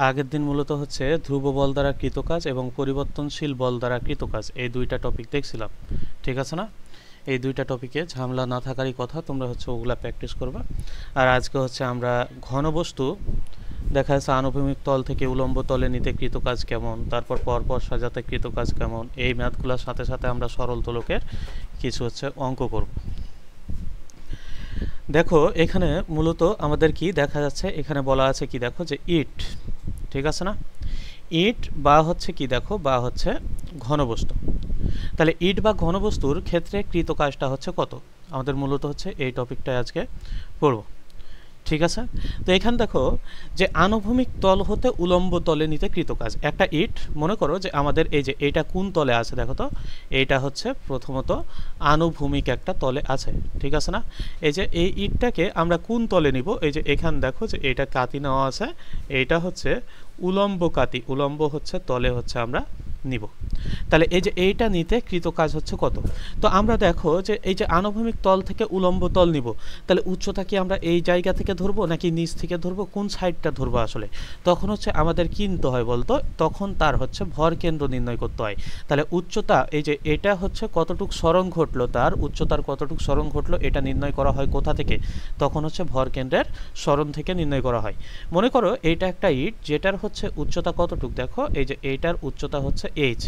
আগের দিন মূলত হচ্ছে ধ্রুব বল দ্বারা কৃত কাজ এবং পরিবর্তনশীল বল দ্বারা কৃত কাজ এই দুইটা টপিক দেখছিলাম, ঠিক আছে না? এই দুইটা টপিকে ঝামেলা না থাকারই কথা, তোমরা হচ্ছে ওগুলা প্র্যাকটিস করবা। আর আজকে হচ্ছে আমরা ঘনবস্তু দেখা যাচ্ছে আনুভূমিক তল থেকে উলম্ব তলে নিতে কৃত কাজ কেমন, তারপর পরপর সাজাতে কৃত কাজ কেমন, এই ম্যাথগুলোর সাথে সাথে আমরা সরল দোলকের কিছু হচ্ছে অঙ্ক করব। দেখো এখানে মূলত আমাদের কি দেখা যাচ্ছে, এখানে বলা আছে কি দেখো যে ইট, ঠিক আছে না? ইট বা হচ্ছে কি দেখো বা হচ্ছে ঘনবস্তু। তাহলে ইট বা ঘনবস্তুর ক্ষেত্রে কৃত কাজটা হচ্ছে কত, আমাদের মূলত হচ্ছে এই টপিকটাই আজকে পড়ব, ঠিক আছে? তো এখানে দেখো যে আনুভূমিক তল হতে উলম্ব তলে নিতে কৃত কাজ, একটা ইট মনে করো যে আমাদের এই যে এইটা কোন তলে আছে দেখো তো, এইটা হচ্ছে প্রথমত আনুভূমিক একটা তলে আছে, ঠিক আছে না? এই যে এই ইটটাকে আমরা কোন তলে নিব, এই যে এখানে দেখো যে এইটা কাতি নেওয়া আছে, এইটা হচ্ছে উলম্ব কাতি, উলম্ব হচ্ছে তলে হচ্ছে আমরা নিব। তাহলে এই যে এইটা নিতে কৃত কাজ হচ্ছে কত। তো আমরা দেখো যে এই যে আনুভূমিক তল থেকে উলম্ব তল নিব, তাহলে উচ্চতা কি আমরা এই জায়গা থেকে ধরবো নাকি নিচ থেকে ধরবো, কোন সাইডটা ধরবো আসলে? তখন হচ্ছে আমাদের কিনতে হয় বলতো, তখন তার হচ্ছে ভর কেন্দ্র নির্ণয় করতে হয়। তাহলে উচ্চতা এই যে এটা হচ্ছে কতটুক সরণ ঘটলো, তার উচ্চতার কতটুক সরণ ঘটলো এটা নির্ণয় করা হয় কোথা থেকে, তখন হচ্ছে ভর কেন্দ্রের সরণ থেকে নির্ণয় করা হয়। মনে করো এইটা একটা ইট যেটার হচ্ছে উচ্চতা কতটুক, দেখো এই যে এইটার উচ্চতা হচ্ছে এইচ,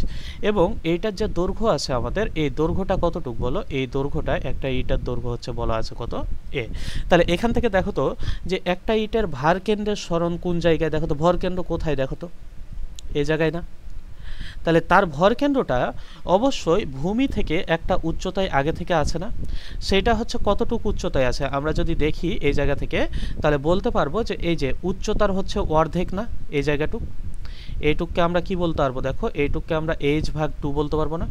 এবং এইটার যে দৈর্ঘ্য আছে আমাদের, এই দৈর্ঘ্যটা কতটুক বলো, এই দৈর্ঘ্যটা একটা ইটার দৈর্ঘ্য হচ্ছে বলা আছে কত, এ। তাহলে এখান থেকে দেখো তো যে একটা ইটের ভার কেন্দ্রের সরণ কোন জায়গায়, দেখো তো ভর কেন্দ্র কোথায়, দেখো তো এই জায়গায় না? তাহলে তার ভর কেন্দ্রটা অবশ্যই ভূমি থেকে একটা উচ্চতায় আগে থেকে আছে না, সেটা হচ্ছে কতটুকু উচ্চতায় আছে আমরা যদি দেখি এই জায়গা থেকে, তাহলে বলতে পারবো যে এই যে উচ্চতার হচ্ছে অর্ধেক না, এই জায়গাটুক, এইটুককে আমরা কি বলতে পারবো, দেখো এইটুককে আমরা এইচ ভাগ 2 বলতে পারবো না?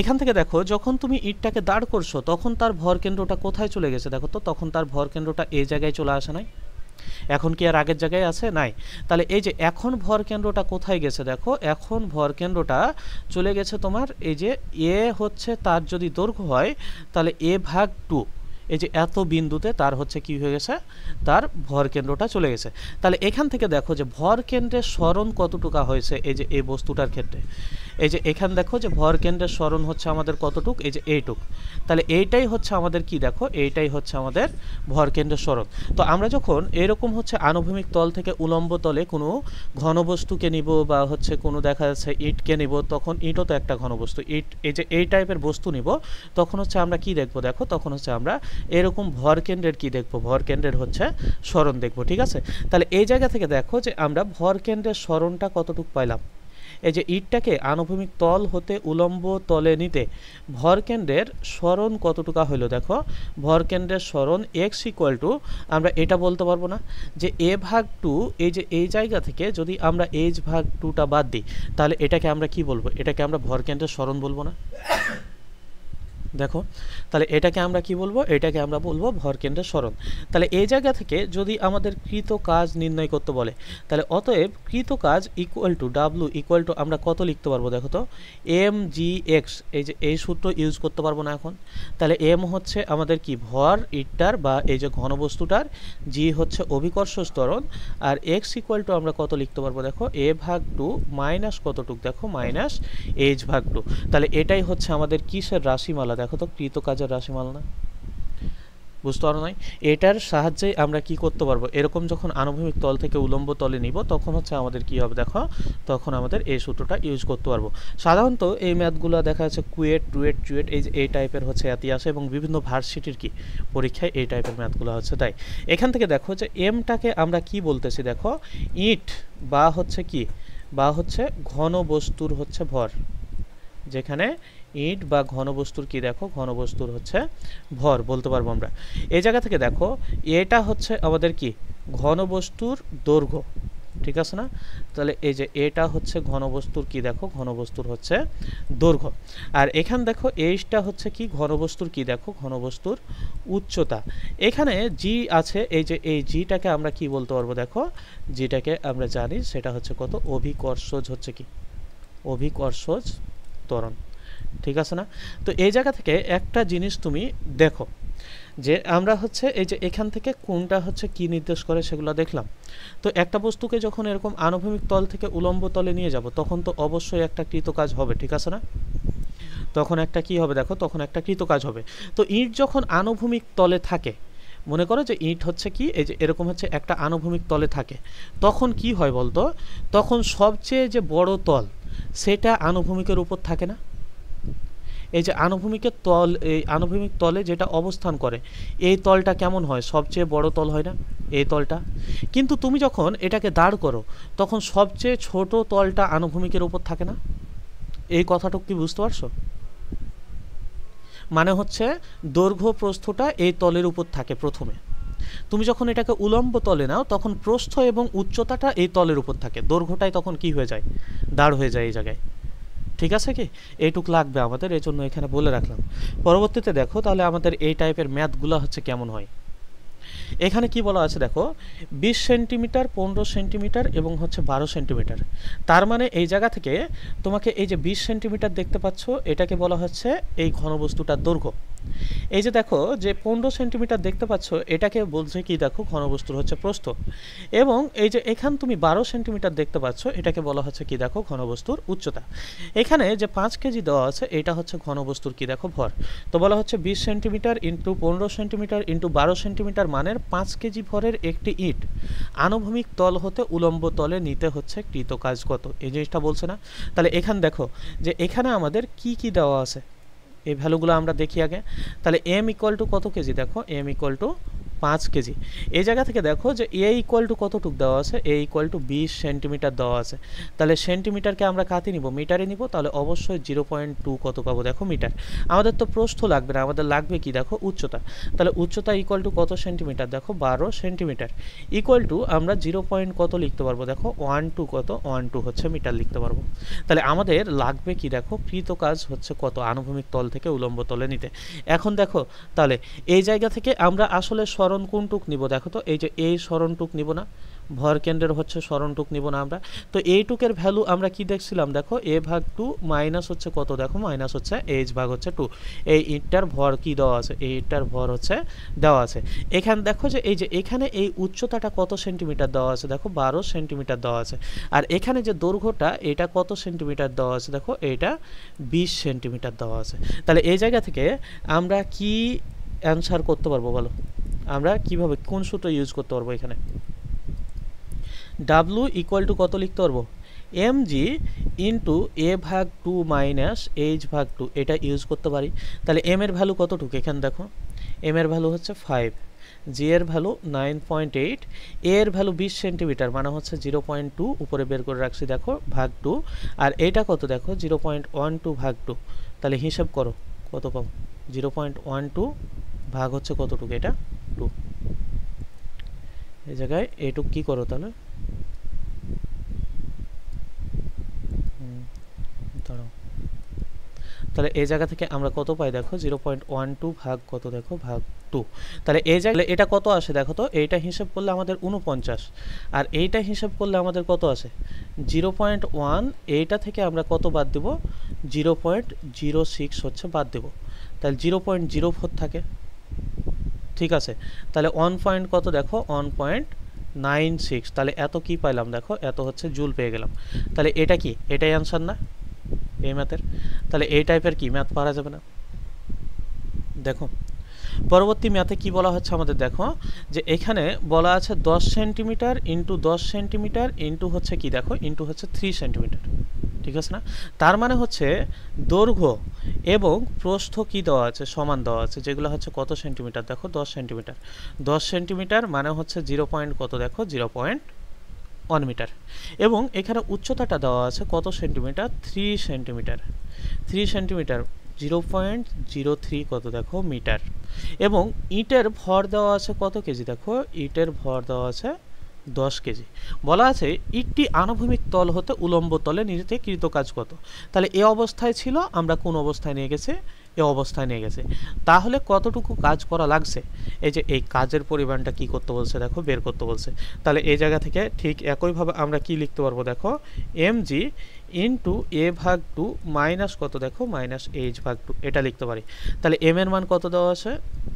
এখান থেকে দেখো যখন তুমি ইটটাকে দাঁড় করছো তখন তার ভর কেন্দ্রটা কোথায় চলে গেছে, দেখো তো তখন তার ভর কেন্দ্রটা এই জায়গায় চলে আসে নাই? এখন কি আর আগের জায়গায় আছে? নাই। তাহলে এই যে এখন ভর কেন্দ্রটা কোথায় গেছে, দেখো এখন ভর কেন্দ্রটা চলে গেছে তোমার এই যে এ হচ্ছে তার যদি দৈর্ঘ্য হয় তাহলে এ ভাগ 2, এই যে এত বিন্দুতে তার হচ্ছে কি হয়ে গেছে, তার ভর কেন্দ্রটা চলে গেছে। তাহলে এখান থেকে দেখো যে ভর কেন্দ্রের সরণ কতটুকা হয়েছে এই যে এই বস্তুটার ক্ষেত্রে, এই যে এখানে দেখো যে ভর কেন্দ্রের সরণ হচ্ছে আমাদের কতটুক, এই যে এইটুক। তাহলে এইটাই হচ্ছে আমাদের কি, দেখো এইটাই হচ্ছে আমাদের ভর কেন্দ্রের সরণ। তো আমরা যখন এরকম হচ্ছে আনুভূমিক তল থেকে উলম্ব তলে কোনো ঘনবস্তুকে নিব বা হচ্ছে কোনো দেখা যাচ্ছে ইটকে নিব, তখন ইটও তো একটা ঘনবস্তু, ইট এই যে এই টাইপের বস্তু নিব, তখন হচ্ছে আমরা কি দেখব, দেখো তখন হচ্ছে আমরা এরকম ভর কেন্দ্রের কি দেখব, ভর কেন্দ্রের হচ্ছে সরণ দেখব, ঠিক আছে? তাহলে এই জায়গা থেকে দেখো যে আমরা ভর কেন্দ্রের সরণটা কতটুক পাইলাম, এই যে ইটটাকে আনুভূমিক তল হতে উলম্ব তলে নিতে ভর কেন্দ্রের সরণ কতটুকা হলো, দেখো ভর কেন্দ্রের সরণ x ইকুয়াল টু, আমরা এটা বলতে পারবো না যে a ভাগ 2, এই যে এই জায়গা থেকে যদি আমরা h ভাগ 2টা বাদ দিই তাহলে এটাকে আমরা কি বলবো, এটাকে আমরা ভর কেন্দ্রের সরণ বলবো না? দেখো তাহলে এটাকে আমরা কি বলবো, এটাকে আমরা বলবো ভর কেন্দ্রের সরণ। তাহলে এই জায়গা থেকে যদি আমাদের কৃত কাজ নির্ণয় করতে বলে, তাহলে অতএব কৃত কাজ equal to W equal to আমরা কত লিখতে পারবো, দেখো তো এম জি এক্স, এই যে এই সূত্র ইউজ করতে পারবো না এখন। তাহলে এম হচ্ছে আমাদের কি ভর ইটটার বা এই যে ঘনবস্তুটার, জি হচ্ছে অভিকর্ষ ত্বরণ, আর এক্স ইকুয়াল টু আমরা কত লিখতে পারবো, দেখো এ ভাগ 2 মাইনাস কতটুক, দেখো মাইনাস এইচ ভাগ 2। তাহলে এটাই হচ্ছে আমাদের কিসের রাশিমালা, দেখো তো কৃত কাজের রাশিমালা না? বুঝতে পারো নাই? এটার সাহায্যে আমরা কি করতে পারবো, এরকম যখন আনুভূমিক তল থেকে উলম্ব তলে নিব তখন হচ্ছে আমাদের কি হবে, দেখো তখন আমাদের এই সূত্রটা ইউজ করতে পারবো। সাধারণত এই ম্যাথগুলো দেখা যাচ্ছে কুয়েট টুয়েট চুয়েট এই টাইপের হচ্ছে এতি আসে, এবং বিভিন্ন ভার্সিটির কি পরীক্ষায় এই টাইপের ম্যাথগুলো হচ্ছে। তাই এখান থেকে দেখো যে এমটাকে আমরা কি বলতেছি, দেখো ইট বা হচ্ছে কি, বা হচ্ছে ঘন বস্তুর হচ্ছে ভর, যেখানে ইট বা ঘনবস্তুর কি, দেখো ঘনবস্তুর হচ্ছে ভর বলতে পারবো আমরা। এই জায়গা থেকে দেখো এটা হচ্ছে আমাদের কি ঘনবস্তুর দৈর্ঘ্য, ঠিক আছে না? তাহলে এই যে এটা হচ্ছে ঘনবস্তুর কি, দেখো ঘনবস্তুর হচ্ছে দৈর্ঘ্য। আর এখান দেখো এইটা হচ্ছে কি ঘনবস্তুর কি, দেখো ঘনবস্তুর উচ্চতা। এখানে জি আছে, এই যে এই জিটাকে আমরা কি বলতে পারবো, দেখো জিটাকে আমরা জানি সেটা হচ্ছে কত, অভিকর্ষজ হচ্ছে কি, অভিকর্ষজ ত্বরণ, ঠিক আছে না? তো এই জায়গা থেকে একটা জিনিস তুমি দেখো যে আমরা হচ্ছে এই যে এখান থেকে কোনটা হচ্ছে কি নির্দেশ করে সেগুলো দেখলাম। তো একটা বস্তুকে যখন এরকম আনুভূমিক তল থেকে উলম্ব তলে নিয়ে যাব তখন তো অবশ্যই একটা কৃতকাজ হবে, ঠিক আছে না? তখন একটা কি হবে দেখো, তখন একটা কৃতকাজ হবে। তো ইট যখন আনুভূমিক তলে থাকে, মনে করো যে ইট হচ্ছে কি এই যে এরকম হচ্ছে একটা আনুভূমিক তলে থাকে, তখন কি হয় বলতো, তখন সবচেয়ে যে বড় তল সেটা আনুভূমিকের উপর থাকে না। এই যে আনুভূমিকের তল, এই আনুভূমিক তলে যেটা অবস্থান করে এই তলটা কেমন হয়, সবচেয়ে বড় তল হয় না এই তলটা। কিন্তু তুমি যখন এটাকে দাঁড় করো তখন সবচেয়ে ছোট তলটা আনুভূমিকের উপর থাকে না। এই কথাটুকু কি বুঝতে পারছো? মানে হচ্ছে দৈর্ঘ্য প্রস্থটা এই তলের উপর থাকে প্রথমে, তুমি যখন এটাকে উলম্ব তলে নাও তখন প্রস্থ এবং উচ্চতাটা এই তলের উপর থাকে, দৈর্ঘ্যটাই তখন কি হয়ে যায়, দাঁড় হয়ে যায় এই জায়গায়। ঠিক আছে কি, এইটুক লাগবে আমাদের, এই জন্য এখানে বলে রাখলাম। পরবর্তীতে দেখো তাহলে আমাদের এই টাইপের ম্যাথগুলো হচ্ছে কেমন হয়। এখানে কি বলা আছে দেখো, 20 সেন্টিমিটার, 15 সেন্টিমিটার এবং হচ্ছে 12 সেন্টিমিটার। তার মানে এই জায়গা থেকে তোমাকে এই যে 20 সেন্টিমিটার দেখতে পাচ্ছ, এটাকে বলা হচ্ছে এই ঘনবস্তুটার দৈর্ঘ্য। এই যে দেখো যে 15 সেন্টিমিটার দেখতে পাচ্ছ, এটাকে বলছে কি দেখো ঘনবস্তুর হচ্ছে প্রস্থ। এবং এই যে এখান তুমি 12 সেন্টিমিটার দেখতে পাচ্ছ, এটাকে বলা হচ্ছে কি দেখো ঘনবস্তুর উচ্চতা। এখানে যে 5 কেজি দেওয়া আছে এটা হচ্ছে ঘনবস্তুর কি দেখো ভর। তো বলা হচ্ছে 20 centimetre into 15 centimetre into 12 centimetre মানের 5 কেজি ভরের একটি ইট আনুভূমিক তল হতে উলম্ব তলে নিতে হচ্ছে কৃতকাজ কত, এই জিনিসটা বলছে না? তাহলে এখানে দেখো যে এখানে আমাদের কি কি দেওয়া আছে, এই ভ্যালুগুলো আমরা দেখি আগে। তাহলে এম ইকুয়াল টু কত কেজি, দেখো এম ইকুয়াল টু 5 কেজি। এই জায়গা থেকে দেখো যে এ ইকুয়াল টু কতটুক দেওয়া আছে, এ ইকুয়াল টু 20 সেন্টিমিটার দেওয়া আছে। তাহলে সেন্টিমিটারকে আমরা কাতে নিব, মিটারে নিব, তাহলে অবশ্যই 0.2 কত পাবো দেখো মিটার। আমাদের তো প্রস্থ লাগবে না, আমাদের লাগবে কি দেখো উচ্চতা। তাহলে উচ্চতা ইকুয়াল টু কত সেন্টিমিটার, দেখো 12 সেন্টিমিটার ইকুয়াল টু আমরা 0. কত লিখতে পারবো দেখো 1.2 কত 1.2 হচ্ছে মিটার লিখতে পারবো। তাহলে আমাদের লাগবে কি দেখো কৃতকাজ হচ্ছে কত আনুভূমিক তল থেকে উলম্ব তলে নিতে। এখন দেখো তাহলে এই জায়গা থেকে আমরা আসলে সরণ কোনটুক নিব দেখো, তো এই যে এই সরণটুক নিব না, ভর কেন্দ্রের হচ্ছে সরণটুক নিব না আমরা। তো এইটুকের ভ্যালু আমরা কি দেখছিলাম দেখো, a ভাগ 2 মাইনাস হচ্ছে কত দেখো, মাইনাস হচ্ছে h ভাগ হচ্ছে 2। এই ইটটার ভর কি দেওয়া আছে, এই ইটটার ভর হচ্ছে দেওয়া আছে। এখানে দেখো যে এই যে এখানে এই উচ্চতাটা কত সেন্টিমিটার দেওয়া আছে দেখো 12 সেন্টিমিটার দেওয়া আছে। আর এখানে যে দৈর্ঘ্যটা এটা কত সেন্টিমিটার দেওয়া আছে দেখো, এটা 20 সেন্টিমিটার দেওয়া আছে। তাহলে এই জায়গা থেকে আমরা কি অ্যান্সার করতে পারবো বলো, আমরা কিভাবে কোন সূত্র ইউজ করতে পারবো এখানে? ডাব্লু ইকুয়াল টু কত লিখতে পারবো, এম জি ইন্টু এ ভাগ 2 মাইনাস এইচ ভাগ 2, এটা ইউজ করতে পারি। তাহলে এম এর ভ্যালু কতটুকু এখানে দেখো, এম এর ভ্যালু হচ্ছে 5, জি এর ভ্যালু 9.8, এ এর ভ্যালু 20 সেন্টিমিটার মানে হচ্ছে 0.2, উপরে বের করে রাখছি দেখো ভাগ 2, আর এইটা কত দেখো 0.12 ভাগ 2। তাহলে হিসাব করো কত পাবো, 0.12 ভাগ হচ্ছে কতটুকু, এটা 2। এই জায়গায় এইটুকু কি করো তাহলে, দাঁড়াও, তাহলে এই জায়গা থেকে আমরা কত পাই দেখো 0.12 ভাগ কত দেখো ভাগ 2। তাহলে এই জায়গায় এটা কত আসে দেখো, তো এইটা হিসাব করলে আমাদের 49, আর এইটা হিসাব করলে আমাদের কত আসে 0.1, এইটা থেকে আমরা কত বাদ দেব 0.06 হচ্ছে বাদ দেব, তাহলে 0.04 থাকে। ঠিক আছে, তাহলে 1 পয়েন্ট কত দেখো 1.96, তাহলে এত কি পাইলাম দেখো, এত হচ্ছে জুল পেয়ে গেলাম। তাহলে এটা কি, এটাই আনসার না এই ম্যাথের? তাহলে এই টাইপের কি ম্যাথ পারা যাবে না? দেখো পরবর্তী ম্যাথে কি বলা হচ্ছে আমাদের, দেখো যে এখানে বলা আছে 10 সেন্টিমিটার ইন্টু 10 সেন্টিমিটার ইন্টু হচ্ছে কি দেখো ইন্টু হচ্ছে 3 সেন্টিমিটার। ঠিক আছে না? তার মানে হচ্ছে দৈর্ঘ্য এবং প্রস্থ কি দেওয়া আছে, সমান দেওয়া আছে, যেগুলো হচ্ছে কত সেন্টিমিটার দেখো 10 সেন্টিমিটার। 10 সেন্টিমিটার মানে হচ্ছে 0. কত দেখো 0.1 মিটার। এবং এখানে উচ্চতাটা দেওয়া আছে কত সেন্টিমিটার, 3 সেন্টিমিটার। 3 সেন্টিমিটার 0.03 কত দেখো মিটার। এবং ইটের ভর দেওয়া আছে কত কেজি দেখো, ইটের ভর দেওয়া আছে 10 কেজি। বলা আছে ইটটি আনুভূমিক তল হতে উলম্ব তলে নিতে কৃত কাজ কত। তাহলে এই অবস্থায় ছিল, আমরা কোন অবস্থায় নিয়ে গেছে, এই অবস্থায় নিয়ে গেছে। তাহলে কতটুকু কাজ করা লাগছে, এই যে এই কাজের পরিমাণটা কি করতে বলছে দেখো, বের করতে বলছে। তাহলে এই জায়গা থেকে ঠিক একইভাবে আমরা কি লিখতে পারবো দেখো, mg ইন্টু a ভাগ 2 মাইনাস কত দেখো, মাইনাস h ভাগ 2, এটা লিখতে পারি। তাহলে m এর মান কত দেওয়া আছে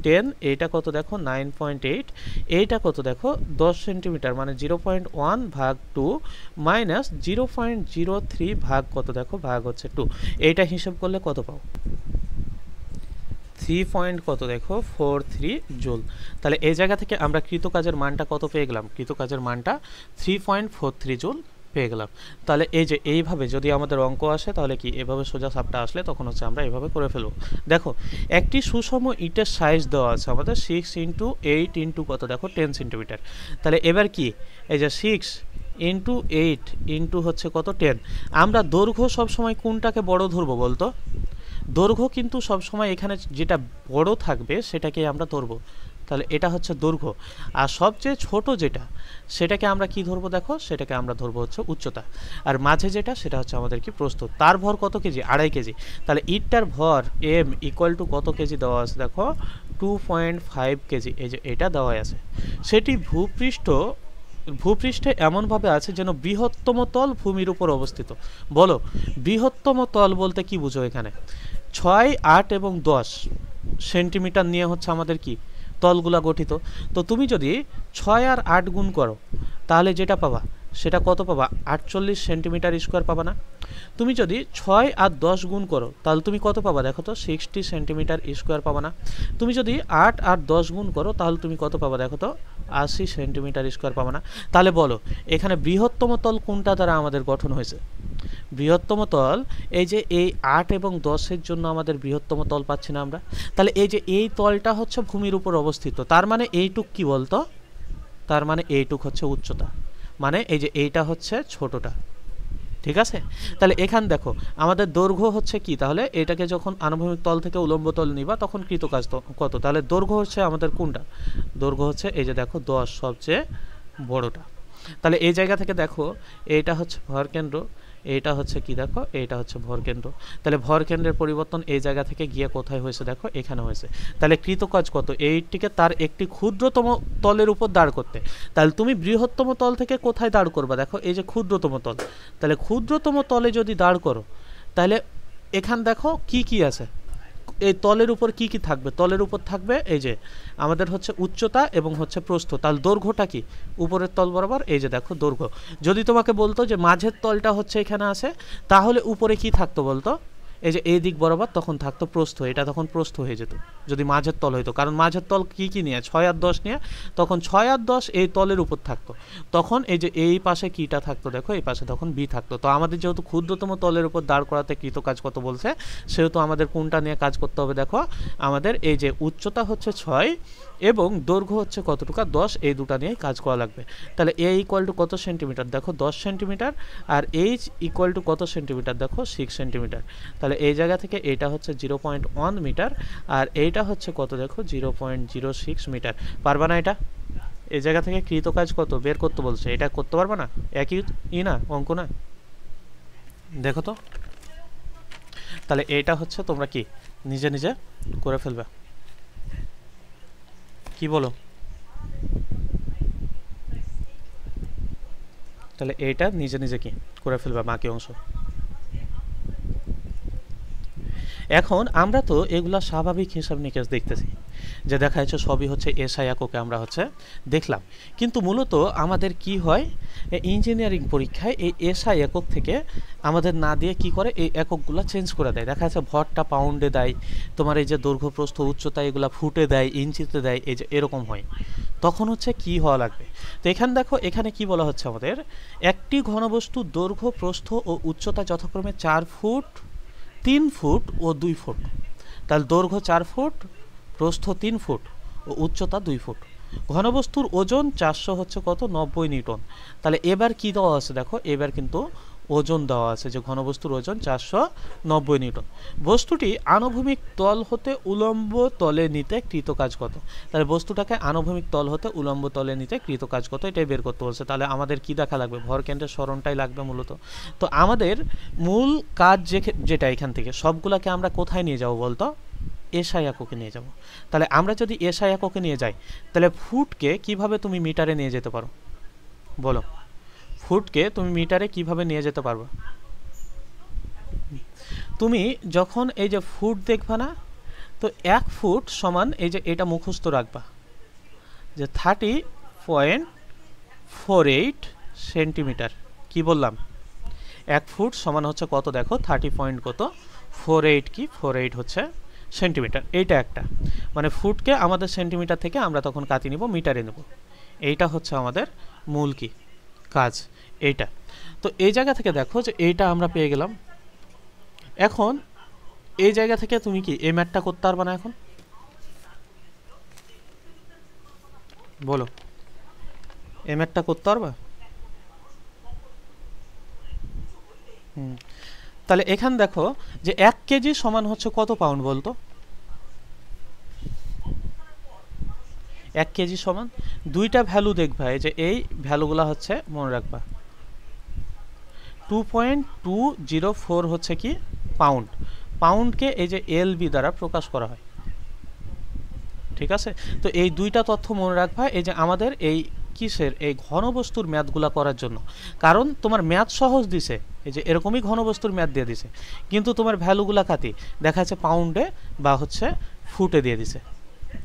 10, এইটা কত দেখো 9.8, এইটা কত দেখো 10 সেন্টিমিটার, মানে 0.1 ভাগ 2 মাইনাস 0.03 ভাগ কত দেখো, ভাগ হচ্ছে 2, এইটা হিসাব করলে কত পাও 3 পয়েন্ট কত দেখো 43 জুল। তাহলে এই জায়গা থেকে আমরা কৃতকাজের মানটা কত পেয়ে গেলাম, কৃতকাজের মানটা 3.43 জুল পেয়ে গেলাম। তাহলে এই যে এইভাবে যদি আমাদের অঙ্ক আসে, তাহলে কি এভাবে সোজা সাপটা আসলে তখন হচ্ছে আমরা এভাবে করে ফেলবো। দেখো একটি সুষম ইটের সাইজ দেওয়া আছে আমাদের 6 ইন্টু 8 ইন্টু কত দেখো 10 সেন্টিমিটার। তাহলে এবার কি, এই যে 6 ইন্টু 8 ইন্টু হচ্ছে কত 10, আমরা দৈর্ঘ্য সবসময় কোনটাকে বড় ধরবো বলতো, দৈর্ঘ্য কিন্তু সবসময় এখানে যেটা বড় থাকবে সেটাকে আমরা ধরবো। তাহলে এটা হচ্ছে দৈর্ঘ্য, আর সবচেয়ে ছোট যেটা সেটাকে আমরা কি ধরবো দেখো, সেটাকে আমরা ধরবো হচ্ছে উচ্চতা, আর মাঝে যেটা সেটা হচ্ছে আমাদের কি প্রস্থ। তার ভর কত কেজি, 2.5 কেজি। তাহলে ইটটার ভর m ইকুয়াল টু কত কেজি দেওয়া আছে দেখো 2.5 কেজি, এই যে এটা দেওয়া আছে। সেটি ভূপৃষ্ঠে এমনভাবে আছে যেন বৃহত্তম তল ভূমির উপর অবস্থিত। বলো বৃহত্তম তল বলতে কি বুঝো এখানে, 6, 8 এবং 10 সেন্টিমিটার নিয়ে হচ্ছে আমাদের কি তলগুলা গঠিত। তো তুমি যদি 6 আর 8 গুণ করো তাহলে যেটা পাবা সেটা কত পাবা, 48 সেন্টিমিটার স্কোয়ার পাবা না। তুমি যদি 6 আর 10 গুণ করো তাহলে তুমি কত পাবা দেখো তো, 60 সেন্টিমিটার স্কোয়ার পাবা না। তুমি যদি 8 আর 10 গুণ করো তাহলে তুমি কত পাবা দেখো তো, 80 সেন্টিমিটার স্কোয়ার পাবা না। তাহলে বলো এখানে বৃহত্তম তল কোনটা দ্বারা আমাদের গঠন হয়েছে, বৃহত্তম তল এই যে এই 8 এবং 10-এর জন্য আমাদের বৃহত্তম তল পাচ্ছি না আমরা। তাহলে এই যে এই তলটা হচ্ছে ভূমির উপর অবস্থিত, তার মানে এইটুক কি বলতো, তার মানে এইটুক হচ্ছে উচ্চতা, মানে এই যে এইটা হচ্ছে ছোটটা, ঠিক আছে। তাহলে এখান দেখো আমাদের দৈর্ঘ্য হচ্ছে কি, তাহলে এটাকে যখন আনুভূমিক তল থেকে উলম্ব তল নিবা তখন কৃতকাজ কত, তাহলে দৈর্ঘ্য হচ্ছে আমাদের কোনটা, দৈর্ঘ্য হচ্ছে এই যে দেখো 10 সবচেয়ে বড়টা। তাহলে এই জায়গা থেকে দেখো এইটা হচ্ছে ভরকেন্দ্র, এইটা হচ্ছে কি দেখো, এইটা হচ্ছে ভরকেন্দ্র। তাহলে ভরকেন্দ্রের পরিবর্তন এই জায়গা থেকে গিয়ে কোথায় হয়েছে দেখো, এখানে হয়েছে। তাহলে কৃতকাজ কত, এইটিকে তার একটি ক্ষুদ্রতম তলের উপর দাঁড় করতে। তাহলে তুমি বৃহত্তম তল থেকে কোথায় দাঁড় করবা দেখো, এই যে ক্ষুদ্রতম তল। তাহলে ক্ষুদ্রতম তলে যদি দাঁড় করো তাহলে এখান দেখো কি কি আছে, এই তলের উপর কি কি থাকবে, তলের উপর থাকবে এই যে আমাদের হচ্ছে উচ্চতা এবং হচ্ছে প্রস্থ। তাহলে দৈর্ঘ্যটা কি, উপরের তল বরাবর এই যে দেখো দৈর্ঘ্য। যদি তোমাকে বলতো যে মাঝের তলটা হচ্ছে এখানে আছে, তাহলে উপরে কি থাকতো বলতো, এই যে এই দিক বরাবর তখন থাকতো প্রস্থ, এটা তখন প্রস্থ হয়ে যেত যদি মাঝের তল হইতো। কারণ মাঝের তল কি কি নিয়ে, 6 আর 10 নিয়ে, তখন 6 আর 10 এই তলের উপর থাকতো, তখন এই যে এই পাশে কিটা থাকতো দেখো, এই পাশে তখন বি থাকতো। তো আমাদের যেহেতু ক্ষুদ্রতম তলের উপর দাঁড় করাতে কৃতকাজ কত বলছে, সেহেতু আমাদের কোনটা নিয়ে কাজ করতে হবে দেখো, আমাদের এই যে উচ্চতা হচ্ছে 6 এবং দৈর্ঘ্য হচ্ছে কতটুকু 10, এই দুটা নিয়ে কাজ করা লাগবে। তাহলে এ ইকুয়াল টু কত সেন্টিমিটার দেখো 10 সেন্টিমিটার, আর এইচ ইকুয়াল টু কত সেন্টিমিটার দেখো 6 সেন্টিমিটার। তাহলে এই জায়গা থেকে এটা হচ্ছে 0.1 মিটার, আর এইটা হচ্ছে কত দেখো 0.06 মিটার। পারবা না এটা, এই জায়গা থেকে কৃতকাজ কত বের করতে বলছে, এটা করতে পারবা না, একই না অঙ্ক না, দেখো তো। তাহলে এটা হচ্ছে তোমরা কি নিজে নিজে করে ফেলবে, কি বলো। তাহলে এইটা নিজে নিজে কি করে ফেলবা বাকি অংশ। এখন আমরা তো এগুলা স্বাভাবিক হিসাব নিকেশ দেখতেছি, যে দেখা যাচ্ছে সবই হচ্ছে এসআই এককে আমরা হচ্ছে দেখলাম, কিন্তু মূলত আমাদের কি হয় ইঞ্জিনিয়ারিং পরীক্ষায় এই এসআই একক থেকে আমাদের না দিয়ে কি করে এই এককগুলো চেঞ্জ করে দেয়। দেখা যাচ্ছে ভরটা পাউন্ডে দেয়, তোমার এই যে দৈর্ঘ্য প্রস্থ উচ্চতা এগুলা ফুটে দেয়, ইঞ্চিতে দেয়, এই যে এরকম হয়, তখন হচ্ছে কি হওয়া লাগবে। তো এখানে দেখো এখানে কি বলা হচ্ছে আমাদের, একটি ঘনবস্তু দৈর্ঘ্য প্রস্থ ও উচ্চতা যথাক্রমে 4 ফুট 3 ফুট ও 2 ফুট। তাহলে দৈর্ঘ্য 4 ফুট, প্রস্থ 3 ফুট ও উচ্চতা 2 ফুট। ঘনবস্তুর ওজন 400 হচ্ছে কত 90 নিউটন। তাহলে এবার কি দেওয়া আছে দেখো, এবার কিন্তু ওজন দেওয়া আছে যে ঘনবস্তুর ওজন 490 নিউটন। বস্তুটি আনুভূমিক তল হতে উলম্ব তলে নিতে কৃতকাজ কত। তাহলে বস্তুটাকে আনুভূমিক তল হতে উলম্ব তলে নিতে কৃতকাজ কত, এটাই বের করতে বলছে। তাহলে আমাদের কি দেখা লাগবে, ভরকেন্দ্রের সরণটাই লাগবে মূলত। তো আমাদের মূল কাজ যেটা এখান থেকে সবগুলাকে আমরা কোথায় নিয়ে যাব বলতো, এসআই এককে নিয়ে যাব। তাহলে আমরা যদি এসআই এককে নিয়ে যাই তাহলে ফুটকে কিভাবে তুমি মিটারে নিয়ে যেতে পারো বলো? ফুটকে তুমি মিটারে কিভাবে নিয়ে যেতে পারবে? তুমি যখন এই যে ফুট দেখবা না, তো 1 ফুট সমান এই যে এটা মুখস্থ রাখবা যে 30.48 সেন্টিমিটার। কি বললাম? 1 ফুট সমান হচ্ছে কত দেখো, 30 পয়েন্ট কত 48, কি 48 হচ্ছে সেন্টিমিটার। এইটা একটা, মানে ফুটকে আমাদের সেন্টিমিটার থেকে আমরা তখন কাটি নিব, মিটারে নেব। এইটা হচ্ছে আমাদের মূল কি কাজ এইটা। তো এই জায়গা থেকে দেখো যে এইটা আমরা পেয়ে গেলাম। এখন এই জায়গা থেকে তুমি কি এই ম্যাথটা করতে পারবে না? এখন বলো, এই ম্যাথটা করতে পারবা? তাহলে এখান দেখো যে 1 কেজি সমান হচ্ছে কত পাউন্ড বলতো? 1 কেজি সমান দুইটা ভ্যালু দেখবা, এই যে এই ভ্যালুগুলো হচ্ছে মনে রাখবা। 2.204 হচ্ছে কি পাউন্ড। পাউন্ডকে এই যে এলবি দ্বারা প্রকাশ করা হয়, ঠিক আছে? তো এই দুইটা তথ্য মনে রাখবা এই যে আমাদের এই কিসের এই ঘনবস্তুর ম্যাথগুলা করার জন্য। কারণ তোমার ম্যাথ সহজ দিছে, এই যে এরকমই ঘনবস্তুর ম্যাথ দিয়ে দিছে, কিন্তু তোমার ভ্যালুগুলা কাটি দেখা যাচ্ছে পাউন্ডে বা হচ্ছে ফুটে দিয়ে দিছে,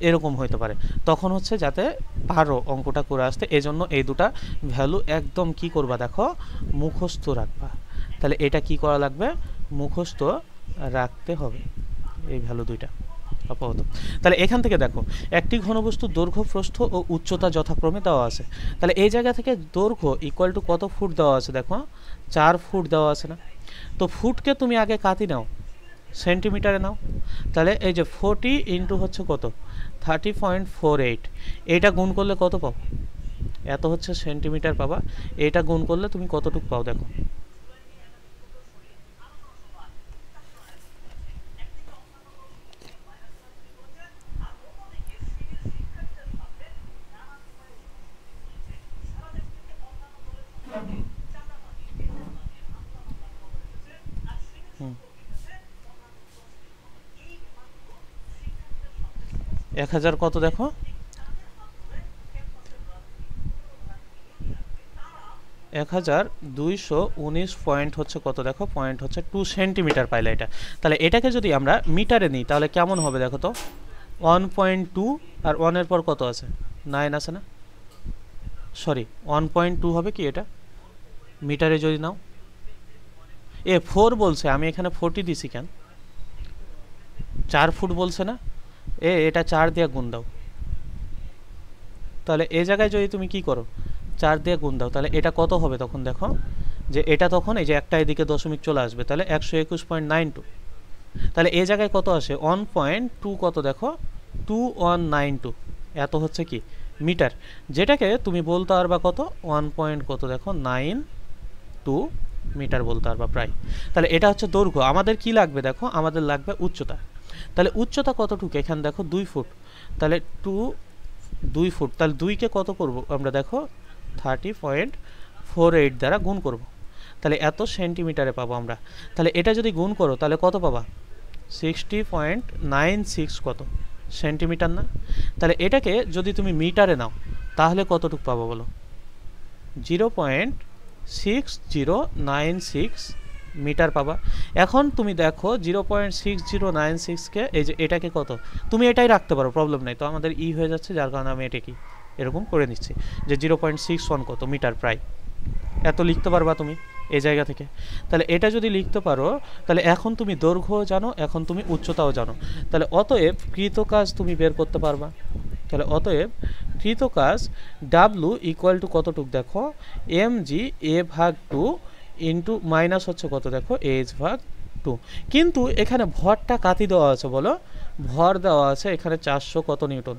এরকম হইতে পারে। তখন হচ্ছে যাতে পারো অঙ্কটা করে আসতে, এজন্য এই দুটা ভ্যালু একদম কি করবা দেখো, মুখস্থ রাখবা। তাহলে এটা কি করা লাগবে, মুখস্থ রাখতে হবে এই ভ্যালু দুইটা আপাতত। তাহলে এখান থেকে দেখো একটি ঘনবস্তুর দৈর্ঘ্য, প্রস্থ ও উচ্চতা যথাক্রমে দেওয়া আছে। তাহলে এই জায়গা থেকে দৈর্ঘ্য ইকুয়াল টু কত ফুট দেওয়া আছে দেখো, 4 ফুট দেওয়া আছে না? তো ফুটকে তুমি আগে কাটি নাও, সেন্টিমিটারে নাও। তাহলে এই যে 40 ইন্টু হচ্ছে কত 30.48, এইটা গুণ করলে কত পাও? এত হচ্ছে সেন্টিমিটার পাবা। এটা গুণ করলে তুমি কতটুকু পাও দেখো। হুম, 1000 কত দেখো, 1219 পয়েন্ট হচ্ছে কত দেখো, পয়েন্ট হচ্ছে 2 সেন্টিমিটার পাইলে এটা। তাহলে এটাকে যদি আমরা মিটারে নিই তাহলে কেমন হবে দেখো তো, 1.2 আর 1 এর পর কত আছে, 9 আছে না? সরি 1.2 হবে কি এটা মিটারে যদি নাও। 4 বলছে, আমি এখানে 40 দিছি কেন? 4 ফুট বলছে না? এটা 4 দিয়ে গুণ দাও। তাহলে এই জায়গায় যদি তুমি কি করো, 4 দিয়ে গুণ দাও, তাহলে এটা কত হবে তখন দেখো, যে এটা তখন এই যে একটা এদিকে দশমিক চলে আসবে, তাহলে 121.92। তাহলে এই জায়গায় কত আসে, 1.2 কত দেখো, 2192, এত হচ্ছে কি মিটার। যেটাকে তুমি বলতে পারবা কত, 1 পয়েন্ট কত দেখো 92 মিটার বলতে পারবা প্রায়। তাহলে এটা হচ্ছে দৈর্ঘ্য। আমাদের কি লাগবে দেখো, আমাদের লাগবে উচ্চতা। তাহলে উচ্চতা কতটুকু, এখানে দেখো 2 ফুট। তাহলে 2 ফুট, তাহলে 2কে কত করব আমরা দেখো 30.48 দ্বারা গুণ করব। তাহলে এত সেন্টিমিটারে পাবো আমরা। তাহলে এটা যদি গুণ করো তাহলে কত পাবা, 60.96 কত সেন্টিমিটার না? তাহলে এটাকে যদি তুমি মিটারে নাও তাহলে কতটুকু পাবো বলো, 0.6096 মিটার পাবা। এখন তুমি দেখো 0.6096কে এই যে এটাকে কত, তুমি এটাই রাখতে পারো, প্রবলেম নাই। তো আমাদের হয়ে যাচ্ছে, যার কারণে আমি এটা কি এরকম করে নিচ্ছি যে 0.61 কত মিটার প্রায়, এত লিখতে পারবা তুমি এই জায়গা থেকে। তাহলে এটা যদি লিখতে পারো তাহলে এখন তুমি দৈর্ঘ্য জানো, এখন তুমি উচ্চতাও জানো। তাহলে অতএব কৃত কাজ তুমি বের করতে পারবা। তাহলে অতএব কৃত কাজ ডাব্লু ইকুয়াল টু কতটুক দেখো, mg a/2 ইন্টু মাইনাস হচ্ছে কত দেখো h/2। কিন্তু এখানে ভরটা কাটি দেওয়া আছে, বলো ভর দেওয়া আছে এখানে 400 কত নিউটন,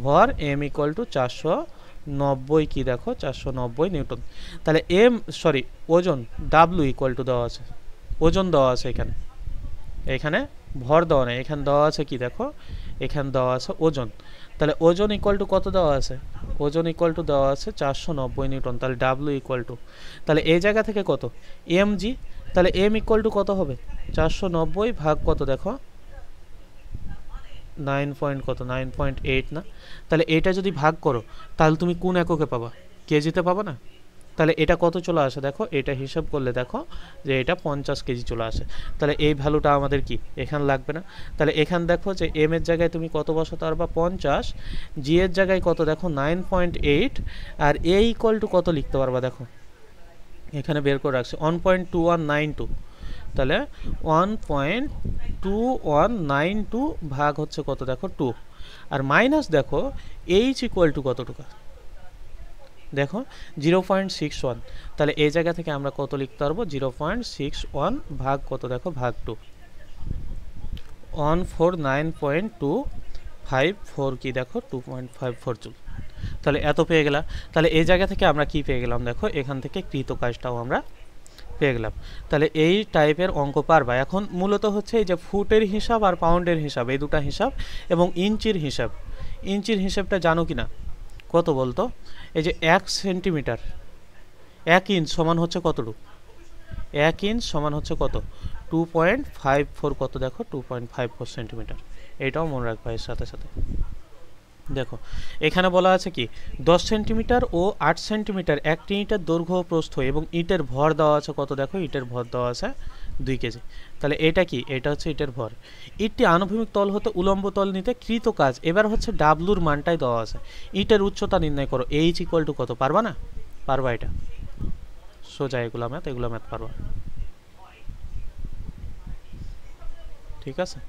ভর m ইকুয়াল টু 490 কি দেখো 490 নিউটন। তাহলে ওজন ডাব্লু ইকুয়াল টু দেওয়া আছে, ওজন দেওয়া আছে এখানে, এখানে ভর দেওয়া নেই, এখানে দেওয়া আছে কি দেখো, এখানে দেওয়া আছে ওজন। তাহলে ওজন ইকুয়াল টু কত দেওয়া আছে, ওজন ইকুয়াল টু দেওয়া আছে 490 নিউটন। তাহলে ডাব্লু ইকুয়াল টু, তাহলে এই জায়গা থেকে কত mg, তাহলে m ইকুয়াল টু কত হবে 490 ভাগ কত দেখো 9.8 না, তাহলে এটা যদি ভাগ করো তাহলে তুমি কোন এককে পাবা? কেজিতে পাবা না? তাহলে এটা কত চলে আসে দেখো, এটা হিসাব করলে দেখো যে এটা 50 কেজি চলে আসে। তাহলে এই ভ্যালুটা আমাদের কি এখানে লাগবে না? তাহলে এখানে দেখো যে এম এর জায়গায় তুমি কত বসাতে পারবা? 50, জি এর জায়গায় কত দেখো 9.8, আর এ ইকুয়াল টু কত লিখতে পারবা দেখো এখানে বের করে রাখছি 1.2192। তাহলে 1.2192 ভাগ হচ্ছে কত দেখো 2, আর মাইনাস দেখো এইচ ইকুয়াল টু কতটুকু দেখো 0.61। তাহলে এই জায়গা থেকে আমরা কত লিখতে পারবো? 0.61 ভাগ কত দেখো ভাগ 2, 149.254 কি দেখো 2.54 জুল। তাহলে এত পেয়ে গেলাম। তাহলে এই জায়গা থেকে আমরা কি পেয়ে গেলাম দেখো, এখান থেকে কৃত কাজটাও আমরা পেয়ে গেলাম। তাহলে এই টাইপের অঙ্ক পারবা। এখন মূলত হচ্ছে এই যে ফুটের হিসাব আর পাউন্ডের হিসাব, এই দুটা হিসাব, এবং ইঞ্চির হিসাব। ইঞ্চির হিসাবটা জানো কি না? কত বলতো? এই যে 1 সেন্টিমিটার, 1 ইঞ্চ সমান হচ্ছে কতটুকু? 1 ইঞ্চ সমান হচ্ছে কত? 2.54 কত দেখো 2.54 সেন্টিমিটার। এটাও মনে রাখবা এর সাথে সাথে। দেখো এখানে বলা আছে কি 10 সেন্টিমিটার ও 8 সেন্টিমিটার একটি ইটের দৈর্ঘ্য প্রস্থ, এবং ইটের ভর দেওয়া আছে কত দেখো, ইটের ভর দেওয়া আছে 2 কেজি। তাহলে এটা কি? এটা হচ্ছে ইটের ভর। ইটটি আনুভূমিক তল হতে উলম্ব তল নিতে কৃত কাজ। এবার হচ্ছে ডাব্লুর মানটাই দেওয়া আছে। ইটের উচ্চতা নির্ণয় করো, এইচ ইকুয়াল টু কত? পারবা না? পারবা? এটা সোজা, এগুলো ম্যাথ পারবা। ঠিক আছে।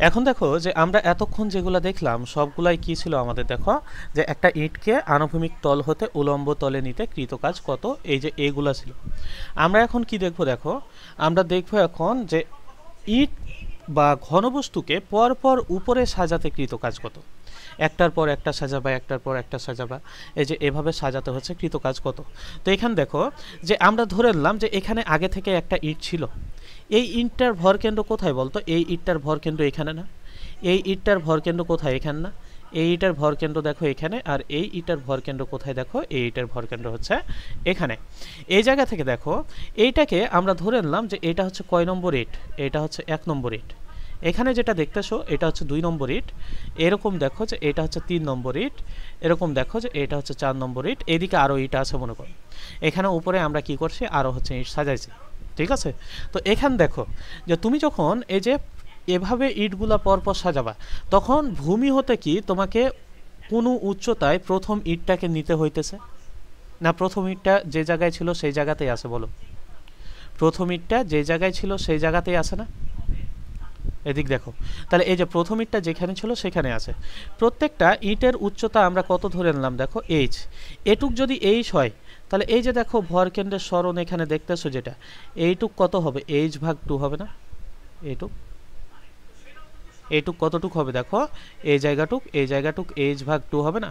এখন দেখো যে আমরা এতক্ষণ যেগুলো দেখলাম সবগুলাই কি ছিল আমাদের? দেখো যে একটা ইটকে আনুভূমিক তল হতে উলম্ব তলে নিতে কৃত কাজ কত, এই যে এগুলা ছিল। আমরা এখন কি দেখব? দেখো আমরা দেখব এখন যে ইট বা ঘনবস্তুকে পরপর উপরে সাজাতে কৃত কাজ কত। একটার পর একটা সাজাবা, একটার পর একটা সাজাবা, এই যে এভাবে সাজাতে হচ্ছে কৃত কাজ কত। তো এখানে দেখো যে আমরা ধরে নিলাম যে এখানে আগে থেকে একটা ইট ছিল। এই ইটটার ভরকেন্দ্র কোথায় বলতো? এই ইটটার ভরকেন্দ্র এখানে না? এই ইটটার ভরকেন্দ্র কোথায়? এখানে না? এই ইটার ভরকেন্দ্র দেখো এখানে, আর এই ইটার ভরকেন্দ্র কোথায় দেখো? এই ইটার ভরকেন্দ্র হচ্ছে এখানে। এই জায়গা থেকে দেখো এইটাকে আমরা ধরে নিলাম যে এটা হচ্ছে কয় নম্বর ইট? এটা হচ্ছে 1 নম্বর ইট। এখানে যেটা দেখতেছো এটা হচ্ছে 2 নম্বর ইট। এরকম দেখো যে এটা হচ্ছে 3 নম্বর ইট। এরকম দেখো যে এটা হচ্ছে 4 নম্বর ইট। এদিকে আরও ইট আছে মনে করো। এখানে উপরে আমরা কি করছি? আরও হচ্ছে ইট সাজাইছি। ঠিক আছে। তো এখান দেখো যে তুমি যখন এই যে এভাবে ইটগুলা পরপর সাজাবা, তখন ভূমি হতে কি তোমাকে কোনো উচ্চতায় প্রথম ইটটাকে নিতে হইতেছে না? প্রথম ইটটা যে জায়গায় ছিল সেই জায়গাতেই আছে, বলো। প্রথম ইটটা যে জায়গায় ছিল সেই জায়গাতেই আছে না? এদিক দেখো, তাহলে এই যে প্রথম ইটটা যেখানে ছিল সেখানে আছে। প্রত্যেকটা ইটের উচ্চতা আমরা কত ধরে নিলাম দেখো? এইচ। এটুক যদি এইচ হয়, তাহলে এই যে দেখো ভরকেন্দ্রের সরণ এখানে দেখতেছো যেটা, এইটুক কত হবে? এইচ ভাগ 2 হবে না? এইটুক কতটুক হবে দেখো? এই জায়গাটুক এইচ ভাগ 2 হবে না?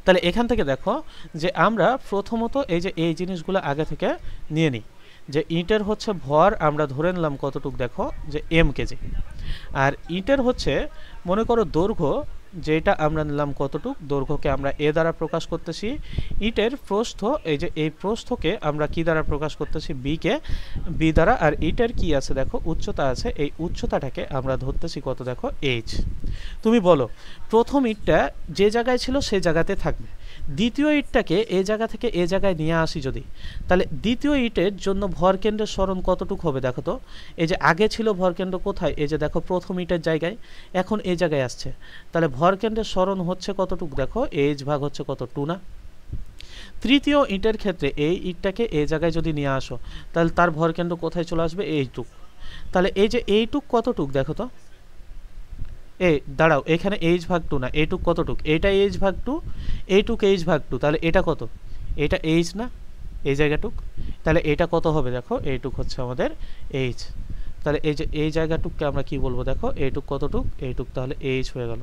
তাহলে এখান থেকে দেখো যে আমরা প্রথমত এই যে এই জিনিসগুলো আগে থেকে নিয়ে নিই, যে ইটের হচ্ছে ভর আমরা ধরে নিলাম কতটুক দেখো, যে এম কেজি। আর ইটের হচ্ছে মনে করো দৈর্ঘ্য, যেটা আমরা নিলাম কতটুক, দৈর্ঘ্যকে আমরা এ দ্বারা প্রকাশ করতেছি। ইটের প্রস্থ, এই যে এই প্রস্থকে আমরা কি দ্বারা প্রকাশ করতেছি? বি দ্বারা। আর ইটের কি আছে দেখো? উচ্চতা আছে। এই উচ্চতাটাকে আমরা ধরতেছি কত দেখো? এইচ। তুমি বলো প্রথম ইটটা যে জায়গায় ছিল সেই জায়গাতে থাকবে। দ্বিতীয় ইটটাকে এই জায়গা থেকে এই জায়গায় নিয়ে আসি যদি, তাহলে দ্বিতীয় ইটের জন্য ভরকেন্দ্রের সরণ কতটুক হবে দেখো তো? এই যে আগে ছিল ভরকেন্দ্র কোথায়? এই যে দেখো প্রথম ইটের জায়গায়, এখন এই জায়গায় আসছে। তাহলে ভরকেন্দ্রের সরণ হচ্ছে কতটুক দেখো? এইচ ভাগ হচ্ছে কত? 2 না? তৃতীয় ইটের ক্ষেত্রে এই ইটটাকে এই জায়গায় যদি নিয়ে আসো, তাহলে তার ভরকেন্দ্র কোথায় চলে আসবে? এইটুক। তাহলে এই যে এইটুক কতটুক দেখো তো? এই দাঁড়াও, এখানে এইচ ভাগ 2 না, এইটুক কতটুক? এটা এইচ ভাগ 2, এইটুক এইচ ভাগ 2। তাহলে এটা কত? এটা এইচ না? এই জায়গাটুক। তাহলে এটা কত হবে দেখো? এইটুক হচ্ছে আমাদের এইচ। তাহলে এই যে এই জায়গাটুককে আমরা কি বলবো দেখো? এইটুক কতটুক? এইটুক তাহলে এইচ হয়ে গেল।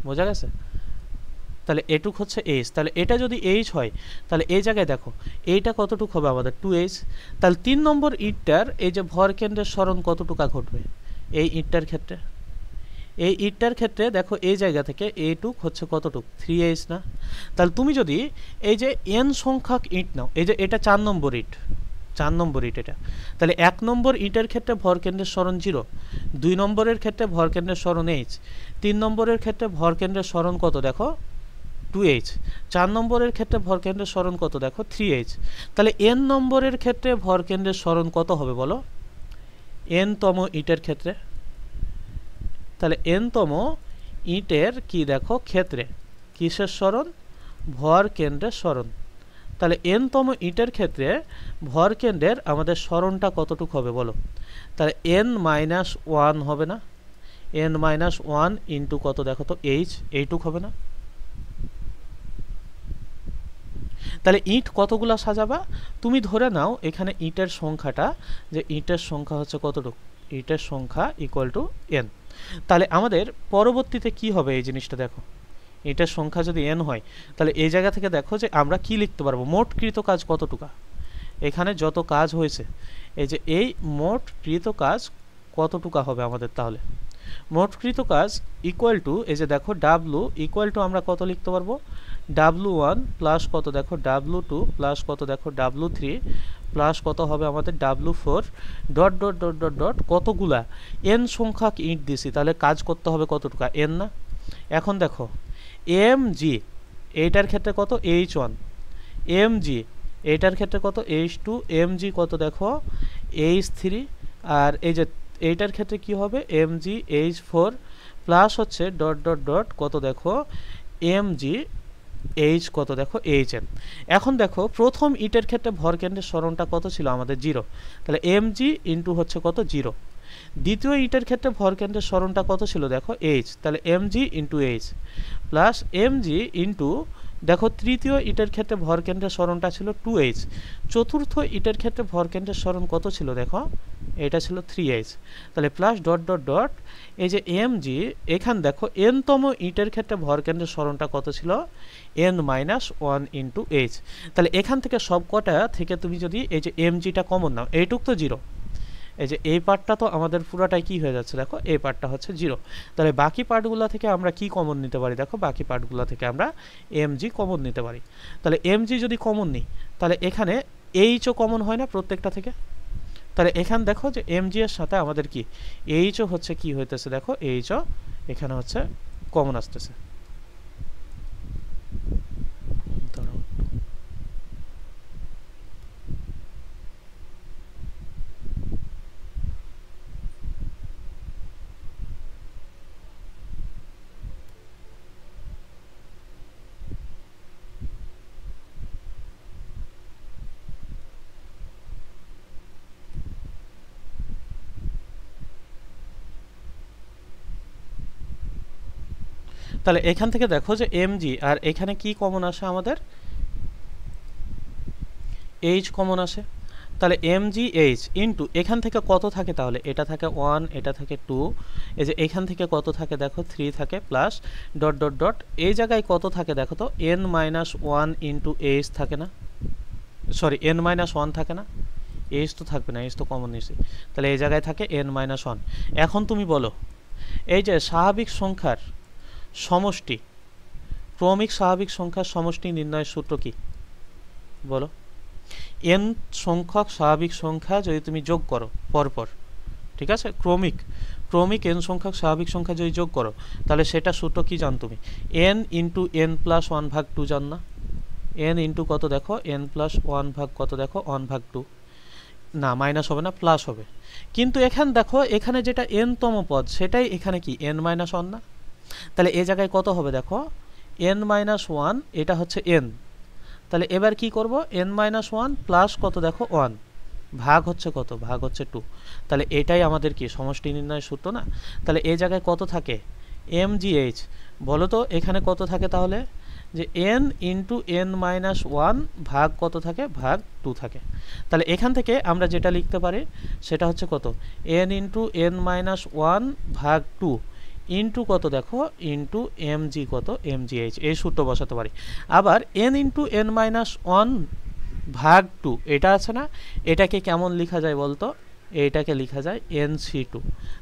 বোঝা গেছে? তাহলে এটুক হচ্ছে এইচ। তাহলে এটা যদি এইচ হয়, তাহলে এই জায়গায় দেখো এইটা কতটুক হবে আমাদের? 2h। তাহলে 3 নম্বর ইটটার এই যে ভরকেন্দ্রের সরণ কতটুকা ঘটবে এই ইটটার ক্ষেত্রে? এই ইটটার ক্ষেত্রে দেখো এই জায়গা থেকে এইটুক হচ্ছে কতটুক? 3h না? তাহলে তুমি যদি এই যে n সংখ্যক ইট নাও, এই যে এটা 4 নম্বর ইট, 4 নম্বর ইট এটা। তাহলে 1 নম্বর ইটের ক্ষেত্রে ভরকেন্দ্রের সরণ 0, 2 নম্বরের ক্ষেত্রে ভরকেন্দ্রের সরণ h, 3 নম্বরের ক্ষেত্রে ভরকেন্দ্রের সরণ কত দেখো 2h, 4 নম্বরের ক্ষেত্রে ভরকেন্দ্রের সরণ কত দেখো 3h। তাহলে n নম্বরের ক্ষেত্রে ভরকেন্দ্রের সরণ কত হবে বলো n তম ইটের ক্ষেত্রে। তাহলে n তম ইটের কি দেখো ক্ষেত্রে কিসের সরণ ভরকেন্দ্রের সরণ। তাহলে n তম ইটের ক্ষেত্রে ভরকেন্দ্রের আমাদের সরণটা কতটুকু হবে বলো। তাহলে n-1 হবে না, n-1 ইন্টু কত দেখো তো h, এইটুক হবে না। তাহলে ইট কতগুলা সাজাবা তুমি ধরে নাও এখানে ইটের সংখ্যাটা, যে ইটের সংখ্যা হচ্ছে কতটুকু, ইটের সংখ্যা ইকুয়াল টু n। তাহলে আমাদের পরবর্তীতে কি হবে এই জিনিসটা দেখো, ইটের সংখ্যা যদি n হয় তাহলে এই জায়গা থেকে দেখো যে আমরা কি লিখতে পারবো, মোট কৃত কাজ কতটুকা, এখানে যত কাজ হয়েছে এই যে এই মোট কৃত কাজ কতটুকা হবে আমাদের। তাহলে মোট কৃত কাজ ইকুয়াল টু এই যে দেখো w ইকুয়াল টু আমরা কত লিখতে পারবো, w1 প্লাস কত দেখো w2 প্লাস কত দেখো w3 প্লাস কত হবে আমাদের w4 dot dot dot dot dot কতগুলা n সংখ্যক ইট দিছি, তাহলে কাজ করতে হবে কতটুকা n না। এখন দেখো mg এইটার ক্ষেত্রে কত h1, mg এইটার ক্ষেত্রে কত h2, mg কত দেখো h3, আর এই যে এইটার ক্ষেত্রে কি হবে mg h4 প্লাস হচ্ছে ডট ডট ডট কত দেখো mg h কত দেখো hn। এখন দেখো প্রথম ইটের ক্ষেত্রে ভরকেন্দ্রের সরণটা কত ছিল আমাদের 0, তাহলে mg ইন্টু হচ্ছে কত 0। দ্বিতীয় ইটের ক্ষেত্রে ভরকেন্দ্রের সরণটা কত ছিল দেখো h, তাহলে mg into h plus mg into দেখো তৃতীয় ইটের ক্ষেত্রে ভরকেন্দ্রের সরণটা ছিল 2h, চতুর্থ ইটের ক্ষেত্রে ভরকেন্দ্রের সরণ কত ছিল দেখো এটা ছিল 3h, তাহলে প্লাস ডট ডট ডট এই যে mg এখান দেখো n তম ইটের ক্ষেত্রে ভরকেন্দ্রের সরণটা কত ছিল n-1 ইন্টু h। তাহলে এখান থেকে সব কটা থেকে তুমি যদি এই যে mgটা কমন নাও, এইটুক তো 0, এই যে এই পার্টটা তো আমাদের পুরোটাই কি হয়ে যাচ্ছে দেখো এই পার্টটা হচ্ছে 0। তাহলে বাকি পার্টগুলো থেকে আমরা কি কমন নিতে পারি দেখো, বাকি পার্টগুলো থেকে আমরা mg কমন নিতে পারি। তাহলে mg যদি কমন নিই তাহলে এখানে h ও কমন হয় না প্রত্যেকটা থেকে, তাহলে এখানে দেখো যে mg এর সাথে আমাদের কি h ও হচ্ছে কি হইতেছে দেখো h ও এখানে হচ্ছে কমন আসতেছে। তাহলে এখান থেকে দেখো যে mg আর এখানে কি কমন আসে আমাদের h কমন আসে, তাহলে mg h ইন্টু এখান থেকে কত থাকে তাহলে এটা থাকে 1, এটা থাকে 2, এই যে এখান থেকে কত থাকে দেখো 3 থাকে প্লাস ডট ডট ডট এই জায়গায় কত থাকে দেখো তো n-1 ইন্টু h থাকে না, সরি n-1 থাকে না, h তো থাকবে না, h তো কমন নিছি, তাহলে এই জায়গায় থাকে n-1। এখন তুমি বলো এই যে স্বাভাবিক সংখ্যার সমষ্টি, ক্রমিক স্বাভাবিক সংখ্যার সমষ্টি নির্ণয়ের সূত্র কি বলো। n সংখ্যক স্বাভাবিক সংখ্যা যদি তুমি যোগ করো পরপর, ঠিক আছে, ক্রমিক n সংখ্যক স্বাভাবিক সংখ্যা যদি যোগ করো তাহলে সেটা সূত্র কি জান তুমি, n ইন্টু n+1 ভাগ 2 জান না, n ইন্টু কত দেখো n+1 ভাগ কত দেখো 1 ভাগ 2, না মাইনাস হবে না প্লাস হবে, কিন্তু এখানে দেখো এখানে যেটা n তম পদ সেটাই এখানে কি n-1 না, তাহলে এই জায়গায় কত হবে দেখো n-1 এটা হচ্ছে n, তাহলে এবার কি করব n-1 প্লাস কত দেখো 1 ভাগ হচ্ছে কত, ভাগ হচ্ছে 2, তাহলে এটাই আমাদের কি সমষ্টি নির্ণয়ের সূত্র না। তাহলে এই জায়গায় কত থাকে mgh, বলো তো এখানে কত থাকে তাহলে যে n ইন্টু n-1 ভাগ কত থাকে, ভাগ 2 থাকে। তাহলে এখান থেকে আমরা যেটা লিখতে পারি সেটা হচ্ছে কত n ইন্টু n-1 ভাগ 2 ইন্টু কত দেখো ইন্টু mg কত mgh, এই সূত্র বসাতে পারি। আবার n ইন্টু n-1 ভাগ 2 এটা আছে না, এটাকে কেমন লেখা যায় বলতো, এইটাকে লেখা যায় nc2,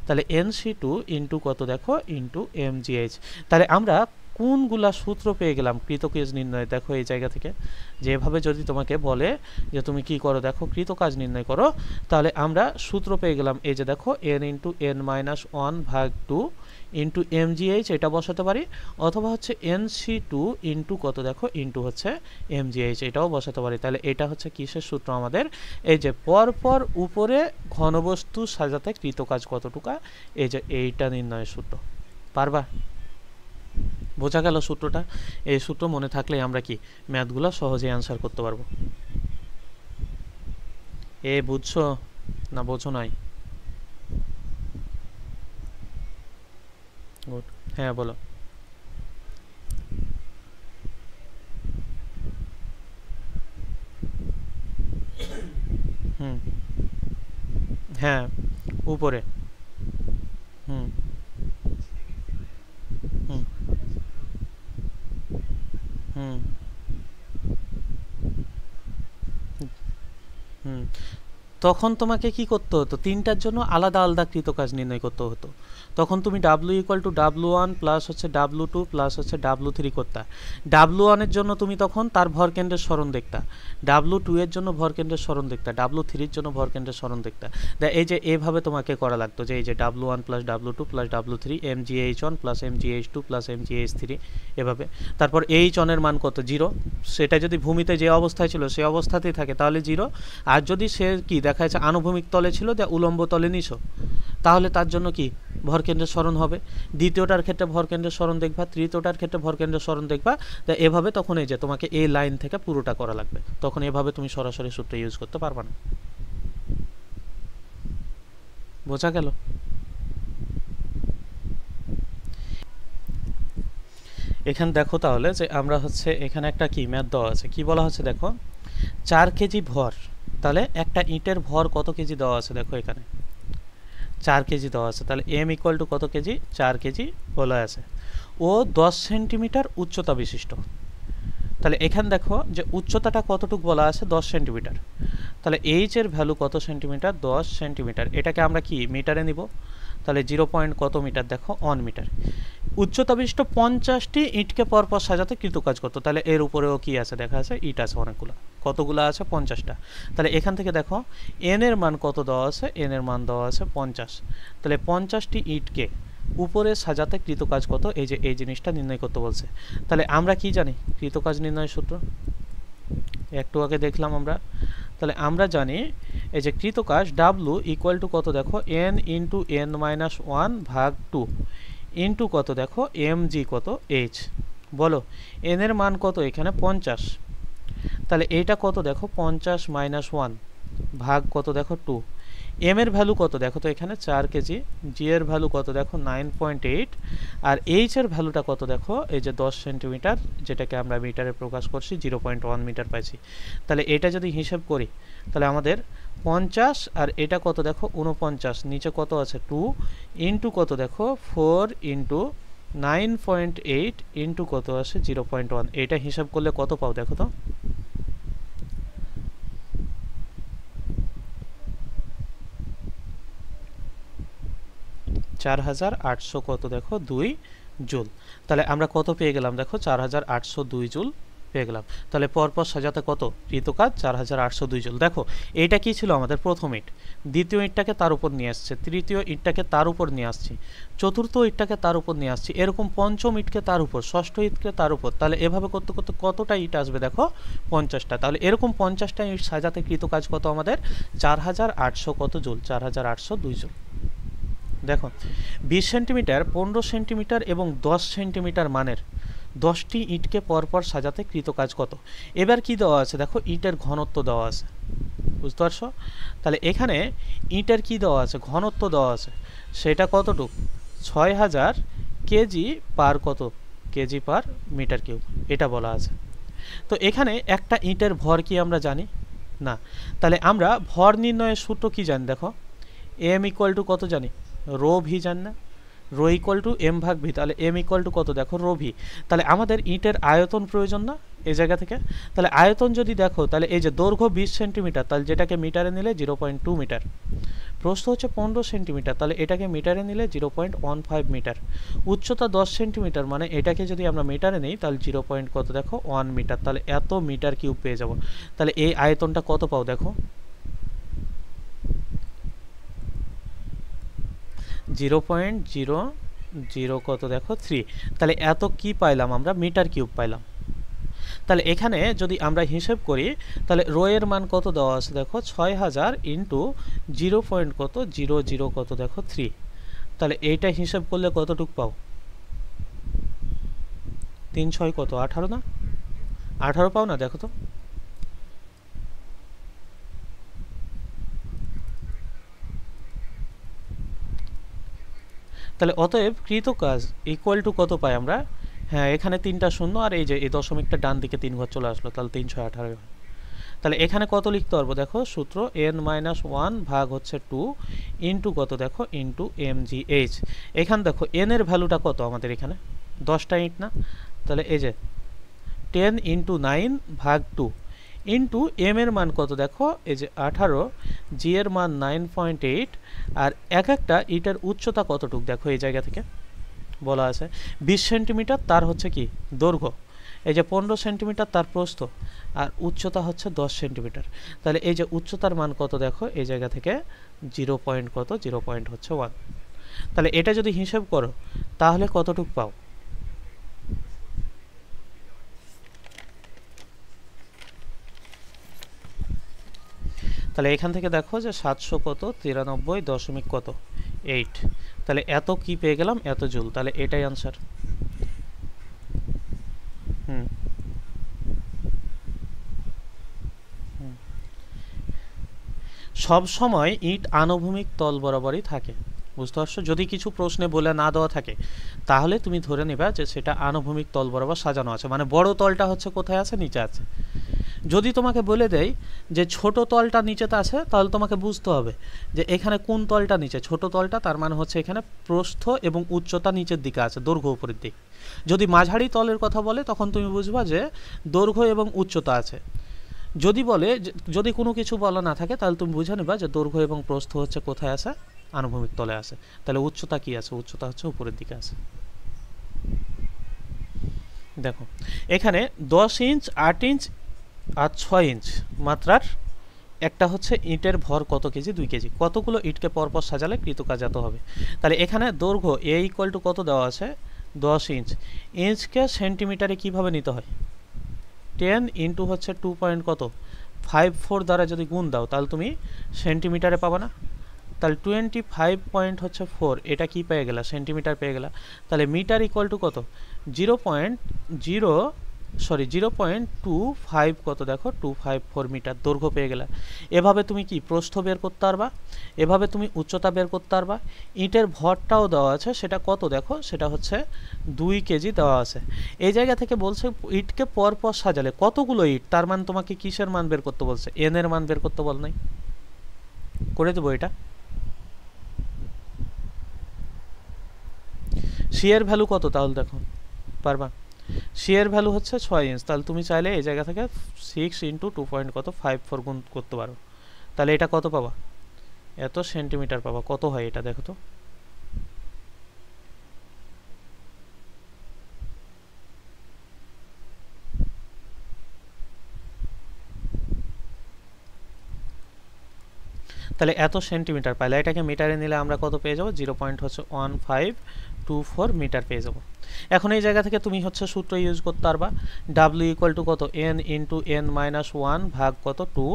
তাহলে nc2 ইন্টু কত দেখো ইন্টু mgh। তাহলে আমরা কোনগুলা সূত্র পেয়ে গেলাম কৃতকাজ নির্ণয়, দেখো এই জায়গা থেকে যেভাবে যদি তোমাকে বলে যে তুমি কি করো, দেখো কৃতকাজ নির্ণয় করো, তাহলে আমরা সূত্র পেয়ে গেলাম। এই যে দেখো n ইন্টু n মাইনাস 1 ভাগ 2 ইন্টু mgh, এটা বসাতে পারি, অথবা হচ্ছে nc2 ইন্টু কত দেখো ইন্টু হচ্ছে mgh, এটাও বসাতে পারি। তাহলে এটা হচ্ছে কিসের সূত্র আমাদের, এই যে পরপর উপরে ঘনবস্তু সাজাতে কৃতকাজ কতটুকু, এই যে এইটা নির্ণয়ের সূত্র। পারবা? বোঝা গেল সূত্রটা? এই সূত্র মনে থাকলে আমরা কি ম্যাথগুলো সহজে অ্যান্সার করতে পারবো। এ বুঝছো না বোঝো নাই? গুড, হ্যাঁ বলো। হুম, হ্যাঁ উপরে। হুম হুম হুম হুম তখন তোমাকে কি করতে হতো, তিনটার জন্য আলাদা আলাদা কৃতকাজ নির্ণয় করতে হতো। তখন তুমি W equal to W 1 plus হচ্ছে ডাব্লু 2 প্লাস হচ্ছে ডাব্লু 3 করতা। ডাব্লু 1 এর জন্য তুমি তখন তার ভরকেন্দ্রের সরণ দেখতা, ডাব্লু 2 এর জন্য ভরকেন্দ্রের সরণ দেখতা, ডাব্লু 3 এর জন্য ভরকেন্দ্রের সরণ দেখতা। এই যে এভাবে তোমাকে করা লাগতো, যে এই যে W 1 plus W 2 plus W 3 mgh1 plus mgh2 plus mgh3 এভাবে। তারপর h1 এর মান কত, 0, সেটা যদি ভূমিতে যে অবস্থায় ছিল সেই অবস্থাতেই থাকে তাহলে 0, আর যদি সে কি দেখা যাচ্ছে আনুভূমিক তলে ছিল যা উলম্ব তলে নিছো, তাহলে তার জন্য কি ভরকেন্দ্রের সরণ হবে। দ্বিতীয়টার ক্ষেত্রে ভরকেন্দ্রের সরণ দেখবা, তৃতীয়টার ক্ষেত্রে ভরকেন্দ্রের সরণ দেখবা। তা এভাবে তখন এই যে তোমাকে এই লাইন থেকে পুরোটা করা লাগবে, তখন এভাবে তুমি সরাসরি সূত্র ইউজ করতে পারবা না। বোঝা গেল? এখানে দেখো তাহলে যে আমরা হচ্ছে এখানে একটা কি ম্যাথ দেওয়া আছে, কি বলা হচ্ছে দেখো 4 কেজি ভর, তাহলে একটা ইটের ভর কত কেজি দেওয়া আছে, দেখো এখানে 4 কেজি দেওয়া আছে। তাহলে m ইকুয়াল টু কত কেজি, 4 কেজি বলা আছে। ও 10 সেন্টিমিটার উচ্চতা বিশিষ্ট। তাহলে এখানে দেখো যে উচ্চতাটা কতটুকু বলা আছে, 10 সেন্টিমিটার। তাহলে এইচ এর ভ্যালু কত সেন্টিমিটার, 10 সেন্টিমিটার। এটাকে আমরা কি মিটারে নিব, তাহলে 0 পয়েন্ট কত মিটার, দেখো 1 মিটার। উচ্চতা বিশিষ্ট 50টি ইটকে পরপর সাজাতে কৃতকাজ করতো। তাহলে এর উপরেও কি আছে দেখা আছে, ইট আছে অনেকগুলো, কতগুলো আছে, 50টা। তাহলে এখান থেকে দেখো এন এর মান কত দেওয়া আছে, এন এর মান দেওয়া আছে 50। তাহলে 50টি ইটকে উপরে সাজাতে কৃতকাজ কত, এই যে এই জিনিসটা নির্ণয় করতে বলছে। তাহলে আমরা কি জানি কৃতকাজ নির্ণয় সূত্র, একটু আগে দেখলাম আমরা। তাহলে আমরা জানি এই যে কৃতকাজ ডাব্লু ইকুয়াল টু কত দেখো n ইন্টু n মাইনাস 1 ভাগ 2 ইন্টু কত দেখো mg কত h, বলো n এর মান কত এখানে 50। তাহলে এইটা কত দেখো 50 মাইনাস 1 ভাগ কত দেখো 2, m এর ভ্যালু কত দেখো তো এখানে 4 কেজি, g এর ভ্যালু কত দেখো 9.8, আর h এর ভ্যালুটা কত দেখো এই যে 10 সেন্টিমিটার, যেটাকে আমরা মিটারে প্রকাশ করছি 0.1 মিটার পাইছি। তাহলে এটা যদি হিসাব করি তাহলে আমাদের 50 আর এটা কত দেখো 49, নিচে কত আছে 2 ইন্টু কত দেখো 4 ইন্টু 9.8 ইন্টু কত আছে 0.1, এটা হিসাব করলে কত পাও দেখো তো, 4800 কত দেখো 2 জুল। তাহলে আমরা কত পেয়ে গেলাম দেখো 4802 জুল পেয়ে গেলাম। তাহলে পরপর সাজাতে কত কৃতকাজ 4802 জুল। দেখো এইটা কি ছিল আমাদের প্রথম ইট, দ্বিতীয় ইটটাকে তার উপর নিয়ে আসছে, তৃতীয় ইটটাকে তার উপর নিয়ে আসছি, চতুর্থ ইটটাকে তার উপর নিয়ে আসছি, এরকম পঞ্চম ইটকে তার উপর, ষষ্ঠ ইটকে তার উপর। তাহলে এভাবে করতে করতে কতটা ইট আসবে দেখো 50টা। তাহলে এরকম 50টা ইট সাজাতে কৃতকাজ কত আমাদের 4800 কত জুল, 4802 জুল। দেখো 20 সেন্টিমিটার, 15 সেন্টিমিটার এবং 10 সেন্টিমিটার মানের 10টি ইটকে পরপর সাজাতে কৃতকাজ কত। এবার কি দেওয়া আছে দেখো ইটের ঘনত্ব দেওয়া আছে, বুঝতে পারছো? তাহলে এখানে ইটের কি দেওয়া আছে, ঘনত্ব দেওয়া আছে, সেটা কতটুক 6000 কেজি পার কত কেজি পার মিটার কিউব, এটা বলা আছে। তো এখানে একটা ইটের ভর কি আমরা জানি না, তাহলে আমরা ভর নির্ণয়ের সূত্র কি জানি দেখো, এম ইকুয়াল টু কত জানি, রো ভি জান না, রো ইকুয়াল টু এম ভাগ ভি। তাহলে এম ইকুয়াল টু কত দেখো রো ভি। তাহলে আমাদের ইটের আয়তন প্রয়োজন না এই জায়গা থেকে। তাহলে আয়তন যদি দেখো তাহলে এই যে দৈর্ঘ্য 20 সেন্টিমিটার, তাহলে যেটাকে মিটারে নিলে 0.2 মিটার, প্রস্থ হচ্ছে 15 সেন্টিমিটার, তাহলে এটাকে মিটারে নিলে 0.15 মিটার। উচ্চতা 10 সেন্টিমিটার, মানে এটাকে যদি আমরা মিটারে নিই তাহলে 0. কত দেখো 1 মিটার, তাহলে এত মিটার কিউব পেয়ে যাব। তাহলে এই আয়তনটা কত পাও দেখো 0.00 কত দেখো 3। তাহলে এত কি পাইলাম আমরা, মিটার কিউব পাইলাম। তাহলে এখানে যদি আমরা হিসেব করি তাহলে রো এর মান কত দেওয়া আছে দেখো 6000 ইন্টু 0. কত 00 কত দেখো 3। তাহলে এইটা হিসেব করলে কতটুক পাও 3 6 কত 18 না, 18 পাও না দেখো তো। তাহলে অতএব কৃত কাজ ইকুয়াল টু কত পাই আমরা, হ্যাঁ এখানে 3টা শূন্য আর এই যে এই দশমিকটা ডান দিকে 3 ঘর চলে আসলো, তাহলে 3 6 18। তাহলে এখানে কত লিখতে পারবো দেখো, সূত্র n-1 ভাগ হচ্ছে 2 ইন্টু কত দেখো ইন্টু mgh। এখানে দেখো n এর ভ্যালুটা কত আমাদের এখানে 10টা ইট না, তাহলে এই যে 10 ইন্টু 9 ভাগ 2 ইন্টু m এর মান কত দেখো এই যে 18, g এর মান 9.8, আর এক একটা ইটের উচ্চতা কতটুক দেখো এই জায়গা থেকে বলা আছে 20 সেন্টিমিটার, তার হচ্ছে কি দৈর্ঘ্য, এই যে 15 সেন্টিমিটার তার প্রস্থ, আর উচ্চতা হচ্ছে 10 সেন্টিমিটার। তাহলে এই যে উচ্চতার মান কত দেখো এই জায়গা থেকে 0. কত 0. হচ্ছে 1। তাহলে এটা যদি হিসাব করো তাহলে কতটুক পাও, তাহলে এখান থেকে দেখো যে 700 কত 93 দশমিক কত 8। তাহলে এত কি পেয়ে গেলাম, এত জুল। তাহলে এটাই আনসার। সব সময় ইট আনুভূমিক তল বরাবরই থাকে, বুঝতে পারছো। যদি কিছু প্রশ্নে বলে না দেওয়া থাকে তাহলে তুমি ধরে নেবা যে সেটা আনুভূমিক তল বরাবর সাজানো আছে, মানে বড় তলটা হচ্ছে কোথায় আছে, নিচে আছে। যদি তোমাকে বলে দেয় যে ছোট তলটা নিচেতে আছে তাহলে তোমাকে বুঝতে হবে যে এখানে কোন তলটা নিচে, ছোট তলটা, তার মানে হচ্ছে এখানে প্রস্থ এবং উচ্চতা নিচের দিকে আছে, দৈর্ঘ্য উপরের দিক। যদি মাঝারি তলের কথা বলে তখন তুমি বুঝবা যে দৈর্ঘ্য এবং উচ্চতা আছে। যদি বলে যদি কোনো কিছু বলা না থাকে তাহলে তুমি বুঝে নেবা যে দৈর্ঘ্য এবং প্রস্থ হচ্ছে কোথায় আছে, আনুভূমিক তলে আছে। তাহলে উচ্চতা কি আছে, উচ্চতা হচ্ছে উপরের দিকে আছে। দেখো এখানে 10 ইঞ্চ 8 ইঞ্চ আর 6 ইঞ্চ মাত্রার একটা হচ্ছে ইটের ভর কত কেজি, 2 কেজি। কতগুলো ইটকে পরপর সাজালে কৃতকাজ এত হবে। তাহলে এখানে দৈর্ঘ্য এ ইকুয়াল টু কত দেওয়া আছে 10 ইঞ্চ, ইঞ্চকে সেন্টিমিটারে কিভাবে নিতে হয় 10 ইন্টু হচ্ছে 2. কত 54 দ্বারা যদি গুণ দাও তাহলে তুমি সেন্টিমিটারে পাবা না। তাহলে 25 হচ্ছে 4, এটা কি পেয়ে গেলা সেন্টিমিটার পেয়ে গেলা। তাহলে মিটার ইকুয়াল টু কত 0.25 কত দেখো 254 মিটার দৈর্ঘ্য পেয়ে গেলা। এভাবে তুমি কি প্রস্থ বের করতে পারবা, এভাবে তুমি উচ্চতা বের করতে পারবা। ইটের ভরটাও দেওয়া আছে, সেটা কত দেখো সেটা হচ্ছে 2 কেজি দেওয়া আছে। এই জায়গা থেকে বলছে ইটকে পরপর সাজালে কতগুলো ইট, তার মান তোমাকে কিসের মান বের করতে বলছে, এন এর মান বের করতে বল নাই, করে দেবো এটা। সি এর ভ্যালু কত তাহলে দেখো পারবা, সি এর ভ্যালু হচ্ছে 6 ইঞ্চ। তাহলে তুমি চাইলে এই জায়গা থেকে 6 ইন্টু 2. কত 54 গুণ করতে পারো। তাহলে এটা কত পাবা, এত সেন্টিমিটার পাবা। কত হয় এটা দেখো তো, তাহলে এত সেন্টিমিটার পাইলে এটাকে মিটারে নিলে আমরা কত পেয়ে যাবো 0.1524 মিটার পেয়ে যাবো। এখন এই জায়গা থেকে তুমি হচ্ছে সূত্র ইউজ করতে পারবা, ডাব্লিউ ইকুয়াল টু কত এন ইন্টু n-1 ভাগ কত 2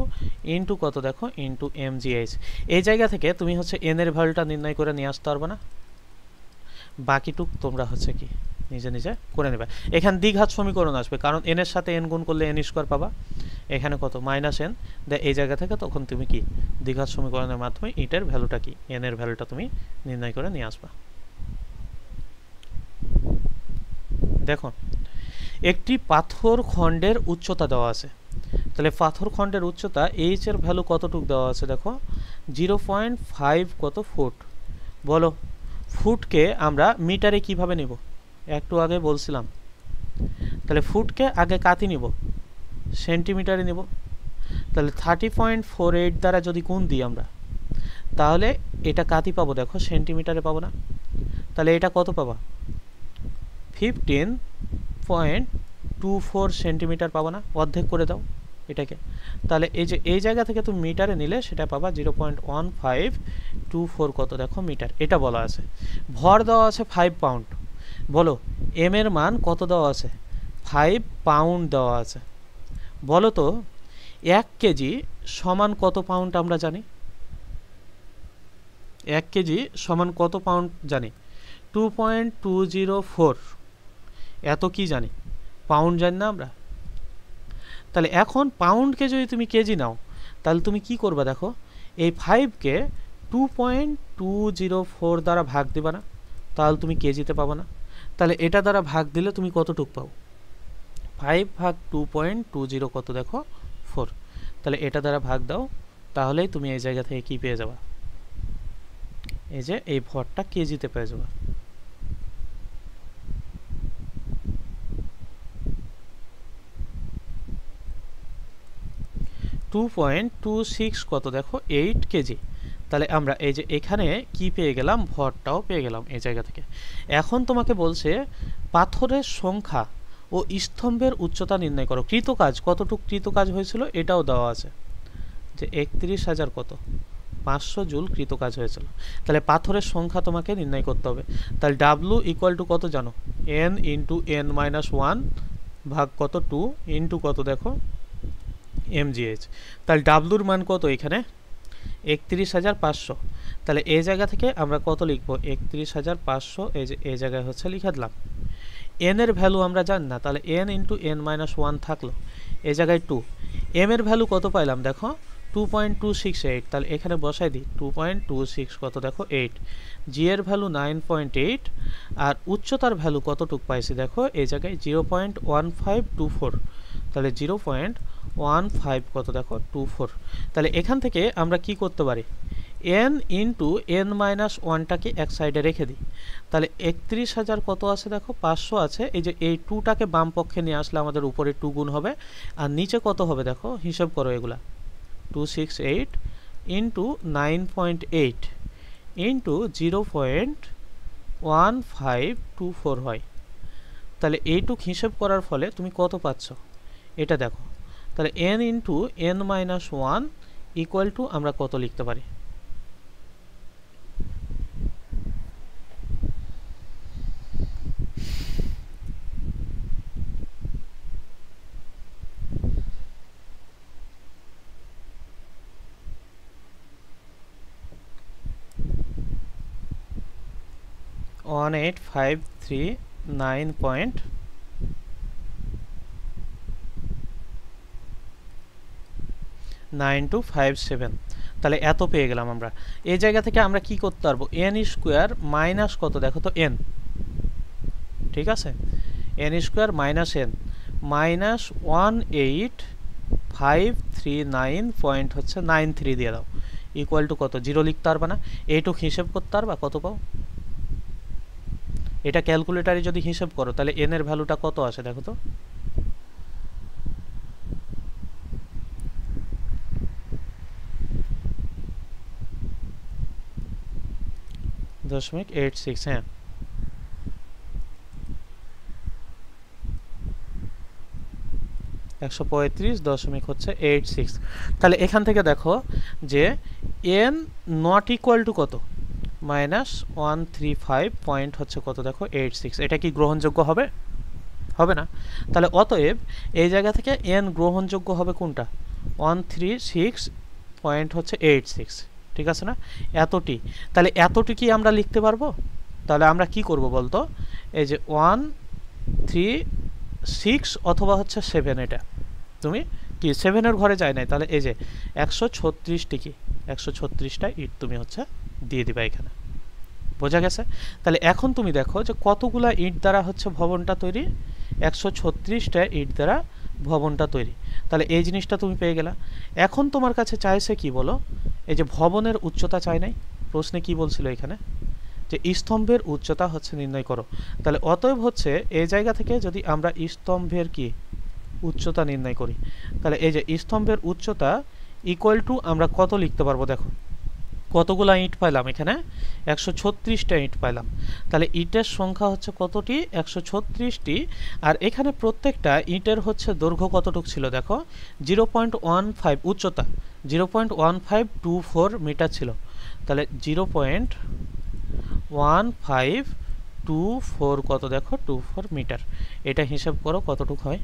ইন্টু কত দেখো ইন্টু mgh। এই জায়গা থেকে তুমি হচ্ছে এন এর ভ্যালুটা নির্ণয় করে নিয়ে আসতে পারবে না, বাকিটুক তোমরা হচ্ছে কি নিজে নিজে করে নেবে। এখানে দ্বিঘাত সমীকরণ আসবে, কারণ এন এর সাথে এন গুণ করলে এন স্কোয়ার পাবা, এখানে কত মাইনাস এন, এই জায়গা থেকে তখন তুমি কি দ্বিঘাত সমীকরণের মাধ্যমে ইটের ভ্যালুটা কি এন এর ভ্যালুটা তুমি নির্ণয় করে নিয়ে আসবা। দেখো একটি পাথর খণ্ডের উচ্চতা দেওয়া আছে, তাহলে পাথর খণ্ডের উচ্চতা এইচ এর ভ্যালু কতটুকু দেওয়া আছে দেখো 0.5 কত ফুট। বলো ফুটকে আমরা মিটারে কিভাবে নিব, একটু আগে বলছিলাম। তাহলে ফুটকে আগে কাতি নিব, সেন্টিমিটারে নিব। তাহলে 30.48 দ্বারা যদি গুণ দিই আমরা তাহলে এটা কাতি পাবো দেখো, সেন্টিমিটারে পাবো না? তাহলে এটা কত পাবা? 15.24 সেন্টিমিটার পাবো না? অর্ধেক করে দাও এটাকে। তাহলে এই যে এই জায়গা থেকে তুমি মিটারে নিলে সেটা পাবা 0.1524 কত দেখো মিটার। এটা বলা আছে। ভর দেওয়া আছে 5 পাউন্ড। বলো এম এর মান কত দেওয়া আছে? 5 পাউন্ড দেওয়া আছে। বলো তো 1 কেজি সমান কত পাউন্ড আমরা জানি? 1 কেজি সমান কত পাউন্ড জানি? 2.204। এত কি জানি? পাউন্ড জানি না আমরা? তাহলে এখন পাউন্ডকে যদি তুমি কেজি নাও তাহলে তুমি কি করবা দেখো, এই 5কে 2.204 দ্বারা ভাগ দিবা না? তাহলে তুমি কেজিতে পাবা না। তাহলে এটা দ্বারা ভাগ দিলে তুমি কতটুক পাও? 5 ভাগ 2.20 কত দেখো? 4। তাহলে এটা দ্বারা ভাগ দাও, তাহলেই তুমি এই জায়গা থেকে কি পেয়ে যাবা? এই যে এই ভরটা কেজিতে পেয়ে যাবা। কত দেখো? 8 কেজি। তাহলে আমরা এই যে এখানে কি পেয়ে গেলাম? ভরটাও পেয়ে গেলাম এই জায়গা থেকে। এখন তোমাকে বলছে পাথরের সংখ্যা ও স্তম্ভের উচ্চতা নির্ণয় করো। কৃতকাজ কতটুকু কৃতকাজ হয়েছিল এটাও দেওয়া আছে, যে 31,000 কত 500 জুল কৃতকাজ হয়েছিল। তাহলে পাথরের সংখ্যা তোমাকে নির্ণয় করতে হবে। তাহলে ডাব্লু ইকুয়াল টু কত জানো? n ইন্টু n মাইনাস 1 ভাগ কত 2 ইন্টু কত দেখো mgh। তাহলে ডাব্লুর মান কত এখানে? 31,500। তাহলে এই জায়গা থেকে আমরা কত লিখবো? 31,500। এই যে এই জায়গায় হচ্ছে লিখে দিলাম। n এর ভ্যালু আমরা জানি না, তাহলে n ইন্টু n মাইনাস 1 থাকলো, এই জায়গায় 2। m এর ভ্যালু কত পাইলাম দেখো? 2.268। তাহলে এখানে বসাই দিই 2.26 কত দেখো 8। g এর ভ্যালু 9.8। আর উচ্চতার ভ্যালু কতটুক পাইছি দেখো? এই জায়গায় 0.1524। তাহলে 0.15 কত দেখো 24। তাহলে এখান থেকে আমরা কি করতে পারি? n ইন্টু n মাইনাস 1টাকে এক সাইডে রেখে দিই। তাহলে 31,000 কত আছে দেখো? 500 আছে। এই যে এই 2টাকে বাম পক্ষে নিয়ে আসলে আমাদের উপরে 2 গুণ হবে, আর নিচে কত হবে দেখো? হিসাব করো এগুলা। 268 ইন্টু 9.8 ইন্টু 0.1524 হয়। তাহলে এইটুক হিসাব করার ফলে তুমি কত পাচ্ছ এটা দেখো। তাহলে n into n minus 1 equal to আমরা কত লিখতে পারি? ওয়ান 18539.9257। তাহলে এত পেয়ে গেলাম আমরা। এই জায়গা থেকে আমরা কি করতে পারবো? n স্কোয়ার মাইনাস কত দেখো তো n, ঠিক আছে? n square minus n minus 18,539.93 দিয়ে দাও, ইকুয়াল টু কত? 0 লিখতে পারবা না? এইটুক হিসেব করতে পারবা কত পাও? এটা ক্যালকুলেটারে যদি হিসাব করো তাহলে n এর ভ্যালুটা কত আসে দেখো তো? 0.86। হ্যাঁ, 135.86। তাহলে এখান থেকে দেখো যে n নট ইকুয়াল টু কত? মাইনাস 135 পয়েন্ট হচ্ছে কত দেখো 86। এটা কি গ্রহণযোগ্য হবে? হবে না। তাহলে অতএব এই জায়গা থেকে n গ্রহণযোগ্য হবে কোনটা? 136.86, ঠিক আছে না? এতটি। তাহলে এতটি কি আমরা লিখতে পারবো? তাহলে আমরা কি করব বলতো? এই যে 136 অথবা হচ্ছে 7, এটা তুমি কি 7 এর ঘরে যায় নাই? তাহলে এই যে 136টি কি 136টা ইট তুমি হচ্ছে দিয়ে দিবা এখানে। বোঝা গেছে? তাহলে এখন তুমি দেখো যে কতগুলা ইট দ্বারা হচ্ছে ভবনটা তৈরি? 136টা ইট দ্বারা ভবনটা তৈরি। তাহলে এই জিনিসটা তুমি পেয়ে গেলা। এখন তোমার কাছে চাইছে কি বলো? এই যে ভবনের উচ্চতা চাই নাই, প্রশ্নে কি বলছিল এখানে? যে স্তম্ভের উচ্চতা হচ্ছে নির্ণয় করো। তাহলে অতএব হচ্ছে এই জায়গা থেকে যদি আমরা স্তম্ভের কি উচ্চতা নির্ণয় করি, তাহলে এই যে স্তম্ভের উচ্চতা ইকুয়াল টু আমরা কত লিখতে পারবো দেখো? কতগুলা ইট পাইলাম এখানে 136টা ইট পাইলাম। তাহলে ইটের সংখ্যা হচ্ছে কতটি 136টি। আর এখানে প্রত্যেকটা ইটের হচ্ছে দৈর্ঘ্য কতটুকু ছিল দেখো 0.15 উচ্চতা 0.1524 মিটার ছিল। তাহলে 0.1524 কত দেখো 24 মিটার। এটা হিসাব করো কতটুকু হয়।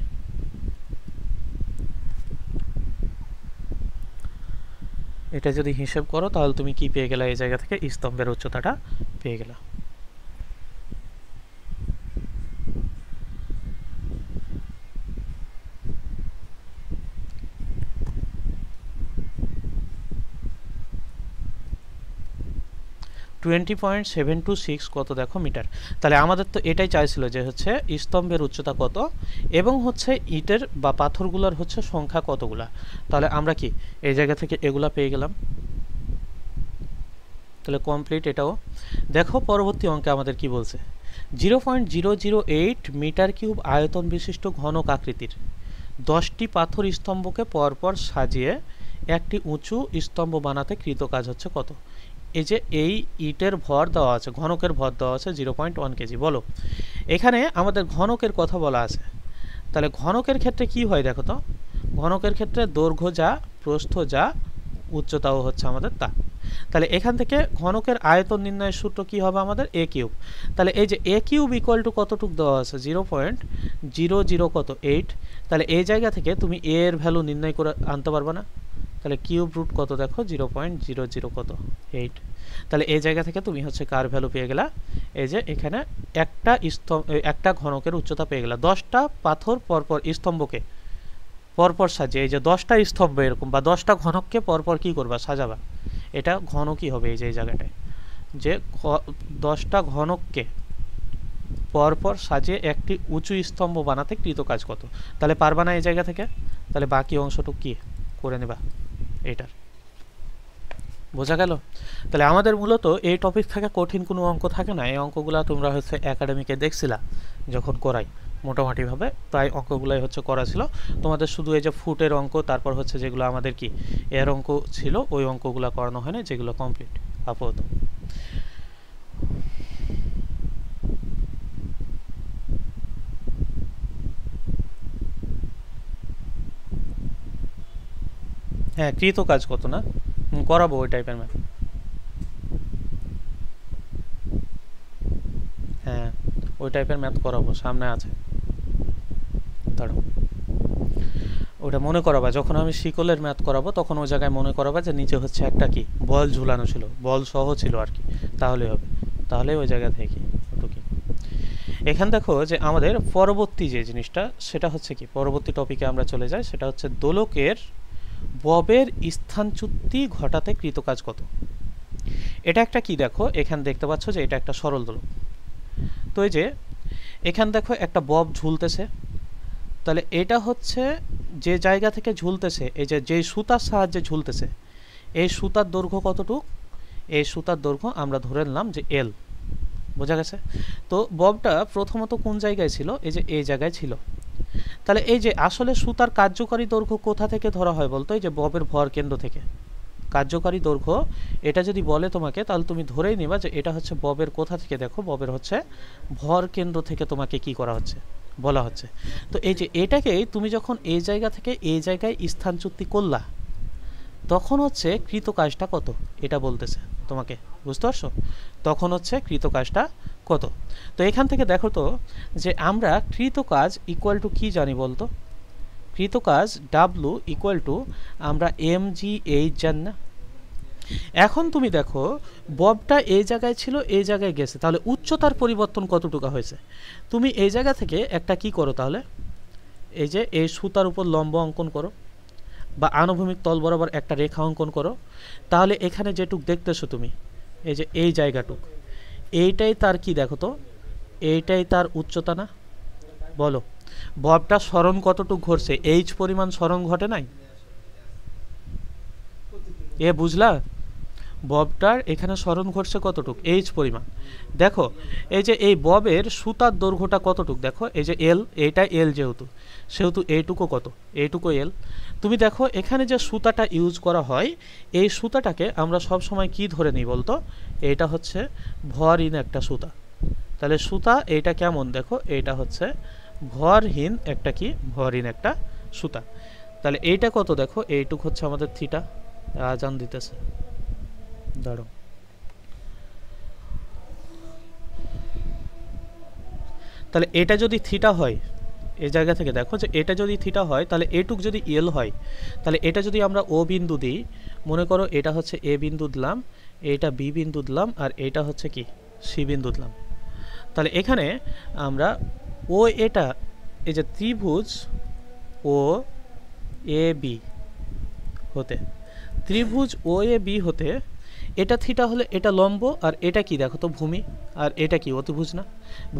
এটা যদি হিসাব করো তাহলে তুমি কি পেয়ে গেলা এই জায়গা থেকে স্তম্ভের উচ্চতাটা পেয়ে গেলা। $20.726 কত দেখো মিটার। তাহলে আমাদের তো এটাই চাইছিল যে হচ্ছে স্তম্ভের উচ্চতা কত এবং হচ্ছে ইটের বা পাথরগুলোর হচ্ছে সংখ্যা কতগুলা। তাহলে আমরা কি এই জায়গা থেকে এগুলা পেয়ে গেলাম। তাহলে কমপ্লিট এটাও। দেখো পরবর্তী অঙ্কে আমাদের কি বলছে 0.008 মিটার কিউব আয়তন বিশিষ্ট ঘনক আকৃতির 10টি পাথর স্তম্ভকে পরপর সাজিয়ে একটি উঁচু স্তম্ভ বানাতে কৃত কাজ হচ্ছে কত। এই যে এই ইটের ভর দেওয়া আছে, ঘনকের ভর দেওয়া আছে 0.1 কেজি। বলো এখানে আমাদের ঘনকের কথা বলা আছে। তাহলে ঘনকের ক্ষেত্রে কি হয় দেখো তো, ঘনকের ক্ষেত্রে দৈর্ঘ্য যা প্রস্থ যা উচ্চতাও হচ্ছে আমাদের তা। তাহলে এখান থেকে ঘনকের আয়তন নির্ণয়ের সূত্র কি হবে আমাদের এ কিউব। তাহলে এই যে এ কিউব ইকুয়াল টু কতটুক দেওয়া আছে 0.00 তাহলে এই জায়গা থেকে তুমি এ এর ভ্যালু নির্ণয় করে আনতে পারবে না। তাহলে কিউব রুট কত দেখো 0.00 তাহলে এই জায়গা থেকে তুমি হচ্ছে কার ভ্যালু পেয়ে গেলা, এই যে এখানে একটা ঘনকের উচ্চতা পেয়ে গেলা। 10টা পাথর পরপর স্তম্ভকে পরপর সাজিয়ে, এই যে 10টা স্তম্ভ এরকম বা 10টা ঘনককে পরপর কি করবা সাজাবা, এটা ঘনকই হবে। এই যে এই জায়গাটায় যে 10টা ঘনককে পরপর সাজিয়ে একটি উঁচু স্তম্ভ বানাতে কৃত কাজ কত। তাহলে পারবা না এই জায়গা থেকে, তাহলে বাকি অংশটুকু কি করে নেবা এটার। বোঝা গেল। তাহলে আমাদের মূলত এই টপিক থেকে কঠিন কোনো অঙ্ক থাকে না। এই অঙ্কগুলা তোমরা হচ্ছে একাডেমিকে দেখছিলা যখন করাই, মোটামুটিভাবে প্রায় অঙ্কগুলাই হচ্ছে করা ছিল। তোমাদের শুধু এই যে ফুটের অঙ্ক, তারপর হচ্ছে যেগুলো আমাদের কি এর অঙ্ক ছিল ওই অঙ্কগুলো করানো হয় না, যেগুলো কমপ্লিট আপাতত। হ্যাঁ কৃত কাজ কত না করাবো ওই টাইপের ম্যাথ। হ্যাঁ ওই টাইপের ম্যাথ করাবো, সামনে আছে দাঁড়াও। ওটা মনে করাবা যখন আমি শিকলের ম্যাথ করাবো তখন ওই জায়গায় মনে করাবা যে নিচে হচ্ছে একটা কি বল ঝুলানো ছিল, বল সহ ছিল আর কি, তাহলে হবে। তাহলে ওই জায়গা থেকে ওটুকি। এখান দেখো যে আমাদের পরবর্তী যে জিনিসটা সেটা হচ্ছে কি, পরবর্তী টপিকে আমরা চলে যাই, সেটা হচ্ছে দোলকের ববের স্থানচ্যুতি ঘটাতে কৃত কাজ কত। এটা একটা কি দেখো, এখানে দেখতে পাচ্ছ যে এটা একটা সরল দোলক। তো এই যে এখান দেখো একটা বব ঝুলতেছে, তাহলে এটা হচ্ছে যে জায়গা থেকে ঝুলতেছে, এই যে যেই সুতার সাহায্যে ঝুলতেছে এই সুতার দৈর্ঘ্য কতটুক, এই সুতার দৈর্ঘ্য আমরা ধরে নিলাম যে এল। বোঝা গেছে। তো ববটা প্রথমত কোন জায়গায় ছিল, এই যে এই জায়গায় ছিল। তাহলে এই যে আসলে সুতার কার্যকারী দৈর্ঘ্য কোথা থেকে ধরা হয় বলতো, এই যে ববের ভর কেন্দ্র থেকে। কার্যকারী দৈর্ঘ্য এটা যদি বলে তোমাকে তাহলে তুমি ধরেই নিবা যে এটা হচ্ছে ববের কোথা থেকে, দেখো ববের হচ্ছে ভর কেন্দ্র থেকে তোমাকে কি করা হচ্ছে বলা হচ্ছে। তো এই যে এটাকেই তুমি যখন এই জায়গা থেকে এই জায়গায় স্থানচ্যুতি করলা তখন হচ্ছে কৃত কাজটা কত এটা বলতেছে তোমাকে, বুঝতে পারছো। তখন হচ্ছে কৃত কাজটা কত। তো এখান থেকে দেখো তো যে আমরা কৃত কাজ ইকুয়াল টু কি জানি বলতো, কৃত কাজ ডাব্লু ইকুয়াল টু আমরা mgh জানি না। এখন তুমি দেখো ববটা এই জায়গায় ছিল এই জায়গায় গেছে, তাহলে উচ্চতার পরিবর্তন কতটুকু হয়েছে। তুমি এই জায়গা থেকে একটা কি করো তাহলে, এই যে এই সুতার উপর লম্ব অঙ্কন করো বা আনুভূমিক তল বরাবর একটা রেখা অঙ্কন করো। তাহলে এখানে যেটুক দেখতেছো তুমি এই যে এই জায়গাটুক, এইটাই তার কি দেখো তো, এইটাই তার উচ্চতা না। বলো ববটা সরণ কতটুক ঘটছে, এইচ পরিমাণ সরণ ঘটে নাই। এ বুঝলা, ববটার এখানে সরণ ঘটছে কতটুক, এইচ পরিমাণ। দেখো এই যে এই ববের সুতার দৈর্ঘ্যটা কতটুক, দেখো এই যে এল, এইটা এল যেহেতু, সেহেতু এইটুকু কত, এইটুকু এল। তুমি দেখো এখানে যে সুতাটা ইউজ করা হয়, এই সুতাটাকে আমরা সব সময় কি ধরে নিই বলতো, এইটা হচ্ছে ভরহীন একটা সুতা। তাহলে সুতা এইটা কেমন, দেখো এইটা হচ্ছে ভরহীন একটা কি, ভরহীন একটা সুতা। তাহলে এইটা কত, দেখো এইটুক হচ্ছে আমাদের থিটা। আজান দিতেছে, দাঁড়ো। তাহলে এটা যদি থিটা হয়, এই জায়গা থেকে দেখো যে এটা যদি থিটা হয়, তাহলে এটুক যদি এল হয়, তাহলে এটা যদি আমরা ও বিন্দু দিই, মনে করো এটা হচ্ছে এ বিন্দু দিলাম, এটা বি বিন্দু দিলাম, আর এটা হচ্ছে কি সি বিন্দু দিলাম। তাহলে এখানে আমরা ও এটা, এই যে ত্রিভুজ ও এ বি হতে, ত্রিভুজ ও এ বি হতে এটা থিটা হলে এটা লম্ব, আর এটা কি দেখো তো ভূমি, আর এটা কি অতিভুজ না?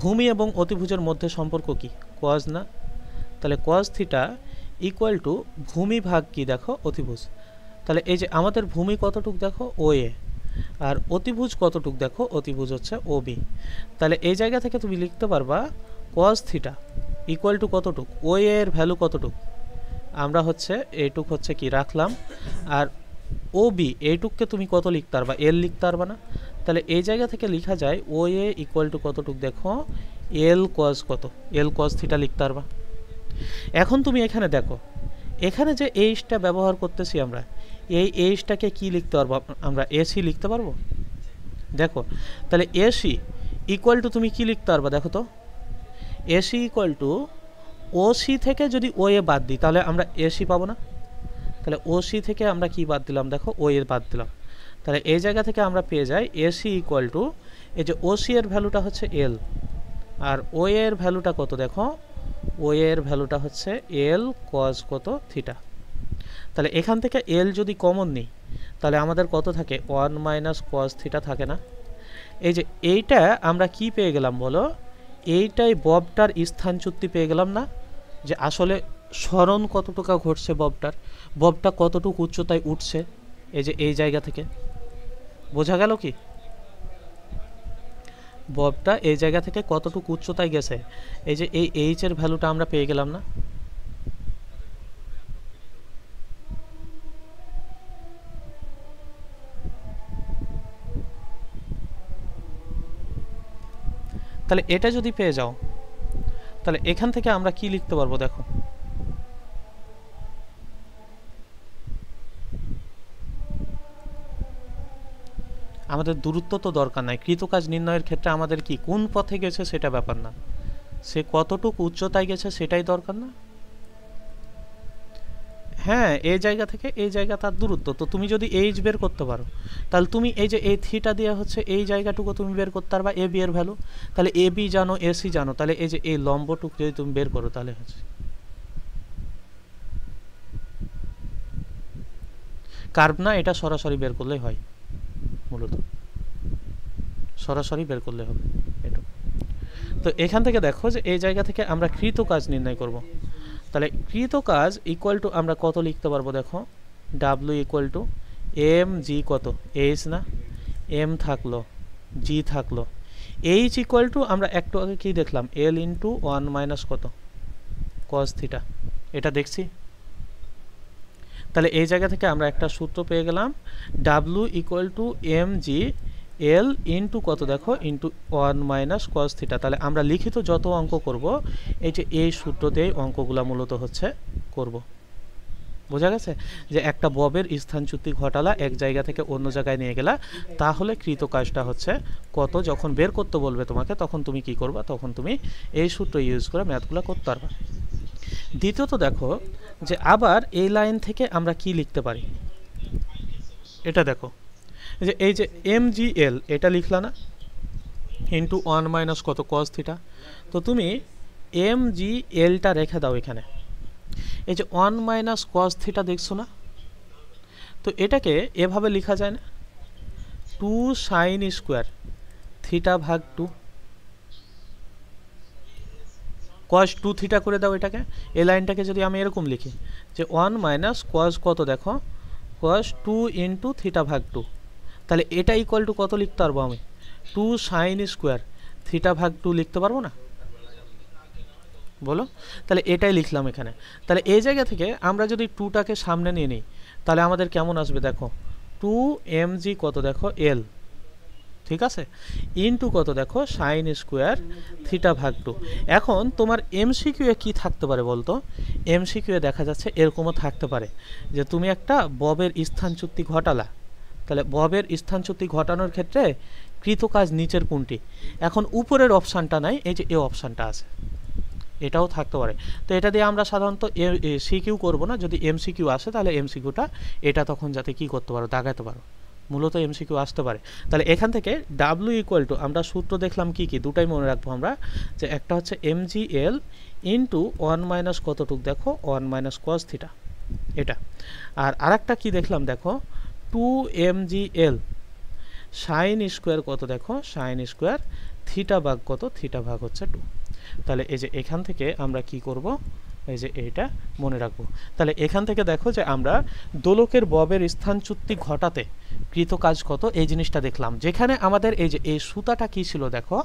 ভূমি এবং অতিভুজের মধ্যে সম্পর্ক কি, কজ না? তাহলে কজ থিটা ইকুয়াল টু ভূমি ভাগ কি দেখো অতিভুজ। তাহলে এই যে আমাদের ভূমি কতটুক দেখো ও এ, আর অতিভুজ কতটুক দেখো, অতিভুজ হচ্ছে ও বি। তাহলে এই জায়গা থেকে তুমি লিখতে পারবা কজ থিটা ইকুয়াল টু কতটুক, ও এর ভ্যালু কতটুক, আমরা হচ্ছে এইটুক হচ্ছে কি রাখলাম, আর ও বি এইটুককে তুমি কত লিখতে পারবা, এল লিখতে পারবা না? তাহলে এই জায়গা থেকে লেখা যায় ও এ ইকুয়াল টু কতটুক দেখো, এল কজ কত, এল কজ থিটা লিখতে পারবা। এখন তুমি এখানে দেখো, এখানে যে এইচটা ব্যবহার করতেছি আমরা, এই এইচটাকে কি লিখতে পারবো আমরা, এসি লিখতে পারবো। দেখো তাহলে এসি ইকুয়াল টু তুমি কি লিখতে পারবা, দেখো তো এসি ইকুয়াল টু ওসি থেকে যদি ও এ বাদ দিই, তাহলে আমরা এসি পাবো না? তাহলে ওসি থেকে আমরা কি বাদ দিলাম, দেখো ও এর বাদ দিলাম। তাহলে এই জায়গা থেকে আমরা পেয়ে যাই এসি ইকুয়াল টু, এই যে ওসি এর ভ্যালুটা হচ্ছে এল, আর ও এর ভ্যালুটা কত দেখো, ও এর ভ্যালুটা হচ্ছে এল কজ কত থিটা। তাহলে এখান থেকে এল যদি কমন নিই, তাহলে আমাদের কত থাকে, 1 মাইনাস কজ থিটা থাকে না? এই যে এইটা আমরা কি পেয়ে গেলাম বলো, এইটাই ববটার স্থানচ্যুতি পেয়ে গেলাম না, যে আসলে সরণ কতটুকু ঘটছে ববটার, ববটা কতটুকু উচ্চতায় উঠছে, এই যে এই জায়গা থেকে বোঝা গেল কি, ববটা এই জায়গা থেকে কতটুকু উচ্চতায় গেছে, এই যে এই এইচ এর ভ্যালুটা আমরা পেয়ে গেলাম না? তাহলে এটা যদি পেয়ে যাও, তাহলে এখান থেকে আমরা কি লিখতে পারবো দেখো, আমাদের দূরত্ব তো দরকার নাই, কৃতকাজ নির্ণয়ের ক্ষেত্রে আমাদের কি কোন পথে গেছে সেটা ব্যাপার না, সে কতটুকু উচ্চতায় গেছে সেটাই দরকার না? হ্যাঁ, এই জায়গা থেকে এই জায়গা তার দূরত্ব, তো তুমি যদি এইচ বের করতে পারো, তাহলে তুমি এই যে এই থিটা দিয়ে হচ্ছে এই জায়গাটুকু তুমি বের করতে পারবা এ বি এর ভ্যালু। তাহলে এ বি জানো, এসি জানো, তাহলে এই যে এই লম্বটুকু যদি তুমি বের করো, তাহলে হচ্ছে কার্ভ না, এটা সরাসরি বের করলেই হয়, মূলত সরাসরি বের করলে হবে এটুকু। তো এখান থেকে দেখো যে এই জায়গা থেকে আমরা কৃত কাজ নির্ণয় করব। তাহলে কৃত কাজ ইকুয়াল টু আমরা কত লিখতে পারবো দেখো, W equal to M G কত, এইচ না, এম থাকলো, জি থাকলো, এইচ ইকুয়াল টু আমরা একটু আগে কি দেখলাম, এল ইন্টু 1 মাইনাস কত কজ থিটা, এটা দেখছি। তাহলে এই জায়গা থেকে আমরা একটা সূত্র পেয়ে গেলাম, W equal to M G L into কত দেখো, ইন্টু 1 মাইনাস কজ থিটা। তাহলে আমরা লিখিত যত অঙ্ক করব, এই যে এই সূত্র দিয়ে অঙ্কগুলা মূলত হচ্ছে করব। বোঝা গেছে যে একটা ববের স্থানচ্যুতি ঘটালা, এক জায়গা থেকে অন্য জায়গায় নিয়ে গেলা, তাহলে কৃত কাজটা হচ্ছে কত, যখন বের করতে বলবে তোমাকে তখন তুমি কি করবা, তখন তুমি এই সূত্র ইউজ করে ম্যাথগুলো করতে পারবা। দ্বিতীয়ত দেখো যে আবার এই লাইন থেকে আমরা কি লিখতে পারি, এটা দেখো যে এই যে এম জি এল এটা লিখলা না, ইন্টু 1 মাইনাস কত কজ থিটা। তো তুমি এম জি এলটা রেখে দাও এখানে, এই যে 1 মাইনাস কজ থিটা দেখছো না, তো এটাকে এভাবে লেখা যায় না, 2 সাইন স্কোয়ার থিটা ভাগ 2 কজ 2 থিটা করে দাও এটাকে। এই লাইনটাকে যদি আমি এরকম লিখি যে 1 মাইনাস কজ কত দেখো, কজ 2 ইন্টু থিটা ভাগ 2, তাহলে এটা ইকুয়াল টু কত লিখতে পারবো আমি, 2 সাইন স্কোয়ার থিটা ভাগ 2 লিখতে পারবো না, বলো? তাহলে এটাই লিখলাম এখানে। তাহলে এই জায়গা থেকে আমরা যদি 2টাকে সামনে নিয়ে নিই তাহলে আমাদের কেমন আসবে দেখো, 2mg কত দেখো এল, ঠিক আছে, ইনটু কত দেখো সাইন স্কোয়ার থিটা ভাগ 2। এখন তোমার এমসিকিউ এ কী থাকতে পারে বলতো? এমসিকিউ এ দেখা যাচ্ছে এরকমও থাকতে পারে যে তুমি একটা ববের স্থানচ্যুতি ঘটালা, তাহলে ববের স্থানচ্যুতি ঘটানোর ক্ষেত্রে কৃত কাজ নিচের কোনটি? এখন উপরের অপশানটা নাই, এই যে এ অপশানটা আছে, এটাও থাকতে পারে। তো এটা দিয়ে আমরা সাধারণত সিকিউ করবো না, যদি এমসিকিউ আসে তাহলে এমসিকিউটা এটা তখন যাতে কি করতে পারো, দাগাতে পারো, মূলত এমসিকিউ আসতে পারে। তাহলে এখান থেকে ডাব্লিউ ইকুয়াল টু আমরা সূত্র দেখলাম কি কি, দুটাই মনে রাখবো আমরা, যে একটা হচ্ছে mgl ইন্টু 1 মাইনাস কতটুক দেখো 1 মাইনাস কস থিটা, এটা। আর আরেকটা কি দেখলাম দেখো, 2mgl সাইন স্কোয়ার কত দেখো সাইন স্কোয়ার থিটা ভাগ কত, থিটা ভাগ হচ্ছে 2। তাহলে এই যে এখান থেকে আমরা কি করব, এই যে এইটা মনে রাখবো। তাহলে এখান থেকে দেখো যে আমরা দোলকের ববের স্থানচ্যুতি ঘটাতে কৃত কাজ কত এই জিনিসটা দেখলাম, যেখানে আমাদের এই যে এই সুতাটা কি ছিল দেখো,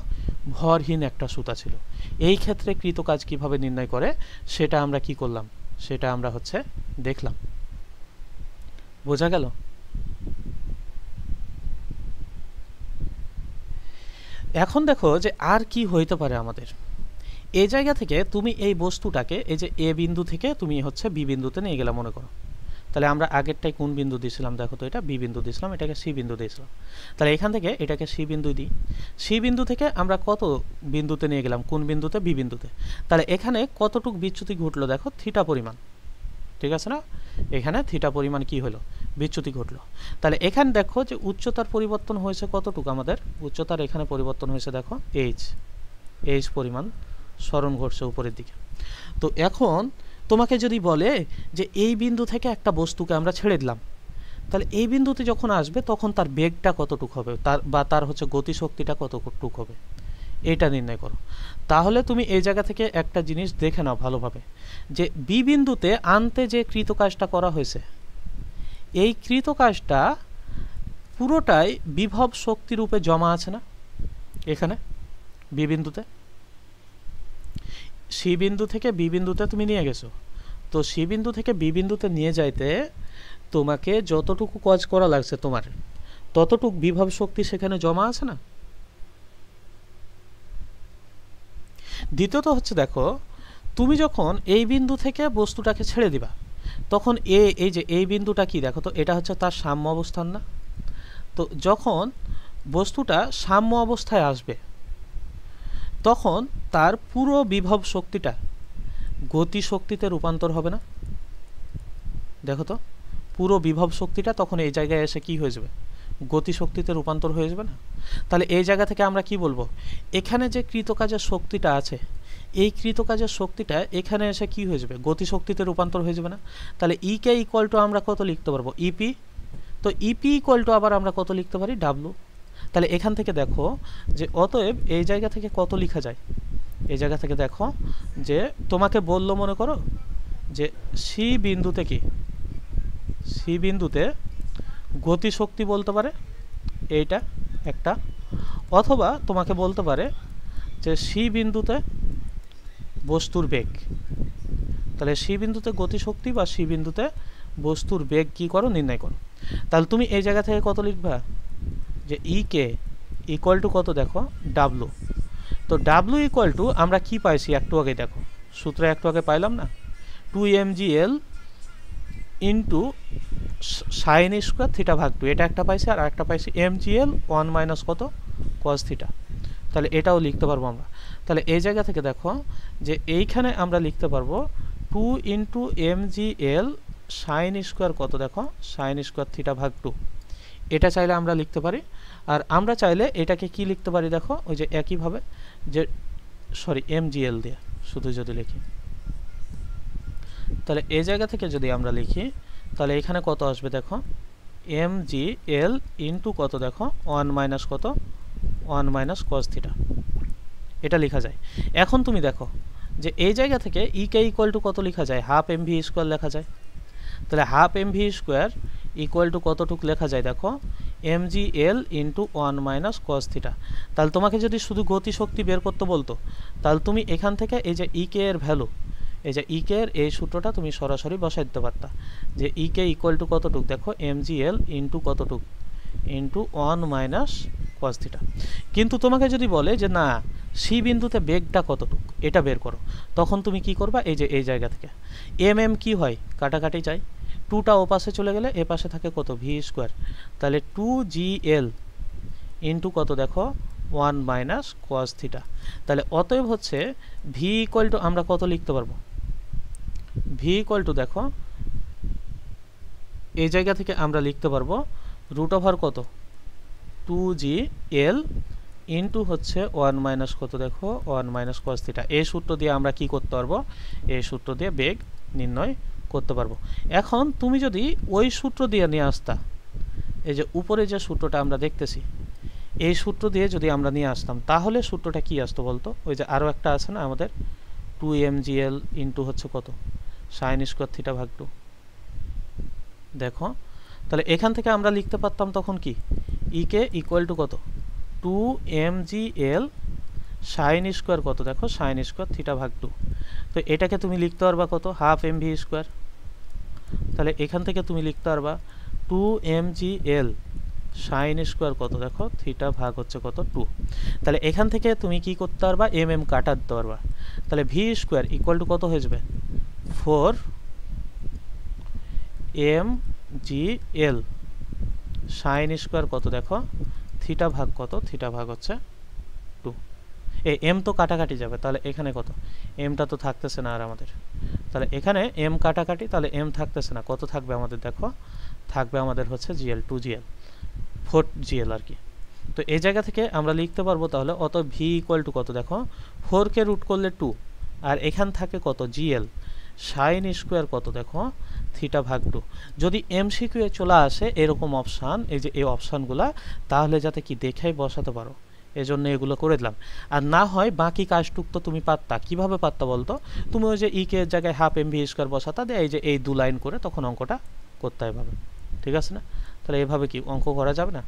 ভরহীন একটা সুতা ছিল। এই ক্ষেত্রে কৃত কাজ কিভাবে নির্ণয় করে সেটা আমরা কি করলাম, সেটা আমরা হচ্ছে দেখলাম। বোঝা গেল? এখন দেখো যে আর কি হইতে পারে আমাদের এই জায়গা থেকে, তুমি এই বস্তুটাকে এই যে এ বিন্দু থেকে তুমি হচ্ছে বি বিন্দুতে নিয়ে গেলাম মনে করো। তাহলে আমরা আগেরটাই কোন বিন্দু দিয়েছিলাম দেখো তো, এটা বি বিন্দু দিয়েছিলাম, এটাকে সি বিন্দু দিয়েছিলাম। তাহলে এখান থেকে এটাকে সি বিন্দু দিই, সি বিন্দু থেকে আমরা কত বিন্দুতে নিয়ে গেলাম, কোন বিন্দুতে, বি বিন্দুতে। তাহলে এখানে কতটুক বিচ্যুতি ঘটলো দেখো, থিটা পরিমাণ, ঠিক আছে না? এখানে থিটা পরিমাণ কি হলো, বিচ্যুতি ঘটলো। তাহলে এখানে দেখো যে উচ্চতার পরিবর্তন হয়েছে কতটুকু, আমাদের উচ্চতার এখানে পরিবর্তন হয়েছে দেখো এইচ পরিমাণ সরণ ঘটছে উপরের দিকে। তো এখন তোমাকে যদি বলে যে এই বিন্দু থেকে একটা বস্তুকে আমরা ছেড়ে দিলাম, তাহলে এই বিন্দুতে যখন আসবে তখন তার বেগটা কতটুক হবে, তার হচ্ছে গতিশক্তিটা কতটুক হবে, এইটা নির্ণয় করো। তাহলে তুমি এই জায়গা থেকে একটা জিনিস দেখে নাও ভালোভাবে, যে বি বিন্দুতে আনতে যে কৃত কাজটা করা হয়েছে, এই কৃত কাজটা পুরোটাই বিভব শক্তি রূপে জমা আছে না এখানে বি বিন্দুতে? সি বিন্দু থেকে বি বিন্দুতে তুমি নিয়ে গেছো, তো সি বিন্দু থেকে বি বিন্দুতে নিয়ে যাইতে তোমাকে যতটুকু কাজ করা লাগছে তোমার, ততটুকু বিভব শক্তি সেখানে জমা আছে না? দ্বিতীয়ত হচ্ছে দেখো, তুমি যখন এই বিন্দু থেকে বস্তুটাকে ছেড়ে দিবা তখন এই যে এই বিন্দুটা কি দেখো তো, এটা হচ্ছে তার সাম্য অবস্থান না? তো যখন বস্তুটা সাম্য অবস্থায় আসবে তখন তার পুরো বিভব শক্তিটা গতি শক্তিতে রূপান্তর হবে না? দেখো তো, পুরো বিভব শক্তিটা তখন এই জায়গায় এসে কি হয়ে যাবে, গতি শক্তিতে রূপান্তর হয়ে যাবে না? তাহলে এই জায়গা থেকে আমরা কি বলবো, এখানে যে কৃতকাজের শক্তিটা আছে, এই কৃতকাজের শক্তিটা এখানে এসে কি হয়ে যাবে, গতি শক্তিতে রূপান্তর হয়ে যাবে না? তাহলে ই কে ইকুয়াল টু আমরা কত লিখতে পারবো, ইপি। তো ইপি ইকুয়াল টু আবার আমরা কত লিখতে পারি, ডাব্লু। তাহলে এখান থেকে দেখো যে অতএব এই জায়গা থেকে কত লেখা যায়, এই জায়গা থেকে দেখো যে তোমাকে বললো মনে করো যে সি বিন্দুতে কি, সি বিন্দুতে গতি শক্তি বলতে পারে এইটা একটা, অথবা তোমাকে বলতে পারে যে সি বিন্দুতে বস্তুর বেগ। তাহলে সি বিন্দুতে গতি শক্তি বা সি বিন্দুতে বস্তুর বেগ কি করো, নির্ণয় করো। তাহলে তুমি এই জায়গা থেকে কত লিখবা, যে ই কে ইকুয়াল টু কত দেখো, ডাব্লু। তো ডাব্লু ইকুয়াল টু আমরা কি পাইছি একটু আগে দেখো, সূত্রে একটু আগে পাইলাম না, 2mgl into sign square theta ভাগ 2, এটা একটা পাইছি, আর একটা পাইছি mgl 1 মাইনাস কত কস থিটা। তাহলে এটাও লিখতে পারবো আমরা। তাহলে এই জায়গা থেকে দেখো যে এইখানে আমরা লিখতে পারবো 2 ইন্টু mgl সাইন স্কোয়ার কত দেখো, সাইন স্কোয়ার থিটা ভাগ 2, এটা চাইলে আমরা লিখতে পারি। আর আমরা চাইলে এটাকে কি লিখতে পারি দেখো, ওই যে একইভাবে যে সরি mgl দিয়ে শুধু যদি লিখি, তাহলে এই জায়গা থেকে যদি আমরা লিখি তাহলে এখানে কত আসবে দেখো, mgl ইন্টু কত দেখো 1 মাইনাস কত 1 মাইনাস কস থিটা, এটা লেখা যায়। এখন তুমি দেখো যে এই জায়গা থেকে ই কে ইকুয়াল টু কত লেখা যায়, হাফ mv স্কোয়ার লেখা যায়। তাহলে half mv square equal two কতটুক লেখা যায় দেখো, mgl into 1 minus cos theta. তাহলে তোমাকে যদি শুধু গতিশক্তি বের করতে বলতো, তাহলে তুমি এখান থেকে এই যে ইকে এর ভ্যালু, এই যে ইকে এর এই সূত্রটা তুমি সরাসরি বসাই দিতে পারতা, যে ইকে ইকুয়াল টু কতটুক দেখো, mgl ইন্টু কতটুক, ইন্টু 1 মাইনাস কস থিটা। কিন্তু তোমাকে যদি বলে যে না, সি বিন্দুতে বেগটা কতটুক এটা বের করো, তখন তুমি কি করবা, এই যে এই জায়গা থেকে এম কি হয়, কাটাকাটি চাই, টুটা ও পাশে চলে গেলে এ পাশে থাকে কত, ভি স্কোয়ার। তাহলে 2gl ইন্টু কত দেখো, 1 মাইনাস কস থিটা। তাহলে অতএব হচ্ছে ভি ইকুয়াল টু আমরা কত লিখতে পারবো, ভি ইকুয়াল টু দেখো এই জায়গা থেকে আমরা লিখতে পারবো রুট ওভার কত, 2gl ইন্টু হচ্ছে 1 মাইনাস কত দেখো, 1 মাইনাস কস থিটা। এই সূত্র দিয়ে আমরা কি করতে পারবো, এই সূত্র দিয়ে বেগ নির্ণয় করতে পারবো। এখন তুমি যদি ওই সূত্র দিয়ে নিয়ে আসতা, এই যে উপরে যে সূত্রটা আমরা দেখতেছি, এই সূত্র দিয়ে যদি আমরা নিয়ে আসতাম, তাহলে সূত্রটা কি আসতো বলতো, ওই যে আরও একটা আছে না আমাদের, 2mgl ইন্টু হচ্ছে কত, সাইন স্কোয়ার থিটা ভাগ 2। দেখো তাহলে এখান থেকে আমরা লিখতে পারতাম তখন কি, ইকে ইকুয়াল টু কত, 2mgl সাইন স্কোয়ার কত দেখো, সাইন স্কোয়ার থিটা ভাগ 2। তো এটাকে তুমি লিখতে পারবা কত, হাফ mv স্কোয়ার। তাহলে এখান থেকে তুমি লিখতে পারবা 2mgl সাইন স্কোয়ার কত দেখো, থিটা ভাগ হচ্ছে কত, 2। তাহলে এখান থেকে তুমি কি করতে পারবা, কাটা দিতে পারবা। তাহলে ভি স্কোয়ার ইকুয়াল টু কত হয়ে যাবে, 4mgl সাইন স্কোয়ার কত দেখো, থিটা ভাগ কত, থিটা ভাগ হচ্ছে 2। এম তো কাটাকাটি যাবে, তাহলে এখানে কত, এমটা তো থাকতেছে না আর আমাদের, তাহলে এখানে এম কাটাকাটি, তাহলে এম থাকতেছে না, কত থাকবে আমাদের দেখো, থাকবে আমাদের হচ্ছে জিএল, 2gl, 4gl আর কি। তো এই জায়গা থেকে আমরা লিখতে পারবো তাহলে অত ভি ইকুয়াল টু কত দেখো, 4কে রুট করলে 2, আর এখান থাকে কত, জিএল সাইন স্কোয়ার কত দেখো, থিটা ভাগ 2। যদি এমসিকিউ এ চলে আসে এরকম অপশান, এই যে এই অপশানগুলা, তাহলে যাতে কি দেখেই বসাতে পারো, এজন্য এগুলো করে দিলাম। আর না হয় বাকি কাজটুক তো তুমি পারতা, কিভাবে পারতা বলতো, তুমি ওই যে ইকে এর জায়গায় হাফ এমভি স্কোয়ার বসাতা দিয়ে এই যে এই 2 লাইন করে তখন অঙ্কটা করতে এভাবে, ঠিক আছে না? তাহলে এভাবে কি অঙ্ক করা যাবে না?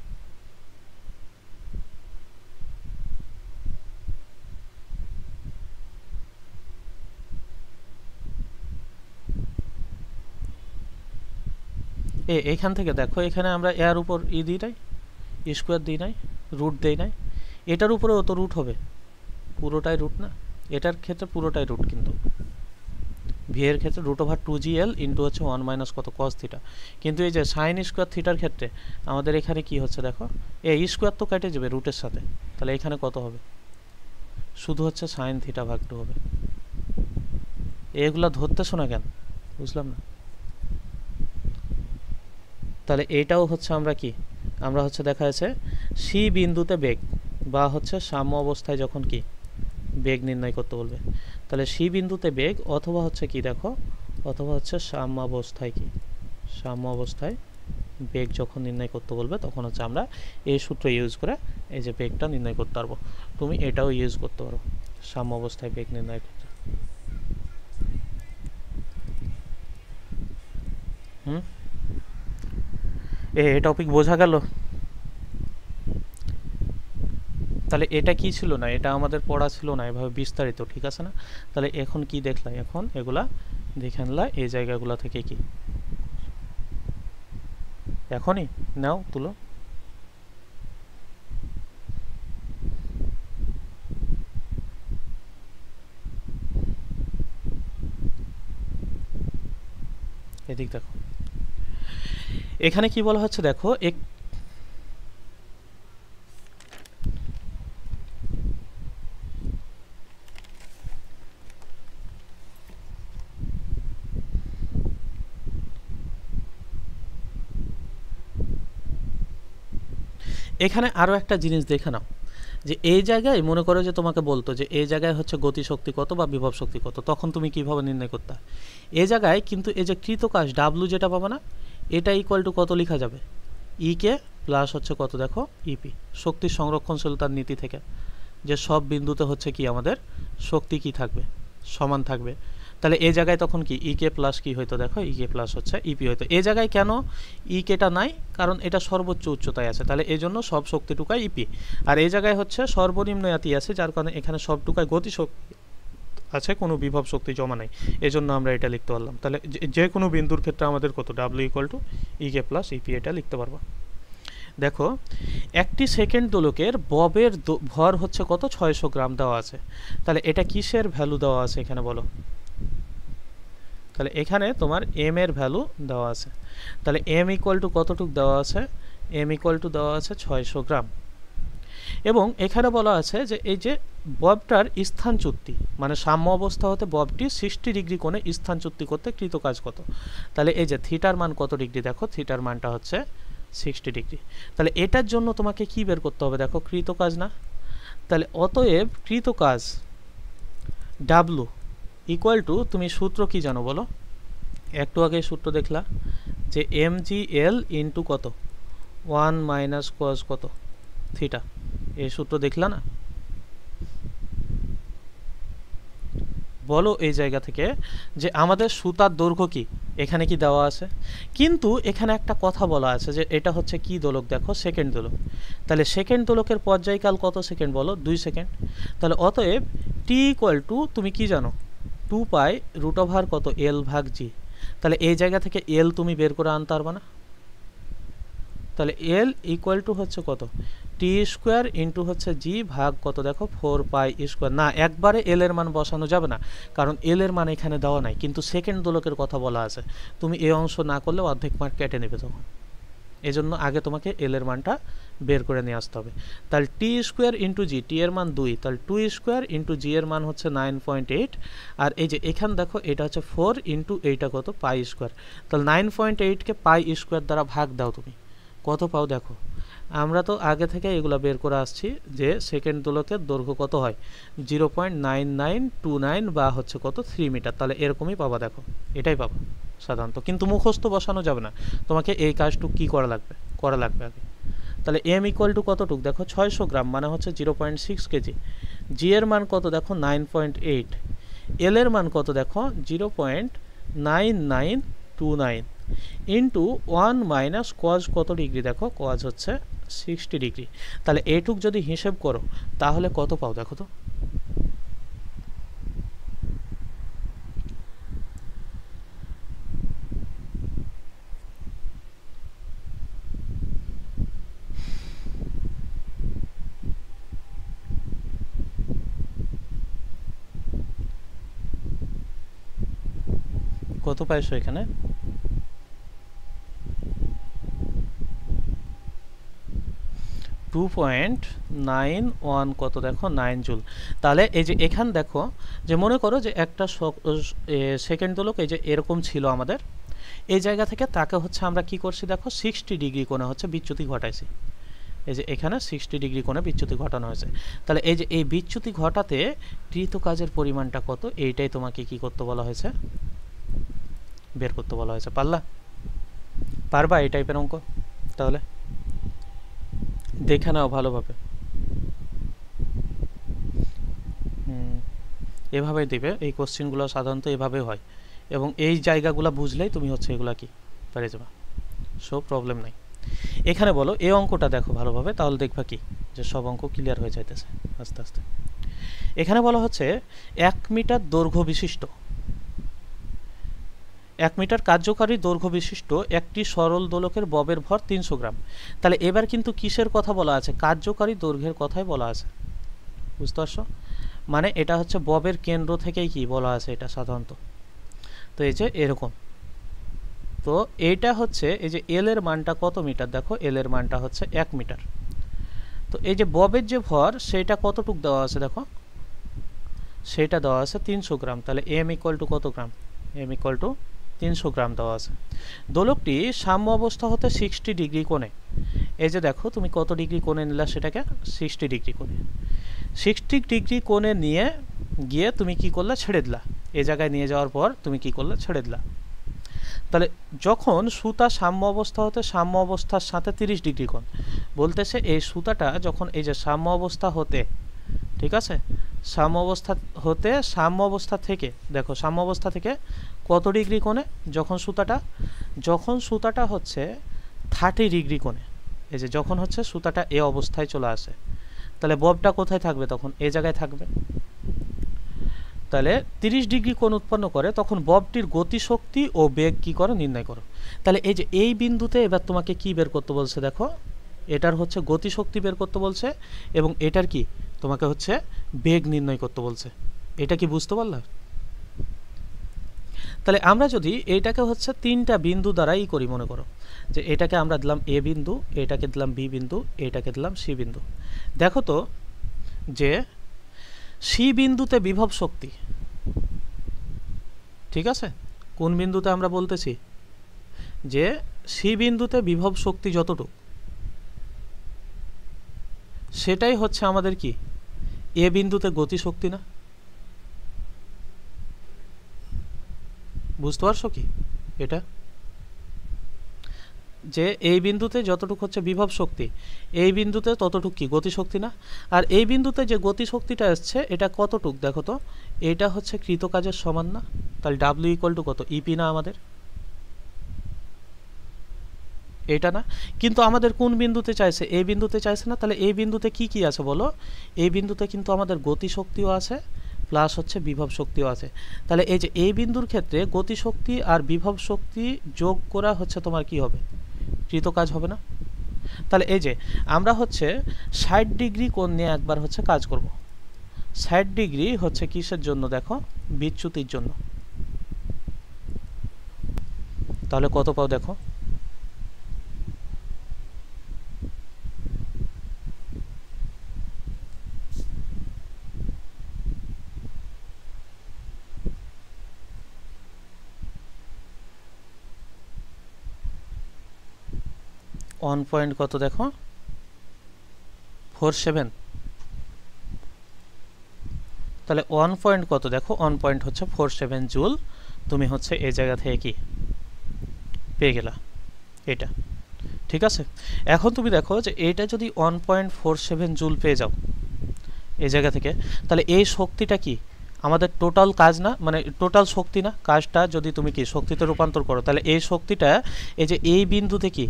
এখান থেকে দেখো, এখানে আমরা এর উপর দিই নাই, স্কোয়ার দিই নাই, রুট দেই নাই, এটার উপরেও তো রুট হবে, পুরোটাই রুট না, এটার ক্ষেত্রে পুরোটাই রুট, কিন্তু ভি এর ক্ষেত্রে রুট ওভার 2gl ইন্টু হচ্ছে 1 মাইনাস কত, কস থিটা। কিন্তু এই যে সাইন স্কোয়ার থিটার ক্ষেত্রে আমাদের এখানে কি হচ্ছে দেখো, এই স্কোয়ার তো কেটে যাবে রুটের সাথে, তাহলে এখানে কত হবে, শুধু হচ্ছে সাইন থিটা ভাগ 2 হবে। এগুলা ধরতেছো না কেন, বুঝলাম না। তাহলে এইটাও হচ্ছে আমরা কি, আমরা হচ্ছে দেখা যাচ্ছে সি বিন্দুতে বেগ বা হচ্ছে সাম্য অবস্থায় যখন কি বেগ নির্ণয় করতে বলবে, তাহলে সি বিন্দুতে বেগ অথবা হচ্ছে কি দেখো, অথবা হচ্ছে সাম্য অবস্থায় কি, সাম্য অবস্থায় বেগ যখন নির্ণয় করতে বলবে তখন হচ্ছে আমরা এই সূত্র ইউজ করে এই যে বেগটা নির্ণয় করতে পারবো। তুমি এটাও ইউজ করতে পারো সাম্য অবস্থায় বেগ নির্ণয় করতে। এই টপিক বোঝা গেল? তাহলে এটা কি ছিল না, এটা আমাদের পড়া ছিল না এভাবে বিস্তারিত, ঠিক আছে না? তাহলে এখন কি দেখলা, এখন এগুলা দেখে আনলা এই জায়গাগুলো থেকে কি, এখনই নাও তুলো। এদিক দেখো, এখানে কি বলা হচ্ছে দেখো, এখানে আরও একটা জিনিস দেখে নাও, যে এই জায়গায় মনে করো যে তোমাকে বলতো যে এই জায়গায় হচ্ছে গতিশক্তি কত বা বিভব শক্তি কত, তখন তুমি কিভাবে নির্ণয় করতে? এই জায়গায় কিন্তু এই যে কৃতকাজ ডাব্লু যেটা পাবে না, এটা ইকুয়াল টু কত লেখা যাবে, ইকে প্লাস হচ্ছে কত দেখো, ইপি, শক্তির সংরক্ষণশীলতার নীতি থেকে, যে সব বিন্দুতে হচ্ছে কি আমাদের শক্তি কি থাকবে, সমান থাকবে। তাহলে তাহলে এই জায়গায় তখন কি ইকে প্লাস কি হইতো, দেখো ইকে প্লাস হচ্ছে ইপি হইতো। এই জায়গায় কেন ইকেটা নাই, কারণ এটা সর্বোচ্চ উচ্চতায় আছে, তাহলে এই জন্য সব শক্তিটুকাই ইপি। আর এই জায়গায় হচ্ছে সর্বনিম্ন ইয়াতি আছে, যার কারণে এখানে সবটুকাই গতি শক্তি আছে, কোনো বিভব শক্তি জমা নাই, এই জন্য আমরা এটা লিখতে পারলাম। তাহলে যে কোনো বিন্দুর ক্ষেত্রে আমাদের কত, W equal to E K plus E P, এটা লিখতে পারবো। দেখো একটি সেকেন্ড দোলকের ববের ভর হচ্ছে কত, 600 গ্রাম দেওয়া আছে। তাহলে এটা কিসের ভ্যালু দেওয়া আছে এখানে বলো? তাহলে এখানে তোমার এম এর ভ্যালু দেওয়া আছে। তাহলে এম ইকুয়াল টু কতটুক দেওয়া আছে? এম ইকুয়াল টু দেওয়া আছে 600 গ্রাম। এবং এখানে বলা আছে যে এই যে ববটার স্থানচ্যুতি, মানে সাম্য অবস্থা হতে ববটি 60 ডিগ্রি কোণে স্থানচ্যুতি করতে কৃত কাজ কত? তাহলে এই যে থিটার মান কত ডিগ্রি, দেখো থিটার মানটা হচ্ছে 60 ডিগ্রি। তাহলে এটার জন্য তোমাকে কি বের করতে হবে, দেখো কৃত কাজ না? তাহলে অতএব কৃত কাজ ডাব্লু ইকুয়াল টু, তুমি সূত্র কি জানো বলো? একটু আগে সূত্র দেখলা যে এম জি এল ইন্টু কত, 1 মাইনাস কজ কত থিটা, এই সূত্র দেখলা না? বলো এই জায়গা থেকে যে আমাদের সুতার দৈর্ঘ্য কি এখানে কি দেওয়া আছে, কিন্তু এখানে একটা কথা বলা আছে যে এটা হচ্ছে কি দোলক, দেখো সেকেন্ড দোলক। তাহলে সেকেন্ড দোলকের পর্যায়কাল কত সেকেন্ড বলো? 2 সেকেন্ড। তাহলে অতএব টি ইকুয়াল টু, তুমি কি জানো, 2 পাই রুট ওভার কত, এল ভাগ জি। তাহলে এই জায়গা থেকে এল তুমি বের করে আনতে পারবে না? তাহলে এল ইকুয়াল টু হচ্ছে কত, টি স্কোয়ার ইন্টু হচ্ছে জি ভাগ কত, দেখো 4 পাই স্কোয়ার। না, একবারে এল এর মান বসানো যাবে না, কারণ এল এর মান এখানে দেওয়া নাই, কিন্তু সেকেন্ড দোলকের কথা বলা আছে। তুমি এই অংশ না করলে অর্ধেক মার্ক কেটে নেবে তখন, এজন্য আগে তোমাকে এল এর মানটা বের করে নিয়ে আসতে হবে। তাহলে টি স্কোয়ার ইন্টু জি, টি এর মান 2, তাহলে 2 স্কোয়ার ইন্টু জি এর মান হচ্ছে 9.8, আর এই যে এখানে দেখো এটা হচ্ছে 4 ইন্টু এইটা কত, পাই স্কোয়ার। তাহলে 9.8কে পাই স্কোয়ার দ্বারা ভাগ দাও, তুমি কত পাও দেখো। আমরা তো আগে থেকে এগুলো বের করে আসছি যে সেকেন্ড দোলকের দৈর্ঘ্য কত হয়, 0.9929 বা হচ্ছে কত 3 মিটার। তাহলে এরকমই পাবা, দেখো এটাই পাবা সাধারণত, কিন্তু মুখস্থ বসানো যাবে না, তোমাকে এই কাজটুকু কি করা লাগবে আগে। তাহলে এম ইকুয়াল টু কতটুক, দেখো 600 গ্রাম, মানে হচ্ছে 0.6 কেজি। জি এর মান কত দেখো 9.8, এল এর মান কত দেখো 0.9929 ইন্টু 1 মাইনাস কজ কত ডিগ্রি, দেখো কজ হচ্ছে 60 ডিগ্রি। তাহলে এইটুক যদি হিসেব করো তাহলে কত পাও দেখো তো? কত পাইছো এখানে? 2.91 কত দেখো 9 জুল। তাহলে এই যে এখান দেখো যে মনে করো যে একটা সেকেন্ড দোলক এই যে এরকম ছিল আমাদের, এই জায়গা থেকে তাকে হচ্ছে আমরা কি করছি দেখো 60 ডিগ্রি কোণে হচ্ছে বিচ্যুতি ঘটাইছি। এই যে এখানে 60 ডিগ্রি কোণে বিচ্যুতি ঘটানো হয়েছে। তাহলে এই যে এই বিচ্যুতি ঘটাতে কৃত কাজের পরিমাণটা কত, এইটাই তোমাকে কি করতে বলা হয়েছে, বের করতে বলা হয়েছে। পারবা এই টাইপের অঙ্ক? তাহলে দেখে নাও ভালোভাবে, এভাবেই দিবে এই কোশ্চেনগুলো, সাধারণত এভাবে হয়, এবং এই জায়গাগুলো বুঝলেই তুমি হচ্ছে এগুলা কি পেরে যাবা, সো প্রবলেম নাই। এখানে বলো এই অঙ্কটা দেখো ভালোভাবে, তাহলে দেখবা কি যে সব অঙ্ক ক্লিয়ার হয়ে যাইতেছে আস্তে আস্তে। এখানে বলা হচ্ছে 1 মিটার দৈর্ঘ্য বিশিষ্ট, 1 মিটার কার্যকারী দৈর্ঘ্য বিশিষ্ট একটি সরল দোলকের ববের ভর 300 গ্রাম। তাহলে এবার কিন্তু কিসের কথা বলা আছে, কার্যকারী দৈর্ঘ্যের কথাই বলা আছে, বুঝতে পারছো? মানে এটা হচ্ছে ববের কেন্দ্র থেকেই কি বলা আছে এটা সাধারণত। তো এই যে এরকম, তো এইটা হচ্ছে এই যে এল এর মানটা কত মিটার, দেখো এল এর মানটা হচ্ছে 1 মিটার। তো এই যে ববের যে ভর সেটা কতটুক দেওয়া আছে দেখো, সেটা দেওয়া আছে 300 গ্রাম। তাহলে এম ইকুয়াল টু কত গ্রাম, এম ইকুয়াল টু 300 গ্রাম দেওয়া আছে। দোলকটি সাম্য অবস্থা হতে 60 ডিগ্রি কোণে, এই যে দেখো তুমি কত ডিগ্রি কোণে নিলা সেটাকে, 60 ডিগ্রি কোণে, 60 ডিগ্রি কোণে নিয়ে গিয়ে তুমি কি করলে, ছেড়ে দিলা। এই জায়গায় নিয়ে যাওয়ার পর তুমি কি করলে, ছেড়ে দিলা। তাহলে যখন সুতা সাম্য অবস্থা হতে সাম্য অবস্থার সাথে 30 ডিগ্রি কোণ, বলতেছে এই সুতাটা যখন এই যে সাম্য অবস্থা হতে, ঠিক আছে, সাম্য অবস্থা হতে সাম্য অবস্থা থেকে, দেখো সাম্য অবস্থা থেকে কত ডিগ্রি কোণে, যখন সুতাটা হচ্ছে 30 ডিগ্রি কোণে, এই যে যখন হচ্ছে সুতাটা এ অবস্থায় চলে আসে, তাহলে ববটা কোথায় থাকবে, তখন এই জায়গায় থাকবে। তাহলে 30 ডিগ্রি কোণ উৎপন্ন করে, তখন ববটির গতিশক্তি ও বেগ কি করো, নির্ণয় করো। তাহলে এই যে এই বিন্দুতে এবার তোমাকে কি বের করতে বলছে, দেখো এটার হচ্ছে গতিশক্তি বের করতে বলছে এবং এটার কি তোমাকে হচ্ছে বেগ নির্ণয় করতে বলছে। এটা কি বুঝতে পারলা? তাহলে আমরা যদি এইটাকে হচ্ছে 3টা বিন্দু দ্বারাই করি, মনে করো যে এটাকে আমরা দিলাম এ বিন্দু, এটাকে দিলাম বি বিন্দু, এটাকে দিলাম সি বিন্দু। দেখো তো যে সি বিন্দুতে বিভব শক্তি, ঠিক আছে, কোন বিন্দুতে আমরা বলতেছি যে সি বিন্দুতে বিভব শক্তি যতটুকু, সেটাই হচ্ছে আমাদের কি এ বিন্দুতে গতি শক্তি না? বুঝতে পারছো কি এটা? যে এই বিন্দুতে যতটুকু হচ্ছে বিভব শক্তি, এই বিন্দুতে ততটুকু কি গতি শক্তি না? আর এই বিন্দুতে যে গতি শক্তিটা আসছে এটা কতটুক, দেখো তো এটা হচ্ছে কৃত কাজের সমান না? তাহলে ডাব্লিউ ইকুয়াল টু কত, ইপি না আমাদের? এটা না, কিন্তু আমাদের কোন বিন্দুতে চাইছে, এই বিন্দুতে চাইছে না। তাহলে এই বিন্দুতে কি কি আছে বলো? এই বিন্দুতে কিন্তু আমাদের গতি শক্তিও আছে প্লাস হচ্ছে বিভব শক্তিও আছে। তাহলে এই যে এই বিন্দুর ক্ষেত্রে গতি শক্তি আর বিভব শক্তি যোগ করা হচ্ছে তোমার কি হবে, কৃত কাজ হবে না? তাহলে এই যে আমরা হচ্ছে 60 ডিগ্রি কোণ নিয়ে একবার হচ্ছে কাজ করব। 60 ডিগ্রি হচ্ছে কিসের জন্য, দেখো বিচ্যুতির জন্য। তাহলে কত পাও দেখো, ওয়ান পয়েন্ট কত দেখো 47। তাহলে 1 পয়েন্ট কত দেখো, 1 পয়েন্ট হচ্ছে 47 জুল তুমি হচ্ছে এই জায়গা থেকে কি পেয়ে গেলা এটা, ঠিক আছে। এখন তুমি দেখো যে এটা যদি 1.47 জুল পেয়ে যাও এই জায়গা থেকে, তাহলে এই শক্তিটা কি আমাদের টোটাল কাজ না, মানে টোটাল শক্তি না? কাজটা যদি তুমি কি শক্তিতে রূপান্তর করো, তাহলে এই শক্তিটা এই যে এই বিন্দুতে কি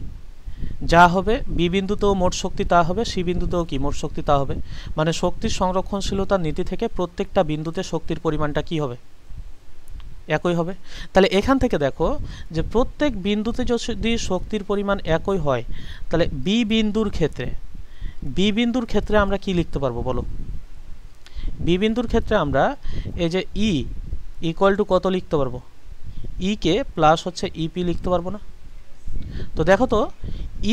যা হবে, বি বিন্দুতেও মোট শক্তি তা হবে, সি বিন্দুতেও কি মোট শক্তি তা হবে। মানে শক্তির সংরক্ষণশীলতার নীতি থেকে প্রত্যেকটা বিন্দুতে শক্তির পরিমাণটা কি হবে, একই হবে। তাহলে এখান থেকে দেখো যে প্রত্যেক বিন্দুতে যদি শক্তির পরিমাণ একই হয়, তাহলে বি বিন্দুর ক্ষেত্রে আমরা কি লিখতে পারবো বলো? বি বিন্দুর ক্ষেত্রে আমরা এই যে ই ইকুয়াল টু কত লিখতে পারবো, ই কে প্লাস হচ্ছে ইপি লিখতে পারবো না? তো দেখো তো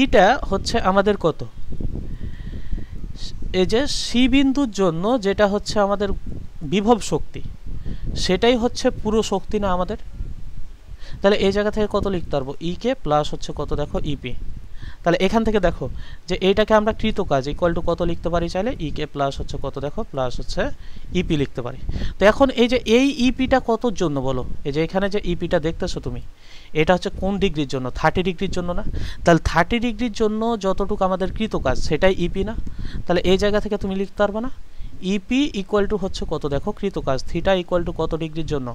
ইটা হচ্ছে আমাদের কত, এই যে সি বিন্দুর জন্য যেটা হচ্ছে আমাদের বিভব শক্তি, সেটাই হচ্ছে পুরো শক্তি না আমাদের? তাহলে এই জায়গা থেকে কত লিখতে পারবো, ই কে প্লাস হচ্ছে কত দেখো ইপি। তাহলে এখান থেকে দেখো যে এইটাকে আমরা কৃত কাজ ইকুয়াল টু কত লিখতে পারি, চাইলে ই কে প্লাস হচ্ছে কত দেখো প্লাস হচ্ছে ইপি লিখতে পারি। তো এখন এই যে এই ইপিটা কতর জন্য বলো, এই যে এখানে যে ইপিটা দেখতেছো তুমি, এটা হচ্ছে কোন ডিগ্রির জন্য, 30 ডিগ্রির জন্য না? তাহলে 30 ডিগ্রির জন্য যতটুকু আমাদের কৃত কাজ সেটাই ইপি না? তাহলে এই জায়গা থেকে তুমি লিখতে পারবে না ইপি ইকুয়াল টু হচ্ছে কত দেখো কৃত কাজ, থিটা ইকুয়াল টু কত ডিগ্রির জন্য,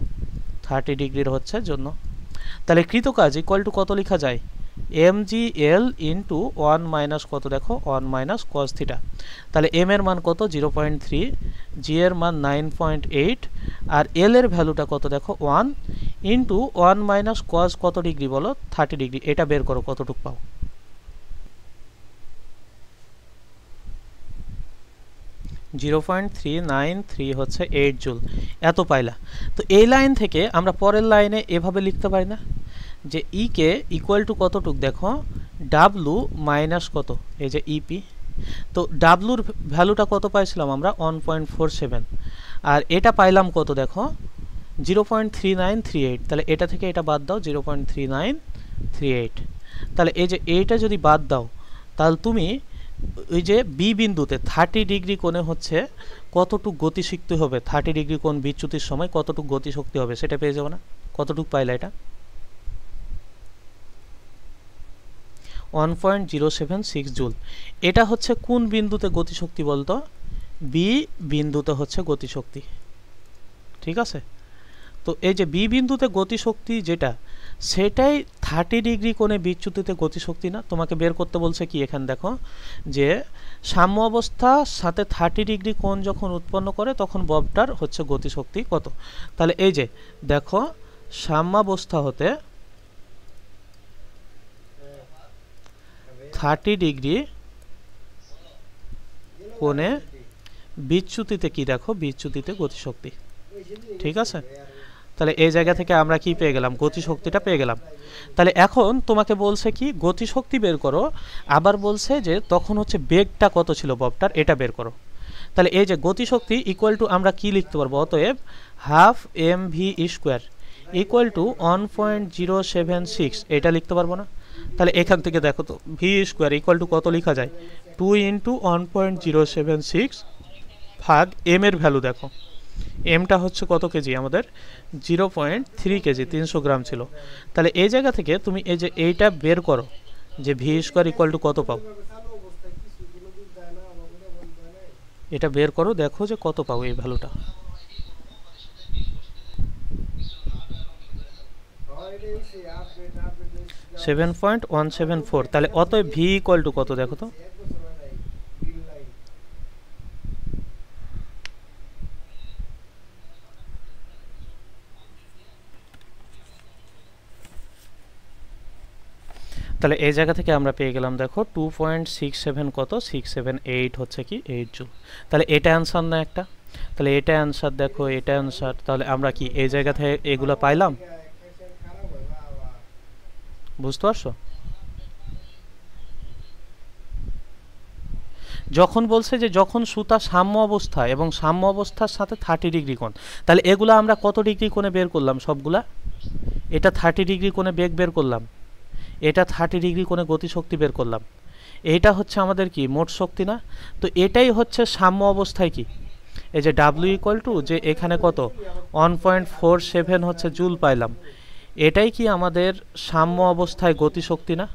30 ডিগ্রির হচ্ছে জন্য। তাহলে কৃত কাজ ইকুয়াল টু কত লেখা যায়, mgl ইন্টু 1 মাইনাস কত দেখো 1 মাইনাস কস থিটা। তাহলে m এর মান কত 0.3, g এর মান 9.8 আর l এর ভ্যালুটা কত দেখো 1 ইন্টু 1 মাইনাস কস কত ডিগ্রি বলো 30 ডিগ্রি। এটা বের করো কতটুকু পাও। 0.393 হচ্ছে 8 জুল, এত পাইলা। তো এই লাইন থেকে আমরা পরের লাইনে এভাবে লিখতে পারি না যে ই কে ইকুয়াল টু কতটুক দেখো ডাব্লু মাইনাস কত এই যে ইপি। তো ডাব্লুর ভ্যালুটা কত পাইছিলাম আমরা 1.47 আর এটা পাইলাম কত দেখো 0.3938। তাহলে এটা থেকে এটা বাদ দাও 0.3938। তাহলে এই যে এইটা যদি বাদ দাও তাহলে তুমি ওই যে বি বিন্দুতে 30 ডিগ্রি কোণে হচ্ছে কতটুক গতিশক্তি হবে, 30 ডিগ্রি কোণ বিচ্যুতির সময় কতটুক গতিশক্তি হবে সেটা পেয়ে যাবো না? কতটুক পাইলা এটা 1.076 জুল। এটা হচ্ছে কোন বিন্দুতে গতিশক্তি বলতো, বি বিন্দুতে হচ্ছে গতিশক্তি, ঠিক আছে। তো এই যে বি বিন্দুতে গতিশক্তি যেটা, সেটাই 30 ডিগ্রি কোণে বিচ্যুতিতে গতিশক্তি না? তোমাকে বের করতে বলছে কি এখানে দেখো, যে সাম্য অবস্থার সাথে 30 ডিগ্রি কোণ যখন উৎপন্ন করে তখন ববটার হচ্ছে গতিশক্তি কত। তাহলে এই যে দেখো, সাম্যাবস্থা হতে 30 ডিগ্রি কোণে বিচ্যুতিতে কি দেখো, বিচ্যুতিতে গতিশক্তি, ঠিক আছে। তাহলে এই জায়গা থেকে আমরা কি পেয়ে গেলাম, গতিশক্তিটা পেয়ে গেলাম। তাহলে এখন তোমাকে বলছে কি গতিশক্তি বের করো, আবার বলছে যে তখন হচ্ছে বেগটা কত ছিল ববটার, এটা বের করো। তাহলে এই যে গতিশক্তি ইকুয়াল টু আমরা কি লিখতে পারবো, অতএব half M V square equal to 1.076, এটা লিখতে পারবো না? তাহলে এখান থেকে দেখো তো ভি স্কোয়ার ইকুয়াল টু কত লেখা যায়, 2 × 1.076 ভাগ এম এর ভ্যালু দেখো, এমটা হচ্ছে কত কেজি আমাদের, 0.3 কেজি, 300 গ্রাম ছিল। তাহলে এই জায়গা থেকে তুমি এই যে এইটা বের করো, যে ভি স্কোয়ার ইকুয়াল টু কত পাও, এটা বের করো, দেখো যে কত পাও এই ভ্যালুটা। 7.174। তাহলে অতএব ভি ইকুয়াল টু কত দেখো তো, তাহলে এই জায়গা থেকে আমরা পেয়ে গেলাম দেখো 2.67 কত, 678 হচ্ছে কি 8 জুল। তাহলে এটা অ্যান্সার না একটা, তাহলে এটা অ্যান্সার দেখো, এটা অ্যান্সার। তাহলে আমরা কি এই জায়গা থেকে এগুলো পাইলাম, বুঝতে পারছো? যখন বলছে যে যখন সুতা সাম্য অবস্থা এবং সাম্য অবস্থার সাথে 30 ডিগ্রি কোণ, তাহলে এগুলো আমরা কত ডিগ্রি কোণে বের করলাম সবগুলা, এটা 30 ডিগ্রি কোণে বেগ বের করলাম, এটা 30 ডিগ্রি কোণে গতিশক্তি বের করলাম, এইটা হচ্ছে আমাদের কি মোট শক্তি না? তো এটাই হচ্ছে সাম্য অবস্থায় কি, এই যে ডাব্লিউ ইকুয়াল টু যে এখানে কত 1.47 হচ্ছে জুল পাইলাম, এটাই কি আমাদের সাম্য অবস্থায় গতিশক্তি না?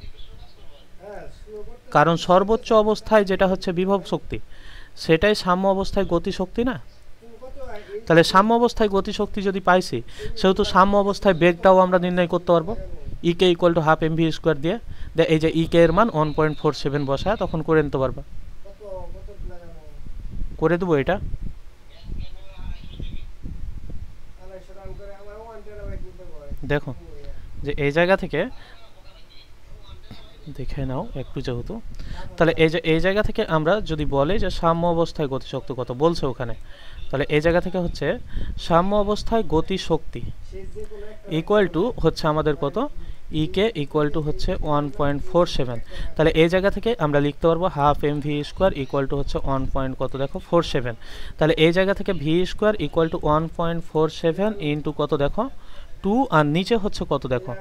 কারণ সর্বোচ্চ অবস্থায় যেটা হচ্ছে বিভব শক্তি, সেটাই সাম্য অবস্থায় গতিশক্তি না? তাহলে সাম্য অবস্থায় গতিশক্তি যদি পাইছি, সেহেতু সাম্য অবস্থায় বেগটাও আমরা নির্ণয় করতে পারবো, E K equal to half M V square দিয়ে। এই যে ইকে এর মান 1.47 বসায় তখন করে নিতে পারবা, করে দেবো এটা। দেখো যে এই জায়গা থেকে দেখে নাও একটু যেহেতু, তাহলে এই যে এই জায়গা থেকে আমরা যদি বলে যে সাম্য অবস্থায় গতিশক্তি কত বলছে ওখানে, তাহলে এই জায়গা থেকে হচ্ছে সাম্য অবস্থায় গতিশক্তি ইকুয়াল টু হচ্ছে আমাদের কত, ইকে ইকুয়াল টু হচ্ছে 1.47। তাহলে এই জায়গা থেকে আমরা লিখতে পারবো half M V square equal to হচ্ছে 1. কত দেখো 47। তাহলে এই জায়গা থেকে V square equal to 1.47 into কত দেখো 2, আর নিচে হচ্ছে কত দেখো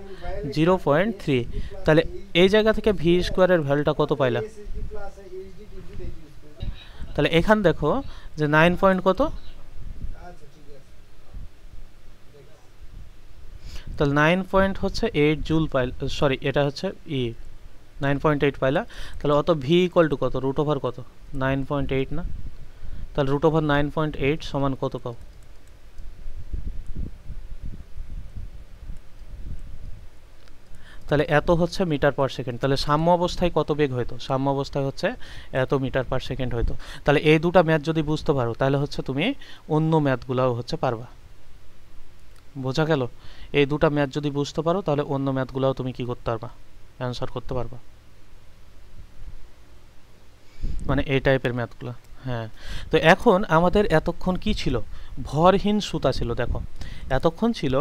0.3। তাহলে এই জায়গা থেকে ভি স্কোয়ারের ভ্যালুটা কত পাইলা, তাহলে এখান দেখো যে 9 পয়েন্ট কত, তাহলে 9 হচ্ছে 8 জুল পাইল, সরি এটা হচ্ছে 9.8 পাইলা। তাহলে অত ভি ইকুয়াল টু কত, রুট ওভার কত 9.8 না? তাহলে রুট ওভার 9.8 সমান কত পাও, তাহলে এত হচ্ছে মিটার পার সেকেন্ড। তাহলে সাম্য অবস্থায় কত বেগ হইতো, সাম্য অবস্থায় হচ্ছে এত মিটার পার সেকেন্ড হইতো। তাহলে এই দুটা ম্যাথ যদি বুঝতে পারো তাহলে হচ্ছে তুমি অন্য ম্যাথগুলোও হচ্ছে পারবা, বোঝা গেল? এই দুটা ম্যাথ যদি বুঝতে পারো তাহলে অন্য ম্যাথগুলোও তুমি কি করতে পারবা, অ্যান্সার করতে পারবা, মানে এই টাইপের ম্যাথগুলো। হ্যাঁ, তো এখন আমাদের এতক্ষণ কি ছিল, ভরহীন সুতা ছিল। দেখো এতক্ষণ ছিল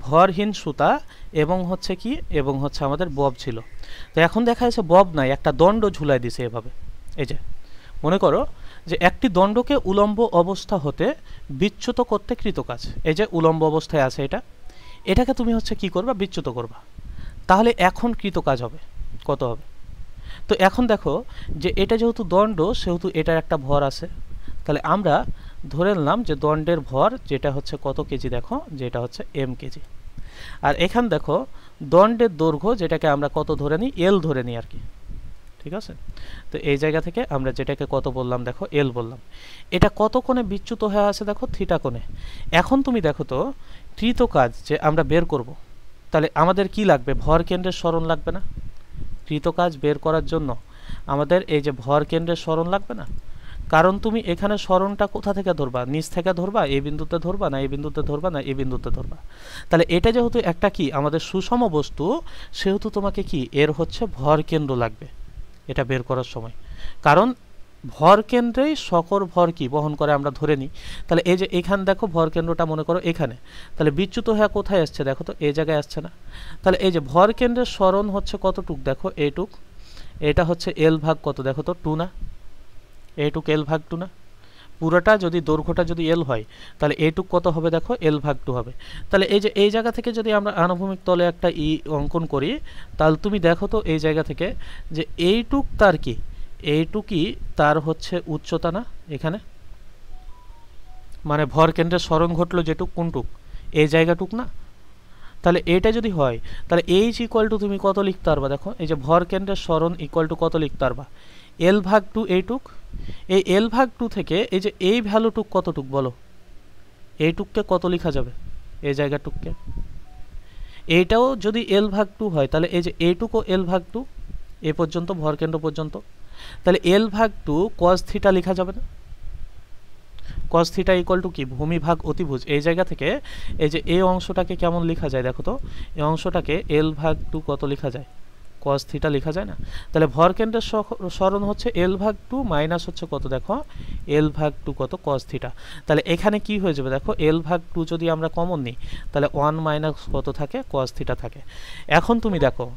ভরহীন সুতা এবং হচ্ছে কি, এবং হচ্ছে আমাদের বব ছিল। তো এখন দেখা যাচ্ছে বব নাই, একটা দণ্ড ঝুলাই দিছে এভাবে। এই যে মনে করো যে একটি দণ্ডকে উলম্ব অবস্থা হতে বিচ্যুত করতে কৃতকাজ, এই যে উলম্ব অবস্থায় আছে এটা, এটাকে তুমি হচ্ছে কি করবা, বিচ্যুত করবা। তাহলে এখন কৃতকাজ হবে কত হবে। তো এখন দেখো যে এটা যেহেতু দণ্ড সেহেতু এটার একটা ভর আছে, তাহলে আমরা ধরে নিলাম যে দণ্ডের ভর যেটা হচ্ছে কত কেজি, দেখো যেটা হচ্ছে এম কেজি। আর এখান দেখো দণ্ডের দৈর্ঘ্য যেটাকে আমরা কত ধরে নিই, এল ধরে নিই আর কি, ঠিক আছে। তো এই জায়গা থেকে আমরা যেটাকে কত বললাম দেখো এল বললাম, এটা কত কোণে বিচ্যুত হয়ে আছে দেখো থিটা কোণে। এখন তুমি দেখো তো কৃত কাজ যে আমরা বের করব, তাহলে আমাদের কি লাগবে, ভর কেন্দ্রের সরণ লাগবে না? কৃত কাজ বের করার জন্য আমাদের এই যে ভর কেন্দ্রের সরণ লাগবে না? কারণ তুমি এখানে সরণটা কোথা থেকে ধরবা, নিচ থেকে ধরবা, এই বিন্দুতে ধরবা, না এই বিন্দুতে ধরবা, না এই বিন্দুতে ধরবা। তাহলে এটা যেহেতু একটা কি আমাদের সুষম বস্তু, সেহেতু তোমাকে কি এর হচ্ছে ভর কেন্দ্র লাগবে এটা বের করার সময়। কারণ ভর কেন্দ্রেই সকল ভর কি বহন করে আমরা ধরে নিই। তাহলে এই যে এখানে দেখো ভর কেন্দ্রটা মনে করো এখানে, তাহলে বিচ্যুত হয়ে কোথায় আসছে দেখো তো এই জায়গায় আসছে না? তাহলে এই যে ভর কেন্দ্রের সরণ হচ্ছে কতটুক দেখো এইটুক, এটা হচ্ছে এল ভাগ কত দেখো তো 2 না? এইটুক এল ভাগ 2 না? পুরোটা যদি দৈর্ঘ্যটা যদি এল হয় তাহলে এইটুক কত হবে দেখো এল ভাগ 2 হবে। তাহলে এই যে এই জায়গা থেকে যদি আমরা আনুভূমিক তলে একটা ই অঙ্কন করি, তাহলে তুমি দেখো তো এই জায়গা থেকে যে এইটুক তার কি, এইটুকই তার হচ্ছে উচ্চতা না এখানে, মানে ভর কেন্দ্রের সরণ ঘটলো যেটুক কোনটুক, এই জায়গাটুক না? তাহলে এটা যদি হয় তাহলে এইচ ইকুয়াল টু তুমি কত লিখতে পারবা দেখো, এই যে ভর কেন্দ্রের সরণ ইকুয়াল টু কত লিখতে পারবা, এল ভাগ 2 এইটুক। এই এল ভাগ 2 থেকে এই যে এই ভ্যালুটুক কতটুক বলো, এইটুককে কত লেখা যাবে, এই জায়গাটুককে। এইটাও যদি এল ভাগ 2 হয় তাহলে এই যে এইটুকু এল ভাগ 2 এ পর্যন্ত ভর কেন্দ্র পর্যন্ত, তাহলে এল ভাগ 2 cos থিটা লেখা যাবে না? cos থিটা ইকুয়াল টু কি, ভূমি ভাগ অতিভুজ। এই জায়গা থেকে এই যে এই অংশটাকে কেমন লেখা যায় দেখো তো, এই অংশটাকে এল ভাগ 2 কত লেখা যায়, cos থিটা লেখা যায় না? তাহলে ভর কেন্দ্রের সরণ হচ্ছে এল ভাগ 2 মাইনাস হচ্ছে কত দেখো এল ভাগ 2 কত cos থিটা। তাহলে এখানে কি হয়ে যাবে দেখো, এল ভাগ 2 যদি আমরা কমন নিই তাহলে 1 মাইনাস কত থাকে cos থিটা থাকে। এখন তুমি দেখো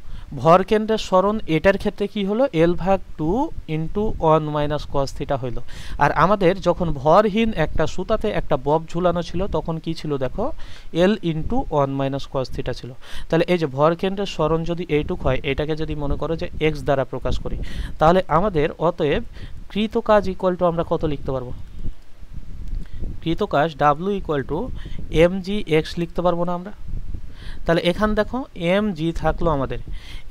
ভর কেন্দ্রের সরণ এটার ক্ষেত্রে কি হলো, এল ভাগ 2 ইন্টু 1 মাইনাস cos থিটা হইল। আর আমাদের যখন ভরহীন একটা সুতাতে একটা বব ঝুলানো ছিল তখন কি ছিল দেখো, L into 1 minus cos theta ছিল। তাহলে এই যে ভর কেন্দ্রের সরণ যদি এইটুক হয়, এটাকে যদি মনে করো যে এক্স দ্বারা প্রকাশ করি, তাহলে আমাদের অতএব কৃত কাজ ইকুয়াল টু আমরা কত লিখতে পারবো, কৃত কাজ W equal to M G X লিখতে পারবো না আমরা? তাহলে এখান দেখো এম জি থাকলো আমাদের,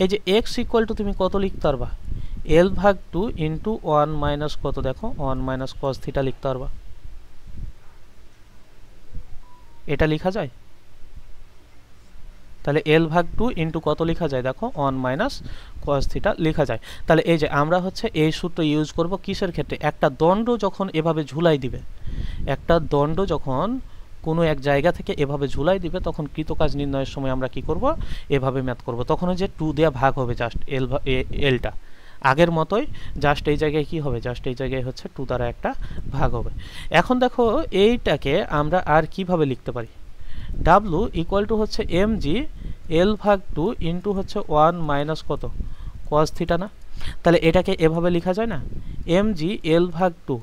এই যে এক্স ইকুয়াল টু তুমি কত লিখতে পারবা, এল ভাগ 2 ইন্টু 1 মাইনাস কত দেখো 1 মাইনাস cos থিটা লিখতে পারবা। এটা লেখা যায়? তাহলে এল ভাগ 2 ইন্টু কত লেখা যায় দেখো 1 মাইনাস cos থিটা লেখা যায়। তাহলে এই যে আমরা হচ্ছে এই সূত্র ইউজ করব কিসের ক্ষেত্রে, একটা দণ্ড যখন এভাবে ঝুলাই দিবে, একটা দণ্ড যখন কোনো এক জায়গা থেকে এভাবে ঝুলাই দিবে তখন কৃতকাজ নির্ণয়ের সময় আমরা কি করব, এভাবে ম্যাথ করব। তখন যে 2 দেয়া ভাগ হবে জাস্ট এলটা আগের মতোই, জাস্ট এই জায়গায় কি হবে, জাস্ট এই জায়গায় হচ্ছে 2 দ্বারা একটা ভাগ হবে। এখন দেখো এইটাকে আমরা আর কিভাবে লিখতে পারি, ডাব্লু ইকুয়াল টু হচ্ছে এম জি এল ভাগ 2 ইন্টু হচ্ছে 1 মাইনাস কত cos থিটা না? তাহলে এটাকে এভাবে লেখা যায় না, এম জি এল ভাগ 2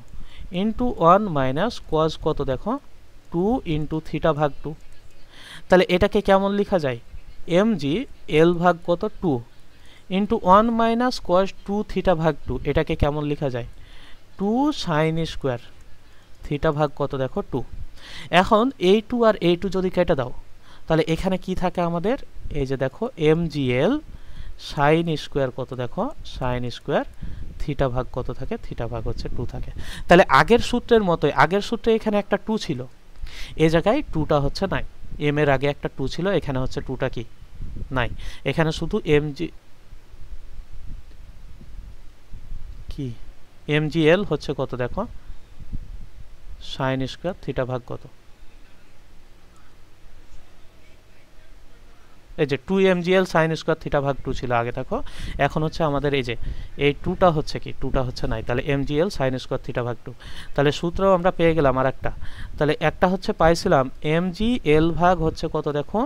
ইন্টু 1 মাইনাস cos কত দেখো 2 ইন্টু থিটা ভাগ 2। তাহলে এটাকে কেমন লেখা যায়, এম জি এল ভাগ কত 2 ইন্টু 1 মাইনাস cos 2 থিটা ভাগ 2, এটাকে কেমন লেখা যায় 2 সাইন স্কোয়ার থিটা ভাগ কত দেখো 2। এখন এই 2 আর এই 2 যদি কেটে দাও তাহলে এখানে কি থাকে আমাদের, এই যে দেখো M G L sine square কত দেখো সাইন স্কোয়ার থিটা ভাগ কত থাকে, থিটা ভাগ হচ্ছে 2 থাকে। তাহলে আগের সূত্রের মতোই, আগের সূত্রে এখানে একটা 2 ছিল, এই জায়গায় 2টা হচ্ছে নাই, এম এর আগে একটা 2 ছিল, এখানে হচ্ছে 2টা কি নাই, এখানে শুধু এম জি কি এম জি এল হচ্ছে কত দেখো সাইন স্কোয়ার থিটা ভাগ কত, এই যে 2 mgl সাইন স্কোয়ার থিটা ভাগ 2 ছিল আগে দেখো, এখন হচ্ছে আমাদের এই যে এই 2টা হচ্ছে কি 2টা হচ্ছে নাই, তাহলে mgl সাইন স্কোয়ার থিটা ভাগ 2। তাহলে সূত্র আমরা পেয়ে গেলাম আর একটা, তাহলে একটা হচ্ছে পাইছিলাম mgl ভাগ হচ্ছে কত দেখো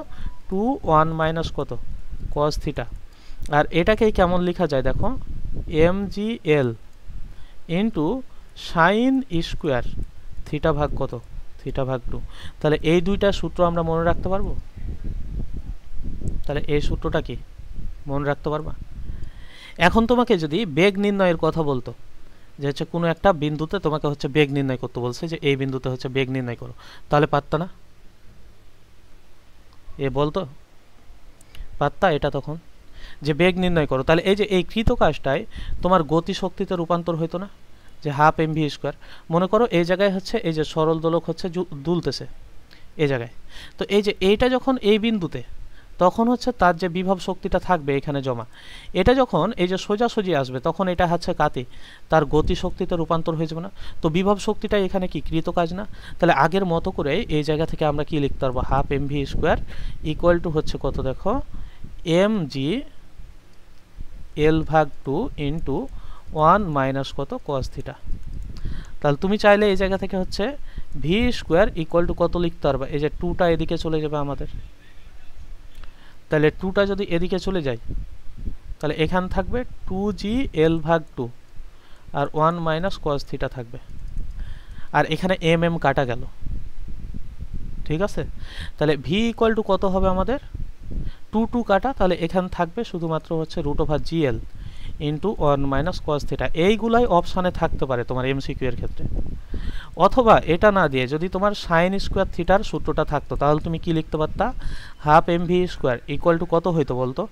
2 1 মাইনাস কত cos থিটা, আর এটাকেই কেমন লেখা যায় দেখো mgl into sign square theta ভাগ কত থিটা ভাগ 2। তাহলে এই দুইটা সূত্র আমরা মনে রাখতে পারবো, তাহলে এই সূত্রটা কি মনে রাখতে পারবা? এখন তোমাকে যদি বেগ নির্ণয়ের কথা বলতো, যে হচ্ছে কোনো একটা বিন্দুতে তোমাকে হচ্ছে বেগ নির্ণয় করতে বলছে, যে এই বিন্দুতে হচ্ছে বেগ নির্ণয় করো, তাহলে পারতা না? এ বলতো পারতা এটা তখন? যে বেগ নির্ণয় করো, তাহলে এই যে এই কৃত কাজটায় তোমার গতি শক্তিতে রূপান্তর হইতো না, যে হাফ এম ভি স্কোয়ার। মনে করো এই জায়গায় হচ্ছে এই যে সরল দোলক হচ্ছে দুলতেছে এই জায়গায়, তো এই যে এইটা যখন এই বিন্দুতে, তখন হচ্ছে তার যে বিভব শক্তিটা থাকবে এখানে জমা, এটা যখন এই যে সোজাসুজি আসবে তখন এটা হচ্ছে কাতে তার গতি শক্তিতে রূপান্তর হয়ে যাবে না। তো বিভব শক্তিটা এখানে কি কৃত কাজ না? তাহলে আগের মতো করে এই জায়গা থেকে আমরা কি লিখতে পারবো, half M V square equal to হচ্ছে কত দেখো, এম জি এল ভাগ টু ইন্টু ওয়ান মাইনাস কত কস থিটা। তাহলে তুমি চাইলে এই জায়গা থেকে হচ্ছে ভি স্কোয়ার ইকুয়াল টু কত লিখতে পারবে, এই যে টুটা এদিকে চলে যাবে আমাদের, তাহলে টুটা যদি এদিকে চলে যায় তাহলে এখান থাকবে টু জি এল ভাগ টু আর ওয়ান মাইনাস কস থিটা থাকবে, আর এখানে এম এম কাটা গেল। ঠিক আছে, তাহলে ভি ইকুয়াল টু কত হবে আমাদের, টু টু কাটা, তাহলে এখান থাকবে শুধুমাত্র হচ্ছে root over G L into one minus cos theta. এইগুলাই অপশানে থাকতে পারে তোমার এমসিকিউ এর ক্ষেত্রে। অথবা এটা না দিয়ে যদি তোমার সাইন স্কোয়ার থিটার সূত্রটা থাকতো তাহলে তুমি কি লিখতে পারতা, half M V square equal to কত হইতো বলতো,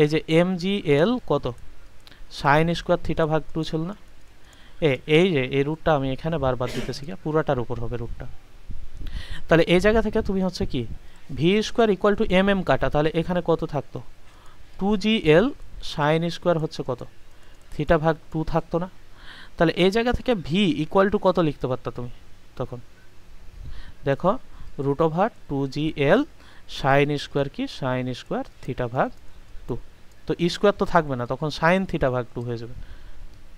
এই যে এম জি এল কত সাইন স্কোয়ার থিটা ভাগ টু ছিল না, এই যে এই রুটটা আমি এখানে বারবার দিতেছি, পুরাটার উপর হবে রুটটা। তাহলে এই জায়গা থেকে তুমি হচ্ছে কি V square equal to M M কাটা, তাহলে এখানে কত থাকতো, two G L sine square হচ্ছে কত থিটা ভাগ টু থাকতো না। তাহলে এই জায়গা থেকে ভি ইকুয়াল টু কত লিখতে পারতা তুমি তখন, দেখো root over two G L sine square কি সাইন স্কোয়ার থিটা ভাগ টু, তো স্কোয়ার তো থাকবে না তখন সাইন থিটা ভাগ টু হয়ে যাবে।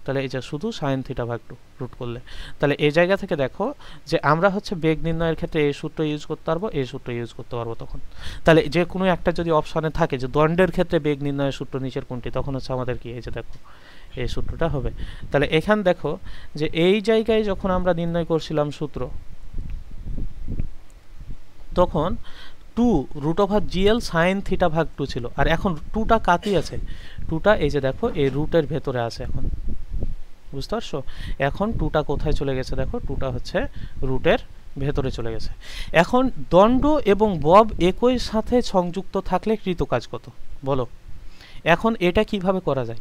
তাহলে এই যে শুধু সাইন থিটা ভাগ টু রুট করলে, তাহলে এই জায়গা থেকে দেখো যে আমরা হচ্ছে বেগ নির্ণয়ের ক্ষেত্রে এই সূত্র ইউজ করতে পারবো, এই সূত্র ইউজ করতে পারবো তখন। তাহলে যে কোনো একটা যদি অপশানে থাকে যে দণ্ডের ক্ষেত্রে বেগ নির্ণয়ের সূত্র নিচের কোনটি, তখন হচ্ছে আমাদের কি এই যে দেখো এই সূত্রটা হবে। তাহলে এখান দেখো যে এই জায়গায় যখন আমরা নির্ণয় করছিলাম সূত্র, তখন two root over GL sine theta ভাগ টু ছিল, আর এখন টুটা কাতি আছে, টুটা এই যে দেখো এই রুটের ভেতরে আছে এখন, বুঝতে পারছো? এখন টুটা কোথায় চলে গেছে দেখো, টুটা হচ্ছে রুটের ভেতরে চলে গেছে। এখন দণ্ড এবং বব একই সাথে সংযুক্ত থাকলে কৃত কাজ কত বলো? এখন এটা কিভাবে করা যায়,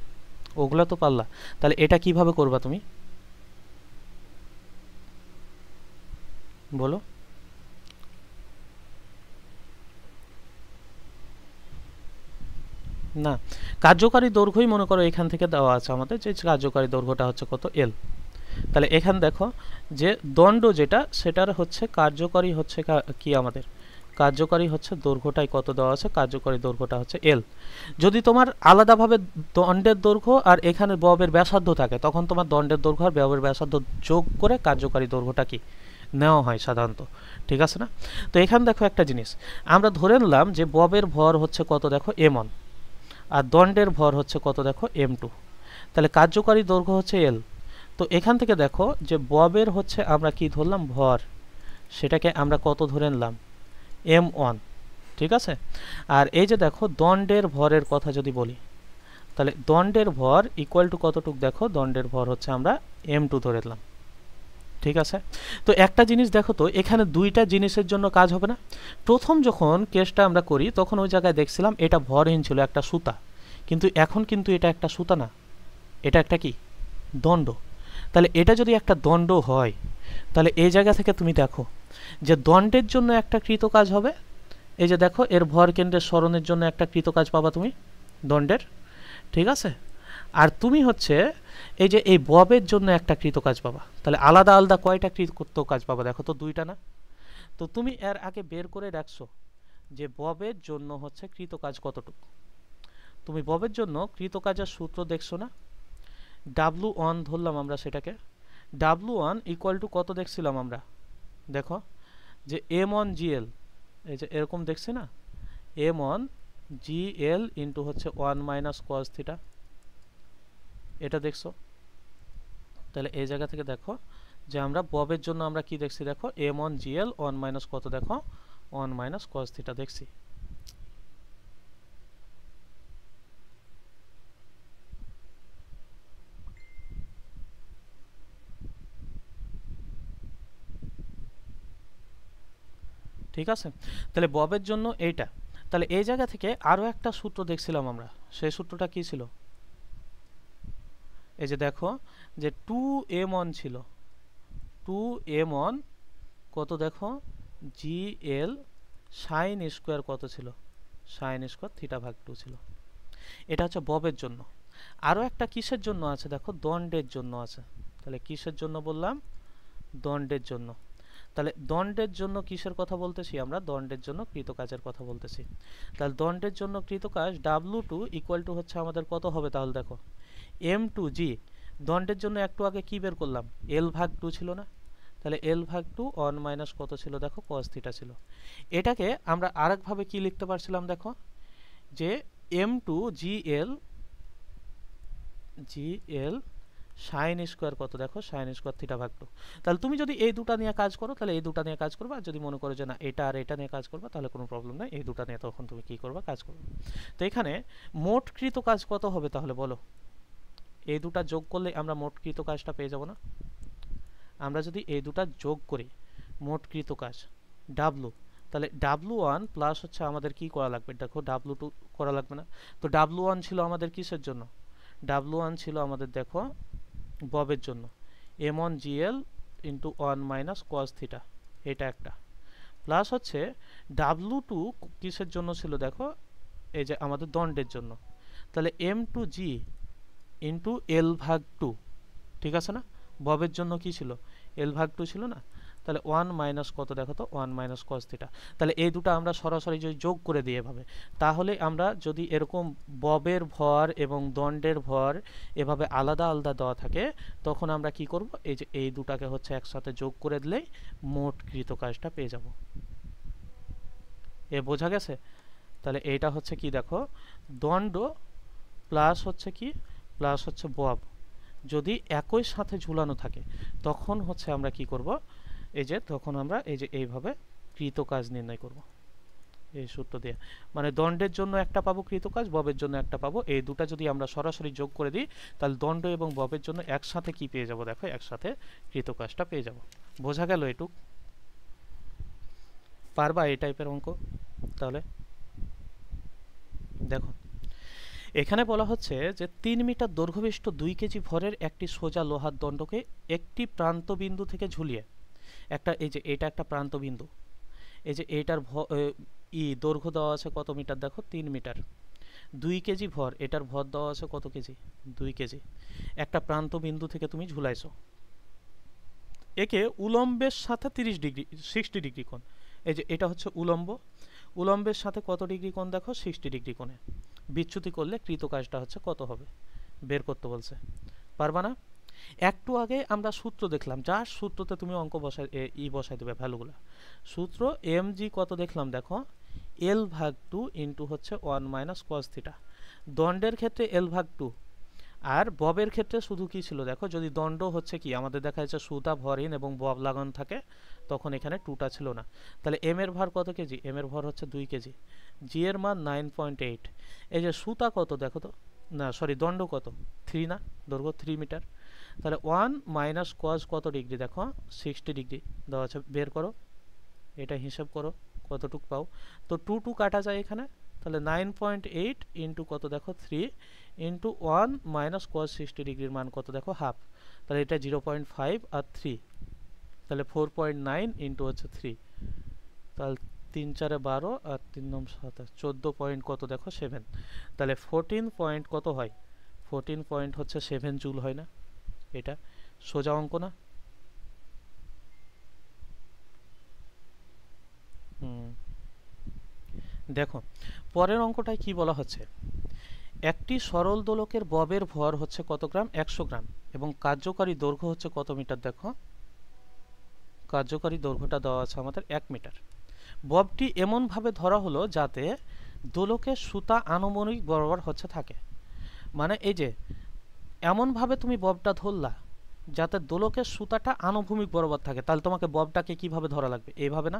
ওগুলা তো পারলা, তাহলে এটা কিভাবে করবা তুমি বলো? না, কার্যকারী দৈর্ঘ্যই মনে করো এখান থেকে দেওয়া আছে আমাদের, যে কার্যকারী দৈর্ঘ্যটা হচ্ছে কত এল। তাহলে এখান দেখো যে দণ্ড যেটা সেটার হচ্ছে কার্যকারী হচ্ছে কি আমাদের কার্যকারী হচ্ছে দৈর্ঘ্যটাই কত দেওয়া আছে, কার্যকারী দৈর্ঘ্যটা হচ্ছে এল। যদি তোমার আলাদাভাবে দণ্ডের দৈর্ঘ্য আর এখানে ববের ব্যাসার্ধ থাকে তখন তোমার দণ্ডের দৈর্ঘ্য আর ববের ব্যাসার্ধ যোগ করে কার্যকারী দৈর্ঘ্যটা কি নেওয়া হয় সাধারণত, ঠিক আছে না? তো এখানে দেখো একটা জিনিস, আমরা ধরে নিলাম যে ববের ভর হচ্ছে কত দেখো এম1 আর দণ্ডের ভর হচ্ছে কত দেখো এম2, তাহলে কার্যকারী দৈর্ঘ্য হচ্ছে এল। তো এখান থেকে দেখো যে ববের হচ্ছে আমরা কি ধরলাম ভর, সেটাকে আমরা কত ধরে নিলাম m1, ঠিক আছে? আর এই যে দেখো দণ্ডের ভরের কথা যদি বলি, তাহলে দণ্ডের ভর ইকুয়াল টু কতটুক দেখো, দণ্ডের ভর হচ্ছে আমরা m2 ধরে নিলাম, ঠিক আছে? তো একটা জিনিস দেখো তো, এখানে দুইটা জিনিসের জন্য কাজ হবে না। প্রথম যখন কেসটা আমরা করি তখন ওই জায়গায় দেখছিলাম এটা ভরহীন ছিল একটা সুতা, কিন্তু এখন কিন্তু এটা একটা সুতা না, এটা একটা কি দণ্ড। তাহলে এটা যদি একটা দণ্ড হয় তাহলে এই জায়গা থেকে তুমি দেখো যে দণ্ডের জন্য একটা কৃত কাজ হবে, এই যে দেখো এর ভর কেন্দ্রের সরণের জন্য একটা কৃত কাজ পাবা তুমি দণ্ডের, ঠিক আছে? আর তুমি হচ্ছে এই যে এই ববের জন্য একটা কৃত কাজ পাবা, তাহলে আলাদা আলাদা কয়টা কৃত কাজ পাবা দেখো তো, দুইটা না? তো তুমি এর আগে বের করে রাখছো যে ববের জন্য হচ্ছে কৃত কাজ কতটুকু, তুমি ববের জন্য কৃত কাজের সূত্র দেখছো না, W1 ধরলাম আমরা সেটাকে, W1 ইকুয়াল টু কত দেখছিলাম আমরা দেখো যে M1 GL, এই যে এরকম দেখছি না, M1 GL ইন্টু হচ্ছে 1 মাইনাস কস থিটা, এটা দেখছো? তাহলে এই জায়গা থেকে দেখো যে আমরা ববের জন্য আমরা কি দেখছি দেখো M1 GL 1 মাইনাস কত দেখো 1 মাইনাস কস থিটা দেখছি। ঠিক আছে, তাহলে ববের জন্য এইটা। তাহলে এই জায়গা থেকে আরও একটা সূত্র দেখছিলাম আমরা, সেই সূত্রটা কি ছিল? এই যে দেখো যে 2m1 ছিল, 2m1 কত দেখো gl sin স্কোয়ার কত ছিল, sin স্কোয়ার থিটা ভাগ 2 ছিল। এটা হচ্ছে ববের জন্য। আরও একটা কিসের জন্য আছে দেখো, দণ্ডের জন্য আছে। তাহলে কিসের জন্য বললাম? দণ্ডের জন্য। তাহলে দণ্ডের জন্য কিসের কথা বলতেছি আমরা? দণ্ডের জন্য কৃতকাজের কথা বলতেছি। তাহলে দণ্ডের জন্য কৃতকাজ W2 ইকুয়াল টু হচ্ছে আমাদের কত হবে তাহলে দেখো M2G। দণ্ডের জন্য একটু আগে কি বের করলাম? L ভাগ 2 ছিল না? তাহলে L ভাগ 2 1 মাইনাস কত ছিল দেখো, cos থিটা ছিল। এটাকে আমরা আরেকভাবে কি লিখতে পারছিলাম দেখো, যে M2GL সাইন স্কোয়ার কত দেখো, সাইন স্কোয়ার থিটা ভাগ 2। তাহলে তুমি যদি এই দুটা নিয়ে কাজ করো তাহলে এই দুটা নিয়ে কাজ করবে, আর যদি মনে করো যে না এটা আর এটা নিয়ে কাজ করবে তাহলে কোনো প্রবলেম নেই, এই দুটা নিয়ে তখন তুমি কি করবে? কাজ করবে। তো এখানে মোট কৃত কাজ কত হবে তাহলে বলো? এই দুটা যোগ করলে আমরা মোট কৃত কাজটা পেয়ে যাব না? আমরা যদি এই দুটা যোগ করি মোট কৃত কাজ W, তাহলে W1 প্লাস হচ্ছে আমাদের কি করা লাগবে দেখো, W2 করা লাগবে না? তো W1 ছিল আমাদের কিসের জন্য? W1 ছিল আমাদের দেখো ববের জন্য, M1GL into 1 minus cos theta, এটা একটা। প্লাস হচ্ছে W2 কিসের জন্য ছিল দেখো, এই যে আমাদের দণ্ডের জন্য। তাহলে M2G ইন্টু L ভাগ 2, ঠিক আছে না? ববের জন্য কি ছিল? L ভাগ 2 ছিল না? তাহলে 1 মাইনাস কত দেখো তো, 1 মাইনাস cos থিটা। তাহলে এই দুটো আমরা সরাসরি যদি যোগ করে দিই এভাবে, তাহলে আমরা যদি এরকম ববের ভর এবং দণ্ডের ভর এভাবে আলাদা আলাদা দেওয়া থাকে, তখন আমরা কি করব? এই যে এই দুটাকে হচ্ছে একসাথে যোগ করে দিলেই মোট কৃত কাজটা পেয়ে যাব। এ বোঝা গেছে? তাহলে এইটা হচ্ছে কি দেখো, দণ্ড প্লাস হচ্ছে কি, প্লাস হচ্ছে বব যদি একই সাথে ঝুলানো থাকে তখন হচ্ছে আমরা কি করব? এই যে তখন আমরা এই যে এইভাবে কৃত কাজ নির্ণয় করব এই সূত্র দিয়ে। মানে দণ্ডের জন্য একটা পাবো কৃত কাজ, ববের জন্য একটা পাবো। এই দুটা যদি আমরা সরাসরি যোগ করে দিই তাহলে দণ্ড এবং ববের জন্য একসাথে কি পেয়ে যাব দেখো, একসাথে কৃত কাজটা পেয়ে যাব। বোঝা গেল এটুক? পারবা এই টাইপের অঙ্ক? তাহলে দেখো এখানে বলা হচ্ছে যে 3 মিটার দৈর্ঘ্যবিশিষ্ট 2 কেজি ভরের একটি সোজা লোহার দণ্ডকে একটি প্রান্ত বিন্দু থেকে ঝুলিয়ে একটা, এই যে এটা একটা প্রান্ত বিন্দু, এই যে এইটার দৈর্ঘ্য দেওয়া আছে কত মিটার দেখো, 3 মিটার। 2 কেজি ভর, এটার ভর দেওয়া আছে কত কেজি? 2 কেজি। একটা প্রান্ত বিন্দু থেকে তুমি ঝুলাইছো, একে উলম্বের সাথে 30 ডিগ্রি 60 ডিগ্রি কোণ, এই যে এটা হচ্ছে উলম্ব, উলম্বের সাথে কত ডিগ্রি কোণ দেখো, 60 ডিগ্রি কোণে বিচ্যুতি করলে কৃত কাজটা হচ্ছে কত হবে বের করতে বলছে। পারবা না? একটু আগে আমরা সূত্র দেখলাম, যার সূত্রতে তুমি অঙ্ক বসাই বসাই দেবে ভ্যালুগুলো। সূত্র mg কত দেখলাম দেখো, L ভাগ 2 ইন্টু হচ্ছে 1 মাইনাস cos থিটা। দণ্ডের ক্ষেত্রে L ভাগ 2, আর ববের ক্ষেত্রে শুধু কি ছিল দেখো, যদি দণ্ড হচ্ছে কি আমাদের দেখা যাচ্ছে সুতা ভরহীন এবং বব লাগানো থাকে তখন এখানে 2টা ছিল না। তাহলে m এর ভর কত কেজি? m এর ভর হচ্ছে 2 কেজি। g এর মান 9.8। এই যে সুতা কত দেখো তো, না সরি দণ্ড কত, 3 না, দৈর্ঘ্য 3 মিটার। তাহলে 1 মাইনাস cos কত ডিগ্রি দেখো, 60 ডিগ্রি দেওয়া আছে, বের করো, এটা হিসাব করো কতটুক পাও। তো 2 কাটা যায় এখানে, তাহলে 9.8 ইন্টু কত দেখো 3 ইন্টু 1 মাইনাস cos 60 ডিগ্রির মান কত দেখো, হাফ। তাহলে এটা 0.5 আর 3, তাহলে 4.9 ইন্টু হচ্ছে 3, তাহলে 3 4 12 আর 3 9 7 14 পয়েন্ট কত দেখো 7। তাহলে 14 পয়েন্ট কত হয়, 14 পয়েন্ট হচ্ছে 7 জুল হয় না? এটা সোজা অঙ্ক না? দেখো পরের অঙ্কটায় কি বলা হচ্ছে, একটি সরল দোলকের ববের ভর হচ্ছে কত গ্রাম, 100 গ্রাম, এবং কার্যকারী দৈর্ঘ্য হচ্ছে কত মিটার দেখো, কার্যকারী দৈর্ঘ্যটা দেওয়া আছে আমাদের 1 মিটার। ববটি এমনভাবে ধরা হলো যাতে দোলকের সুতা আনুমানিক বরাবর হচ্ছে থাকে। মানে এই যে এমনভাবে তুমি ববটা ধরলা যাতে দোলকের সুতাটা আনুভূমিক বরাবর থাকে, তাহলে তোমাকে ববটাকে কিভাবে ধরা লাগবে, এইভাবে না?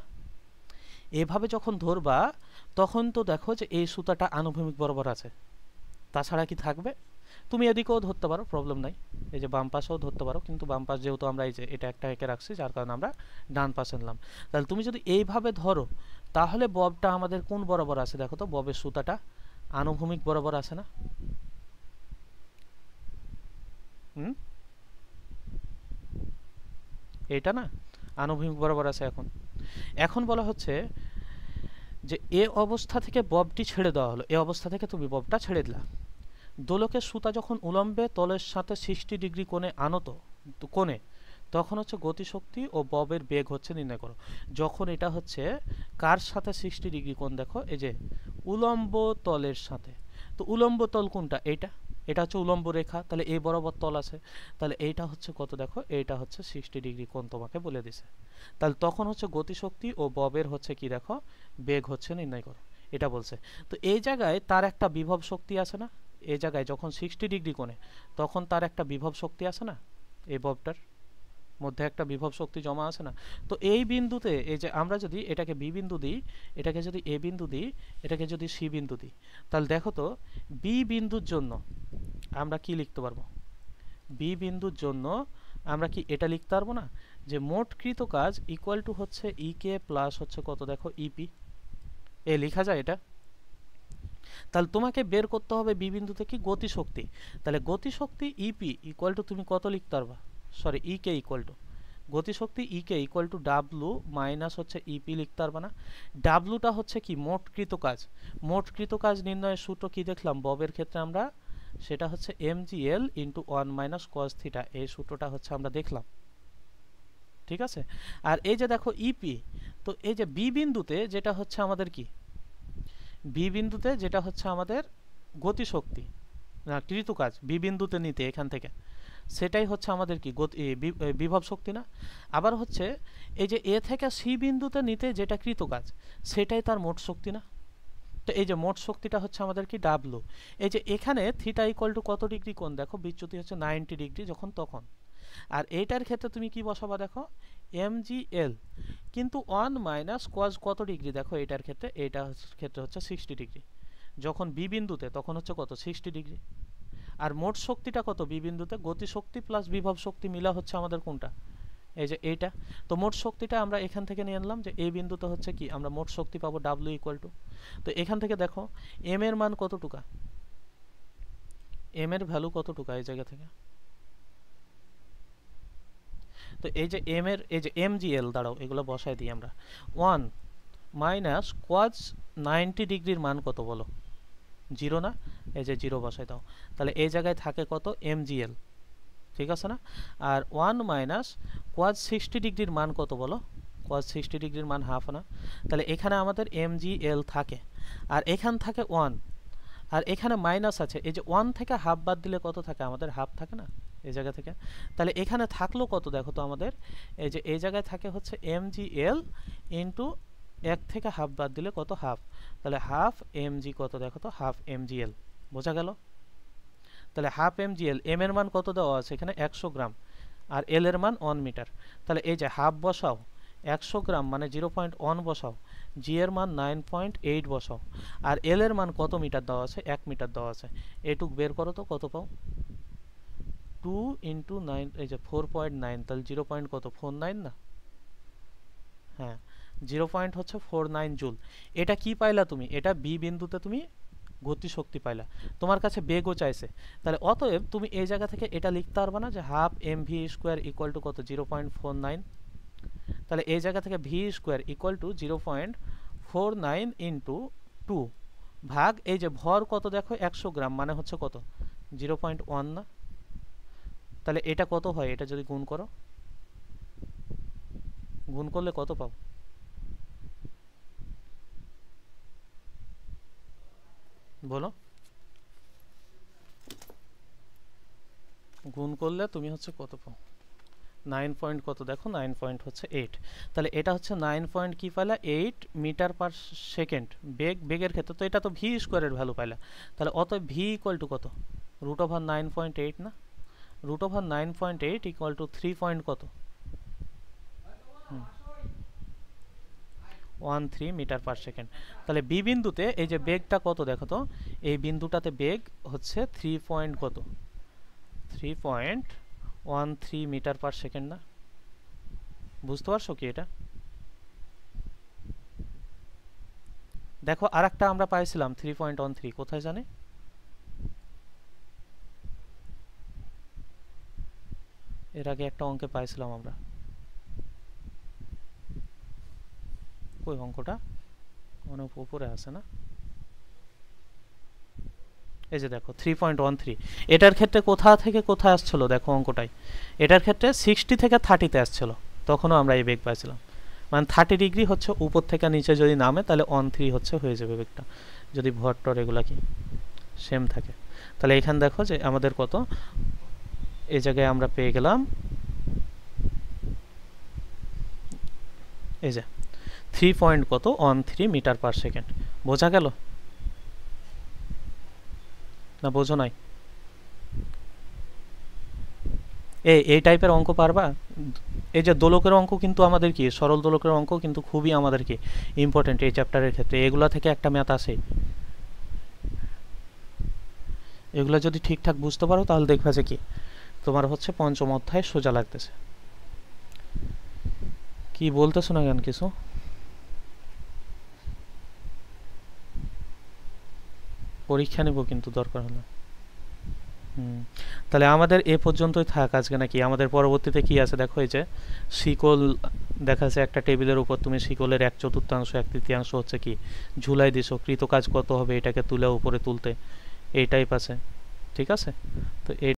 এভাবে যখন ধরবা তখন তো দেখো যে এই সুতাটা আনুভূমিক বরাবর আছে, তাছাড়া কি থাকবে? তুমি এদিকেও ধরতে পারো, প্রবলেম নাই, এই যে বাম পাশেও ধরতে পারো, কিন্তু বাম পাশ যেহেতু আমরা এই যে এটা একটা এঁকে রাখছি যার কারণে আমরা ডান পাশে নিলাম। তাহলে তুমি যদি এইভাবে ধরো তাহলে ববটা আমাদের কোন বরাবর আছে দেখো তো, ববের সুতাটা আনুভূমিক বরাবর আসে না? এটা না আনুভূমিক বরাবর আছে। এখন এখন বলা হচ্ছে যে এ অবস্থা থেকে ববটি ছেড়ে দেওয়া হলো, এ অবস্থা থেকে তুমি ববটা ছেড়ে দিলা। দোলকের সুতা যখন উলম্বে তলের সাথে 60 ডিগ্রি কোণে আনত কোণে, তখন হচ্ছে গতিশক্তি ও ববের বেগ হচ্ছে নির্ণয় করো। যখন এটা হচ্ছে কার সাথে 60 ডিগ্রি কোণ, দেখো এই যে উলম্ব তলের সাথে। তো উলম্ব তল কোনটা? এইটা, এটা হচ্ছে উলম্ব রেখা, তাহলে এই বরাবর তল আছে, তাহলে এইটা হচ্ছে কত, দেখো এইটা হচ্ছে 60 ডিগ্রি কোণ তোমাকে বলে দিছে। তাহলে তখন হচ্ছে গতিশক্তি ও ববের হচ্ছে কি, দেখো বেগ হচ্ছে নির্ণয় করো, এটা বলছে। তো এই জায়গায় তার একটা বিভব শক্তি আছে না, এই জায়গায় যখন 60 ডিগ্রি কোণে, তখন তার একটা বিভব শক্তি আছে না, এই ববটার মধ্যে একটা বিভব শক্তি জমা আছে না। তো এই বিন্দুতে এই যে আমরা যদি এটাকে বি বিন্দু দিই, এটাকে যদি এ বিন্দু দিই, এটাকে যদি সি বিন্দু দিই, তাহলে দেখো তো বি বিন্দুর জন্য আমরা কি লিখতে পারবো? বি বিন্দুর জন্য আমরা কি এটা লিখতে পারবো না যে মোট কৃত কাজ ইকুয়াল টু হচ্ছে ই কে প্লাস হচ্ছে কত, দেখো ইপি, এ লেখা যায় এটা। তাহলে তোমাকে বের করতে হবে বি বিন্দুতে কি গতিশক্তি, তাহলে গতিশক্তি ইপি ইকুয়াল টু তুমি কত লিখতে পারবা, sorry E K equal to গতিশক্তি ই K equal to W minus হচ্ছে ইপি লিখতে পারবা না। ডাব্লুটা হচ্ছে কি মোটকৃত কাজ, মোটকৃত কাজ নির্ণয়ের সূত্র কি দেখলাম ববের ক্ষেত্রে আমরা, সেটা হচ্ছে mgl into 1 minus cos theta, এই সূত্রটা হচ্ছে আমরা দেখলাম, ঠিক আছে। আর এই যে দেখো ইপি, তো এই যে বি বিন্দুতে যেটা হচ্ছে আমাদের কি, বি বিন্দুতে যেটা হচ্ছে আমাদের গতিশক্তি না কৃত কাজ, বি বিন্দুতে নিতে এখান থেকে, সেটাই হচ্ছে আমাদের কি বিভব শক্তি না। আবার হচ্ছে এই যে এ থেকে সি বিন্দুতে নিতে যেটা কৃত কাজ, সেটাই তার মোট শক্তি না। তো এই যে মোট শক্তিটা হচ্ছে আমাদের কি ডাব্লু। এই যে এখানে থিটা ইকুয়াল টু কত ডিগ্রি কোণ, দেখো বিচ্যুতি হচ্ছে 90 ডিগ্রি যখন তখন। আর এইটার ক্ষেত্রে তুমি কি বসাবা, দেখো mgl, কিন্তু 1 মাইনাস কজ কত ডিগ্রি, দেখো এটার ক্ষেত্রে, এইটার ক্ষেত্রে হচ্ছে 60 ডিগ্রি, যখন বি বিন্দুতে তখন হচ্ছে কত 60 ডিগ্রি। আর মোট শক্তিটা কত বি বিন্দুতে, গতিশক্তি প্লাস বিভব শক্তি মিলা হচ্ছে আমাদের কোনটা, এই যে এইটা। তো মোট শক্তিটা আমরা এখান থেকে নিয়ে আনলাম যে এই বিন্দুতে হচ্ছে কি আমরা মোট শক্তি পাবো ডাব্লিউ ইকুয়াল টু, তো এখান থেকে দেখো এম এর মান কতটুকা, এম এর ভ্যালু কতটুকা এই জায়গা থেকে। তো এই যে এম এর এই যে mgl, দাঁড়াও এগুলো বসাই দিই আমরা, 1 মাইনাস কোয়াজ 90 ডিগ্রির মান কত বলো, 0 না, এই যে 0 বসাই দাও, তাহলে এই জায়গায় থাকে কত mgl, ঠিক আছে না। আর 1 মাইনাস কোয়াজ 60 ডিগ্রির মান কত বলো, কোয়াজ 60 ডিগ্রির মান হাফ না, তাহলে এখানে আমাদের mgl থাকে, আর এখান থাকে 1, আর এখানে মাইনাস আছে, এই যে 1 থেকে হাফ বাদ দিলে কত থাকে আমাদের, হাফ থাকে না এই জায়গা থেকে। তাহলে এখানে থাকলো কত, দেখো তো আমাদের এই যে এই জায়গায় থাকে হচ্ছে mgl ইন্টু 1 থেকে হাফ বাদ দিলে কত, হাফ, তাহলে হাফ mg কত, দেখো তো হাফ mgl, বোঝা গেল। তাহলে হাফ mgl, এম এর মান কত দেওয়া আছে এখানে 100 গ্রাম, আর এল এর মান 1 মিটার, তাহলে এই যে হাফ বসাও, 100 গ্রাম মানে 0.1 বসাও, জি এর মান 9.8 বসাও, আর এল এর মান কত মিটার দেওয়া আছে, 1 মিটার দেওয়া আছে, এটুক বের করো তো কত পাও, 2 ইন্টু 9, এই যে 4.9, তাহলে 0 পয়েন্ট কত 49 না, হ্যাঁ 0 পয়েন্ট হচ্ছে 49 জুল। এটা কি পাইলা তুমি, এটা বি বিন্দুতে তুমি গতিশক্তি পাইলা, তোমার কাছে বেগও চাইছে, তাহলে অতএব তুমি এই জায়গা থেকে এটা লিখতে পারবে না যে half M V square equal to কত 0.49, তাহলে এই জায়গা থেকে V square equal to 0.49 into 2 ভাগ এই যে ভর কত, দেখো 100 গ্রাম মানে হচ্ছে কত 0.1 না, তাহলে এটা কত হয়, এটা যদি গুণ করো, গুণ করলে কত পাও, বলো, গুণ করলে তুমি হচ্ছে কত পাও, 9 পয়েন্ট কত, দেখো 9 পয়েন্ট হচ্ছে 8, তাহলে এটা হচ্ছে 9 পয়েন্ট কি পাইলা 8 মিটার পার সেকেন্ড বেগ, বেগের ক্ষেত্রে তো এটা তো ভি স্কোয়ারের ভ্যালু পাইলা, তাহলে অতএব ভি ইকুয়াল টু কত রুট ওভার 9.8 না, root over 9.8 equal to 3 point কত 13 মিটার পার সেকেন্ড। তাহলে বি বিন্দুতে এই যে বেগটা কত, দেখো তো এই বিন্দুটাতে বেগ হচ্ছে 3 পয়েন্ট কত 3.13 মিটার পার সেকেন্ড না, বুঝতে পারছো কি এটা, দেখো আর একটা আমরা পাইছিলাম 3.13, কোথায় জানে? এর আগে একটা অঙ্কে পাইছিলাম আমরা, কই অঙ্কটা? অনেক উপরে আছে না? এই যে দেখো 3.13, এটার ক্ষেত্রে কোথা থেকে কোথায় আসছিল দেখো অঙ্কটাই, এটার ক্ষেত্রে 60 থেকে 30-তে আসছিল, তখনও আমরা এই বেগ পাইছিলাম। মানে 30 ডিগ্রি হচ্ছে উপর থেকে নিচে যদি নামে তাহলে 13 হচ্ছে হয়ে যাবে বেগটা, যদি ভরটর এগুলা কি সেম থাকে। তাহলে এখানে দেখো যে আমাদের কত, এই জায়গায় আমরা পেয়ে গেলাম এই যে 3.13 মিটার পার সেকেন্ড। বোঝা গেল না বোঝো নাই? এই টাইপের অঙ্ক পারবা? এই যে দোলকের অঙ্ক কিন্তু আমাদের কি, সরল দোলকের অঙ্ক কিন্তু খুবই আমাদের কি ইম্পর্টেন্ট এই চ্যাপ্টারের ক্ষেত্রে, এগুলা থেকে একটা ম্যাথ আসে। এগুলো যদি ঠিকঠাক বুঝতে পারো তাহলে দেখবা যে কি তোমার হচ্ছে পঞ্চম অধ্যায় সোজা লাগতেছে। কি বলতেছো না কেন কিছু? পরীক্ষা নেব কিন্তু দরকার হলে। তাহলে আমাদের এ পর্যন্তই থাক আজকে নাকি? আমাদের পরবর্তীতে কি আছে দেখো, এই যে শিকল দেখা যাচ্ছে একটা টেবিলের উপর, তুমি শিকলের 1/4 1/3 হচ্ছে কি ঝুলাই দিছো, কৃত কাজ কত হবে এটাকে তুলে উপরে তুলতে, এই টাইপ আছে। ঠিক আছে, তো এই